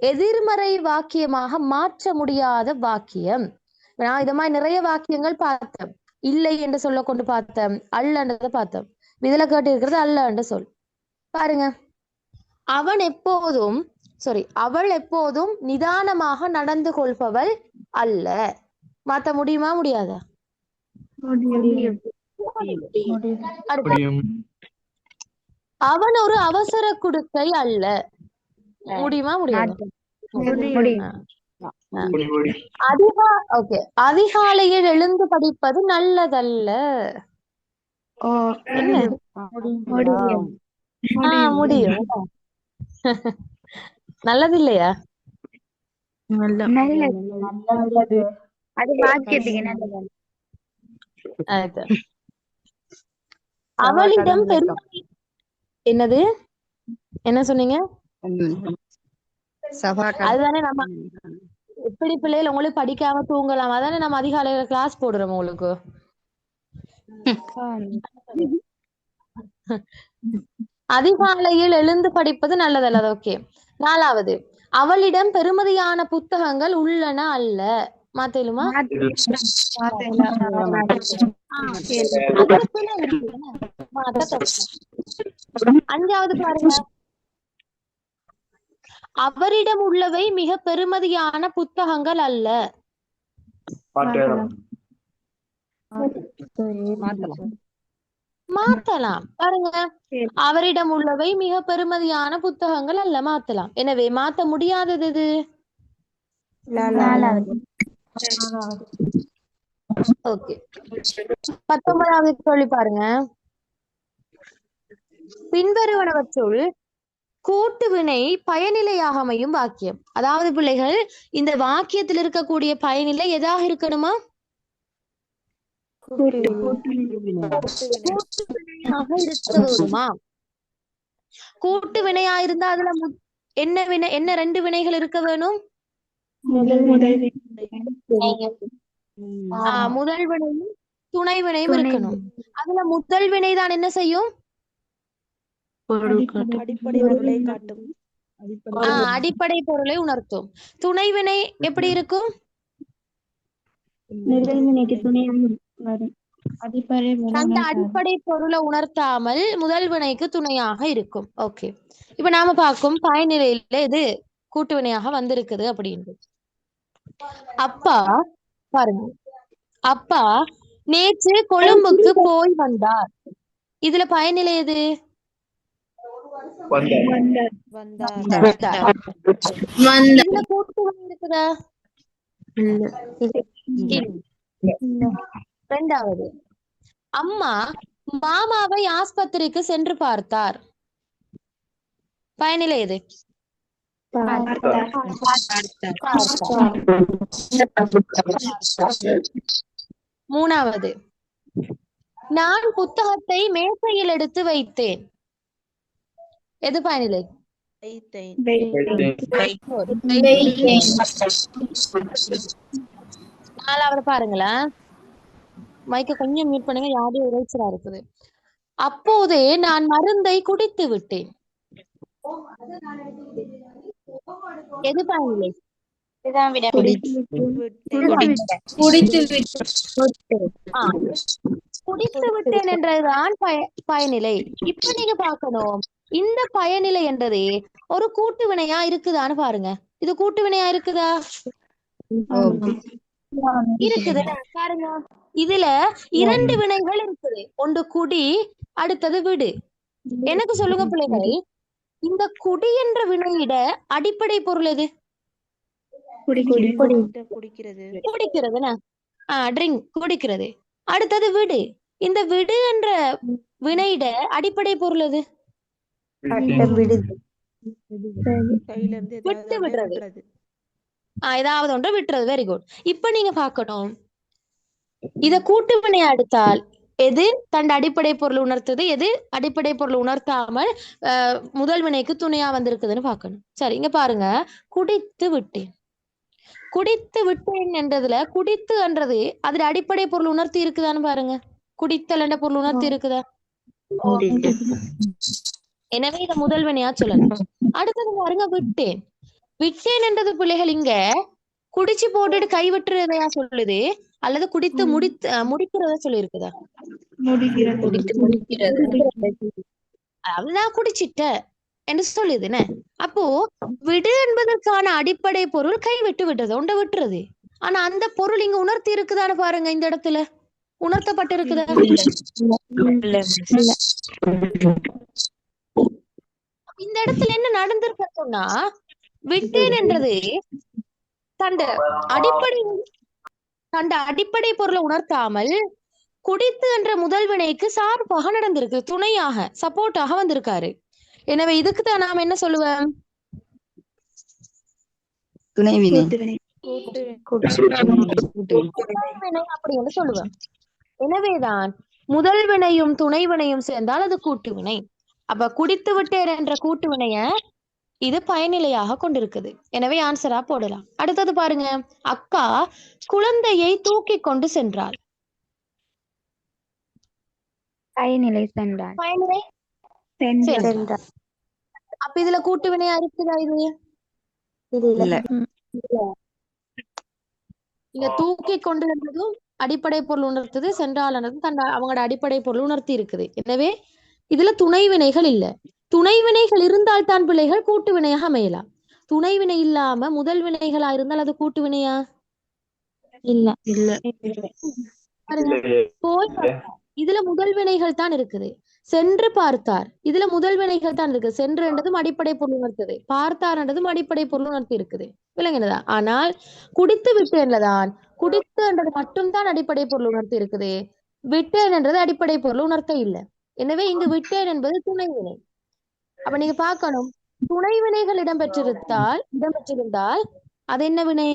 எதிர்மறை வாக்கியமாக மாற்ற முடியாத வாக்கியம். நான் இது மாதிரி நிறைய வாக்கியங்கள் பார்த்தேன். இல்லை என்று சொல்ல கொண்டு பார்த்தேன், அல்லன்றதை பார்த்தேன். இதுல கேட்டு இருக்கிறது அல்ல என்ற சொல். பாருங்க, அவள் எப்போதும் நிதானமாக நடந்து கொள்பவள் அல்ல. மாத்த முடியுமா முடியாதா? அவன் ஒரு அவசர குடுக்கை அல்ல. முடியுமா முடியாது? அதிகாலையில் எழுந்து படிப்பது நல்லதல்ல. என்ன? முடியும். நல்லது இல்லையா? அது வாக்கியத்துக்கு நல்லது. அவளிடம் என்னது என்ன சொன்னீங்க? அதுதானே நம்ம எப்படி பிள்ளைகள் உங்களுக்கு படிக்காம தூங்கலாம், அதானே நம்ம அதிகாலையில கிளாஸ் போடுறோம் உங்களுக்கு. அதிகாலையில் எழுந்து படிப்பது நல்லதல்ல. ஓகே. 4வது, அவளிடம் பெருமதியான புத்தகங்கள் உள்ளன அல்ல. மாத்தேலுமா? 5வது பாருங்க, அவரிடம் உள்ளவை மிக பெருமதியான புத்தகங்கள் அல்ல. மாத்தலாம். பாருங்க, அவரிடம் உள்ளவை மிக பெருமதியான புத்தகங்கள் அல்ல. மாத்தலாம். எனவே மாத்த முடியாதது எது? ஓகே. 19வது சொல்லி பாருங்க, பின்வருவனவற்றுள் கூட்டு வினை பயனிலையாக அமையும் வாக்கியம். அதாவது பிள்ளைகள், இந்த வாக்கியத்தில் இருக்கக்கூடிய பயனிலை எதாக இருக்கணுமா? கூட்டு வினையா இருந்தா அதுல என்ன வினை, என்ன 2 வினைகள் இருக்க வேணும்? முதல் வினையும் துணை வினையும் இருக்கணும். அதுல முதல் வினைதான் என்ன செய்யும்? அடிப்படை பொருளை உணர்த்தும். துணை வினை எப்படி இருக்கும்? அந்த அடிப்படை பொருளை உணர்த்தாமல் முதல் வினைக்கு துணையாக இருக்கும். ஓகே, இப்ப நாம பார்க்கும் பயனிலையில இது கூட்டு வினையாக வந்திருக்குது அப்படின்னு. அப்பா பாருங்க, அப்பா நேற்று கொழும்புக்கு போய் வந்தார். இதுல பயனிலை எது? இதுல கூட்டு வினை இருக்குதா? 2வது, அம்மா மாமாவை ஆஸ்பத்திரிக்கு சென்று பார்த்தார். பயனிலை எது? 3வது, நான் புத்தகத்தை மேசையில் எடுத்து வைத்தேன். எது பயனிலை? 4வது பாருங்களேன், மைக்க கொஞ்சம் மியூட் பண்ணுங்க, யாரையும் இறைச்சலா இருக்குது. அப்போதே நான் மருந்தை குடித்து விட்டேன். எது பயனிலை? குடித்து விட்டேன் என்றதுதான் பயனிலை. இப்ப நீங்க பார்க்கணும், இந்த பயனிலை என்றதே ஒரு கூட்டு வினையா இருக்குதான்னு பாருங்க. இது கூட்டு வினையா இருக்குதா? இருக்குது. பாருங்க, இதுல 2 வினைகள் இருக்குது. ஒன்று குடி, அடுத்தது விடு. எனக்கு சொல்லுங்க பிள்ளைகள், இந்த குடி என்ற வினையிட அடிப்படை பொருள் எது? குடிக்கிறது. ட்ரிங்க், குடிக்கிறது. அடுத்தது விடு. இந்த விடு என்ற வினையிட அடிப்படை பொருள் எது? விட்டு விடுறது. ஏதாவது ஒன்றை விட்டுறது. Very good. இப்ப நீங்க பார்க்கணும், இத கூட்டு வினையா எடுத்தால் எது தன் அடிப்படை பொருள் உணர்த்தது, எது அடிப்படை பொருள் உணர்த்தாமல் முதல் வினைக்கு துணையா வந்திருக்குதுன்னு பார்க்கணும். சரி, இங்க பாருங்க, குடித்து விட்டேன். குடித்து விட்டேன் என்றதுல குடித்து என்றது அதுல அடிப்படை பொருள் உணர்த்தி இருக்குதான்னு பாருங்க. குடித்தல் என்ற பொருள் உணர்த்தி இருக்குதா? எனவே இத முதல் வினையா சொல்லலாம். அடுத்தது பாருங்க, விட்டேன். விட்டேன் என்றது பிள்ளைகள் இங்க குடிச்சு போட்டுட்டு கை விட்டுறதையா சொல்லுது, அல்லது குடித்து முடிக்கிறத சொல்லி இருக்குதா? அதாவது நான் குடிச்சிட்ட என்று சொல்லுதுன்னு. அப்போ விடு என்பதற்கான அடிப்படை பொருள் கை விட்டு விடுறது, ஒன்றை விட்டுறது. ஆனா அந்த பொருள் இங்க உணர்த்தி இருக்குதான்னு பாருங்க. இந்த இடத்துல உணர்த்தப்பட்டு இருக்குதா? இந்த இடத்துல என்ன நடந்திருக்க சொன்னா, விட்டேன் என்றது தண்ட அடிப்படை பொருளை உணர்த்தாமல் குடித்து என்ற முதல் வினைக்கு சார்பாக நடந்திருக்கு, துணையாக சப்போர்ட்டாக வந்திருக்காரு. எனவே இதுக்குதான் நாம என்ன சொல்லுவோம்? துணைவினை அப்படின்னு சொல்லுவேன். எனவேதான் முதல் வினையும் துணை வினையும் சேர்ந்தால் அது கூட்டு வினை. அப்ப குடித்து விட்டேன் என்ற கூட்டு வினைய இது பயனிலையாக கொண்டிருக்குது. எனவே ஆன்சரா போடலாம். அடுத்தது பாருங்க, அக்கா குழந்தையை தூக்கி கொண்டு சென்றாள். பயனிலை சென்றாள். பயனிலை சென்றாள். அப்ப இதுல கூட்டு வினையா இருக்குதா? இது இல்ல. இங்க தூக்கி கொண்டு வந்ததும் அடிப்படை பொருள் உணர்த்தது, சென்றாலனது அவங்களோட அடிப்படை பொருள் உணர்த்தி இருக்குது. எனவே இதுல துணை வினைகள் இல்ல. துணை வினைகள் இருந்தால் தான் பிள்ளைகள் கூட்டு வினையாக அமையலாம். துணை வினை இல்லாம முதல் வினைகளா இருந்தால் அது கூட்டு வினையா? இல்ல. போய் இதுல முதல் வினைகள் தான் இருக்குது. சென்று பார்த்தார், இதுல முதல் வினைகள் தான் இருக்கு. சென்று என்றதும் அடிப்படை பொருள் உணர்த்தது, பார்த்தார் என்றதும் அடிப்படை பொருள் உணர்த்தி இருக்குது. விளங்கினதா? ஆனால் குடித்து விட்டேன்லதான் குடித்து என்றது மட்டும்தான் அடிப்படை பொருள் உணர்த்தி இருக்குது. விட்டேன் என்றது அடிப்படை பொருள் உணர்த்த இல்லை. எனவே இங்கு விட்டேன் என்பது துணை வினை. அப்ப நீங்க பார்க்கணும், துணை வினைகள் இடம்பெற்றிருந்தால் அது என்ன வினை?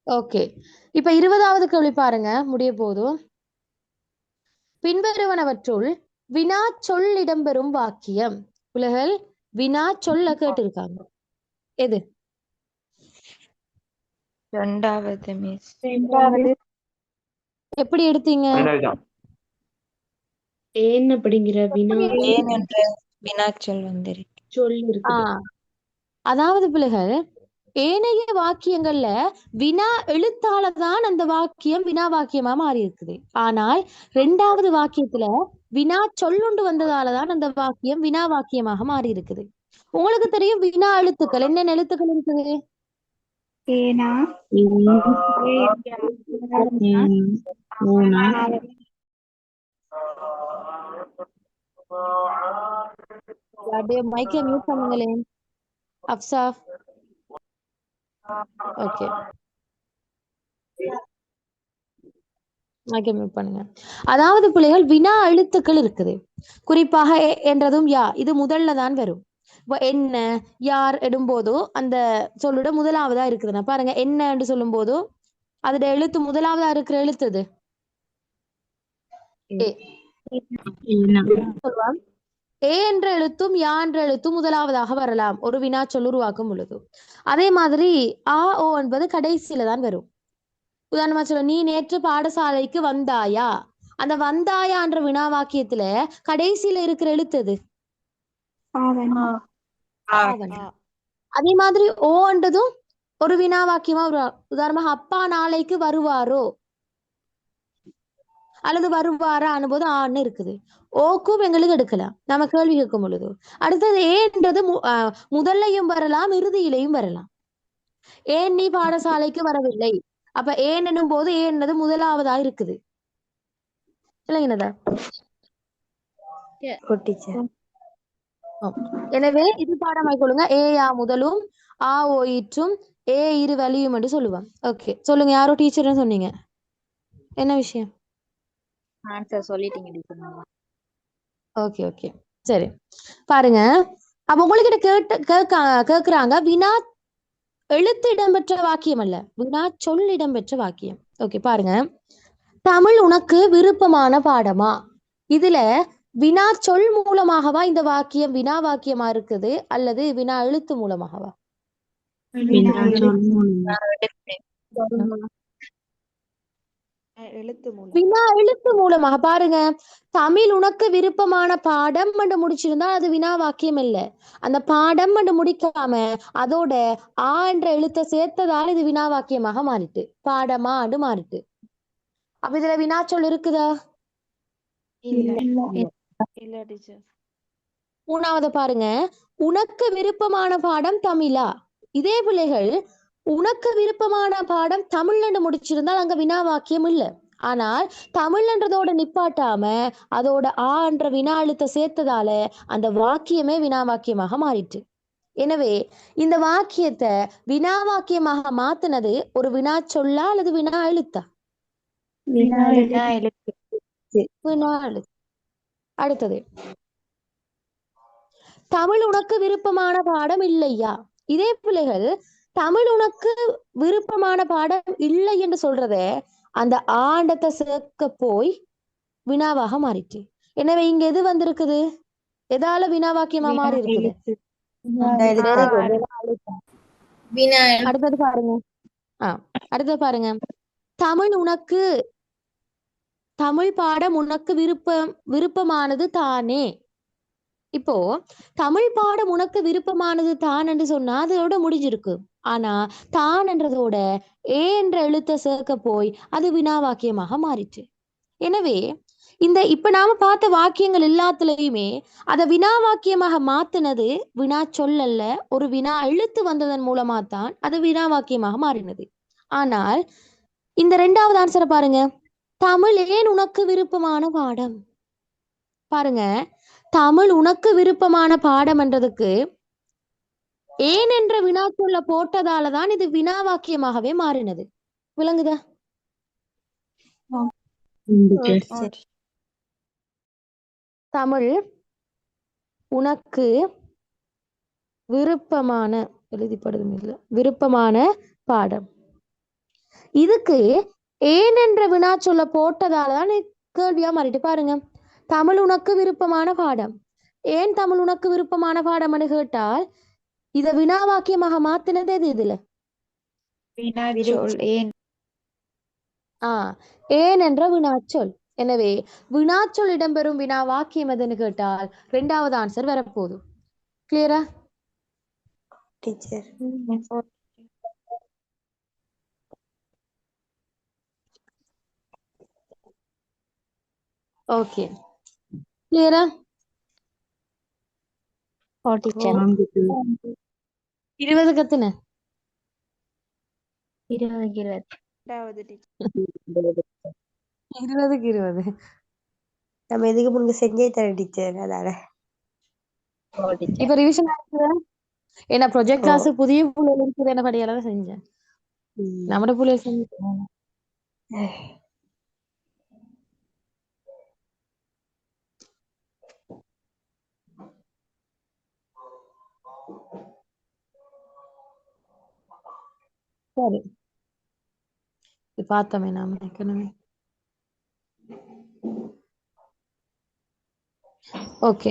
ஓகே, இப்ப 20வது கேள்வி பாருங்க, முடிய போதும். பின்வருவனவற்றுள் வினா சொல் இடம்பெறும் வாக்கியம். உலகள் வினா சொல்ல கேட்டிருக்காங்க. எது? இரண்டாவது மிஸ். எப்படி எடுத்தீங்க? ஏன் அப்படிங்கிற வினாச்சொல் வந்திருக்கு. சொல்லி இருக்கு. அதாவது பிள்ளைகள், ஏனைய வாக்கியங்கள்ல வினா எழுத்தாலதான் அந்த வாக்கியம் வினா வாக்கியமா மாறி இருக்குது. ஆனால் 2வது வாக்கியத்துல வினா சொல்லுண்டு வந்ததாலதான் அந்த வாக்கியம் வினா வாக்கியமாக மாறி இருக்குது. உங்களுக்கு தெரியும் வினா எழுத்துக்கள் என்னென்ன எழுத்துக்கள் இருக்குது? அப்படியே மைக்கை மியூட் பண்ணுங்களேன் அப்சா. ஓகே, மைக்கை மியூட் பண்ணுங்க. அதாவது பிள்ளைகள் வினா எழுத்துக்கள் இருக்குது. குறிப்பாக என்றதும் யா, இது முதல்ல தான் வரும். என்ன யார் எடும்போதோ அந்த சொல்லுட முதலாவதா இருக்குதுன்னா பாருங்க, என்ன என்று சொல்லும் போதும் அதோட எழுத்து முதலாவதா இருக்கிற எழுத்து அது ஏ என்ற எழுத்தும் யா என்ற எழுத்தும் முதலாவதாக வரலாம் ஒரு வினா சொல் உருவாக்கும் பொழுது. அதே மாதிரி ஆ ஓ என்பது கடைசியில தான் வரும். உதாரணமா சொல்ல, நீ நேற்று பாடசாலைக்கு வந்தாயா, அந்த வந்தாயா என்ற வினா வாக்கியத்துல கடைசியில இருக்கிற எழுத்து அது. அதே மாதிரி ஓ என்றதும் ஒரு வினா வாக்கியமா உதாரணமாக அப்பா நாளைக்கு வருவாரோ அல்லது வருவாரா போது ஆன்னு இருக்குது. ஓக்கும் எங்களுக்கு எடுக்கலாம் நம்ம கேள்வி கேட்கும் பொழுது. அடுத்தது ஏன்றது முதல்லையும் வரலாம் இறுதியிலையும் வரலாம். ஏன் நீ பாடசாலைக்கு வரவில்லை, அப்ப ஏன் என்னும் போது ஏன்னது முதலாவதா இருக்குது. இல்லைங்கதா? எனவே இது பாடமாய் கொள்ளுங்க. ஏ யா முதலும் ஆ ஓ ஈற்றும் ஏ இரு வலியும் என்று சொல்லுவாங்க. ஓகே, சொல்லுங்க, யாரோ டீச்சர்னு சொன்னீங்க. என்ன விஷயம்? ஆன்சர் சொல்லிட்டீங்க டீச்சர். ஓகே ஓகே சரி பாருங்க. அப்ப உங்ககிட்ட கேக்குறாங்க வினா எழுத்து இடம்பெற்ற வாக்கியம் அல்ல, வினா சொல் இடம்பெற்ற வாக்கியம். ஓகே பாருங்க. தமிழ் உனக்கு விருப்பமான பாடமா? இதுல வினா சொல் மூலமாகவா இந்த வாக்கியம் வினா வாக்கியமா இருக்குது அல்லது வினா எழுத்து மூலமாகவா? வினா எழுத்து மூலமாக. பாருங்க, தமிழ் உனக்கு விருப்பமான பாடம் என்று முடிச்சிருந்தா அது வினா வாக்கியம் இல்ல. அந்த பாடம் என்று முடிக்காம அதோட ஆ என்ற எழுத்தை சேர்த்ததால இது வினா வாக்கியமாக மாறிட்டு பாடமா என்று மாறிட்டு. அப்ப இதுல வினாச்சொல் இருக்குதா? இல்ல டீச்சர். மூணாவது பாருங்க, உனக்கு விருப்பமான பாடம் தமிழா? இதே பிள்ளைகள் உனக்கு விருப்பமான பாடம் தமிழ்ன்னு முடிச்சிருந்தால் அங்க வினா வாக்கியம் இல்ல. ஆனால் தமிழ்ன்றதோட நிப்பாட்டாம அதோட ஆ என்ற வினா எழுத்தை சேர்த்ததால அந்த வாக்கியமே வினா வாக்கியமாக மாறிட்டு. எனவே இந்த வாக்கியத்தை வினா வாக்கியமாக மாத்தினது ஒரு வினா சொல்லா அல்லது வினா எழுத்தா? வினா எழுத்து. வினா எழுத்து. அடுத்தது, தமிழ் உனக்கு விருப்பமான பாடம் இல்லையா? இதே பிள்ளைகள் தமிழ் உனக்கு விருப்பமான பாடம் இல்லை என்று சொல்றத அந்த ஆண்டத்தை சேர்க்க போய் வினாவாக மாறிட்டு. எனவே இங்க எது வந்திருக்குது? எதால வினா வாக்கியமா மாறி இருக்குது? Very good. வினா எழுத்தா. வினா அடுத்தது பாருங்க. அடுத்தது பாருங்க. தமிழ் பாடம் உனக்கு விருப்பமானது தானே. இப்போ தமிழ் பாடம் உனக்கு விருப்பமானது தான் என்று சொன்னா அதோட முடிஞ்சிருக்கு. ஆனா தான் என்றதோட ஏ என்ற எழுத்தை சேர்க்க போய் அது வினா வாக்கியமாக மாறிச்சு. எனவே இப்ப நாம பார்த்த வாக்கியங்கள் எல்லாத்துலயுமே அதை வினா வாக்கியமாக மாத்தினது வினா சொல்லல்ல, ஒரு வினா எழுத்து வந்ததன் மூலமா தான் அது வினா வாக்கியமாக மாறினது. ஆனால் இந்த ரெண்டாவது ஆன்சரை பாருங்க. தமிழ் ஏன் உனக்கு விருப்பமான பாடம்? பாருங்க, தமிழ் உனக்கு விருப்பமான பாடம் என்றதுக்கு ஏன் என்ற வினாக்குள்ள போட்டதாலதான் இது வினா வாக்கியமாகவே மாறினது. விளங்குதா? தமிழ் உனக்கு விருப்பமான விருப்பமான பாடம். இதுக்கு ஏன் என்ற வினா சொல்ல போட்டதாலதான் கேள்வியா மாறிட்டு. பாருங்க, தமிழ் உனக்கு விருப்பமான பாடம். ஏன் தமிழ் உனக்கு விருப்பமான பாடம்னு கேட்டால் இத வினா வாக்கியமாக மாத்தினது எது? இதுல வினாச்சொல் ஏன். ஏன் என்ற வினாச்சொல். எனவே வினாச்சொல் இடம்பெறும் வினா வாக்கியம் எதுன்னு கேட்டால் ரெண்டாவது ஆன்சர் வரப்போகுது. கிளியரா டீச்சர்? ஓகே, கிளியரா? ஓ டீச்சர். 20 கத்துன 20 ரெண்டாவது டீச்சர். 20க்கு 20. நம்ம எதுக்கு முன்னுக்கு செஞ்சே தர டீச்சர், அதால. ஓ டீச்சர். இப்ப ரிவிஷன் ஆகுதா? ஏன்னா ப்ரொஜெக்ட் கிளாஸ் புதிய புள்ளைகள் இருக்குது என்ன படியால செஞ்சேன். நம்ம புள்ளைய செஞ்சு சரி பார்த்தோமே நாம ஏற்கனவே. ஓகே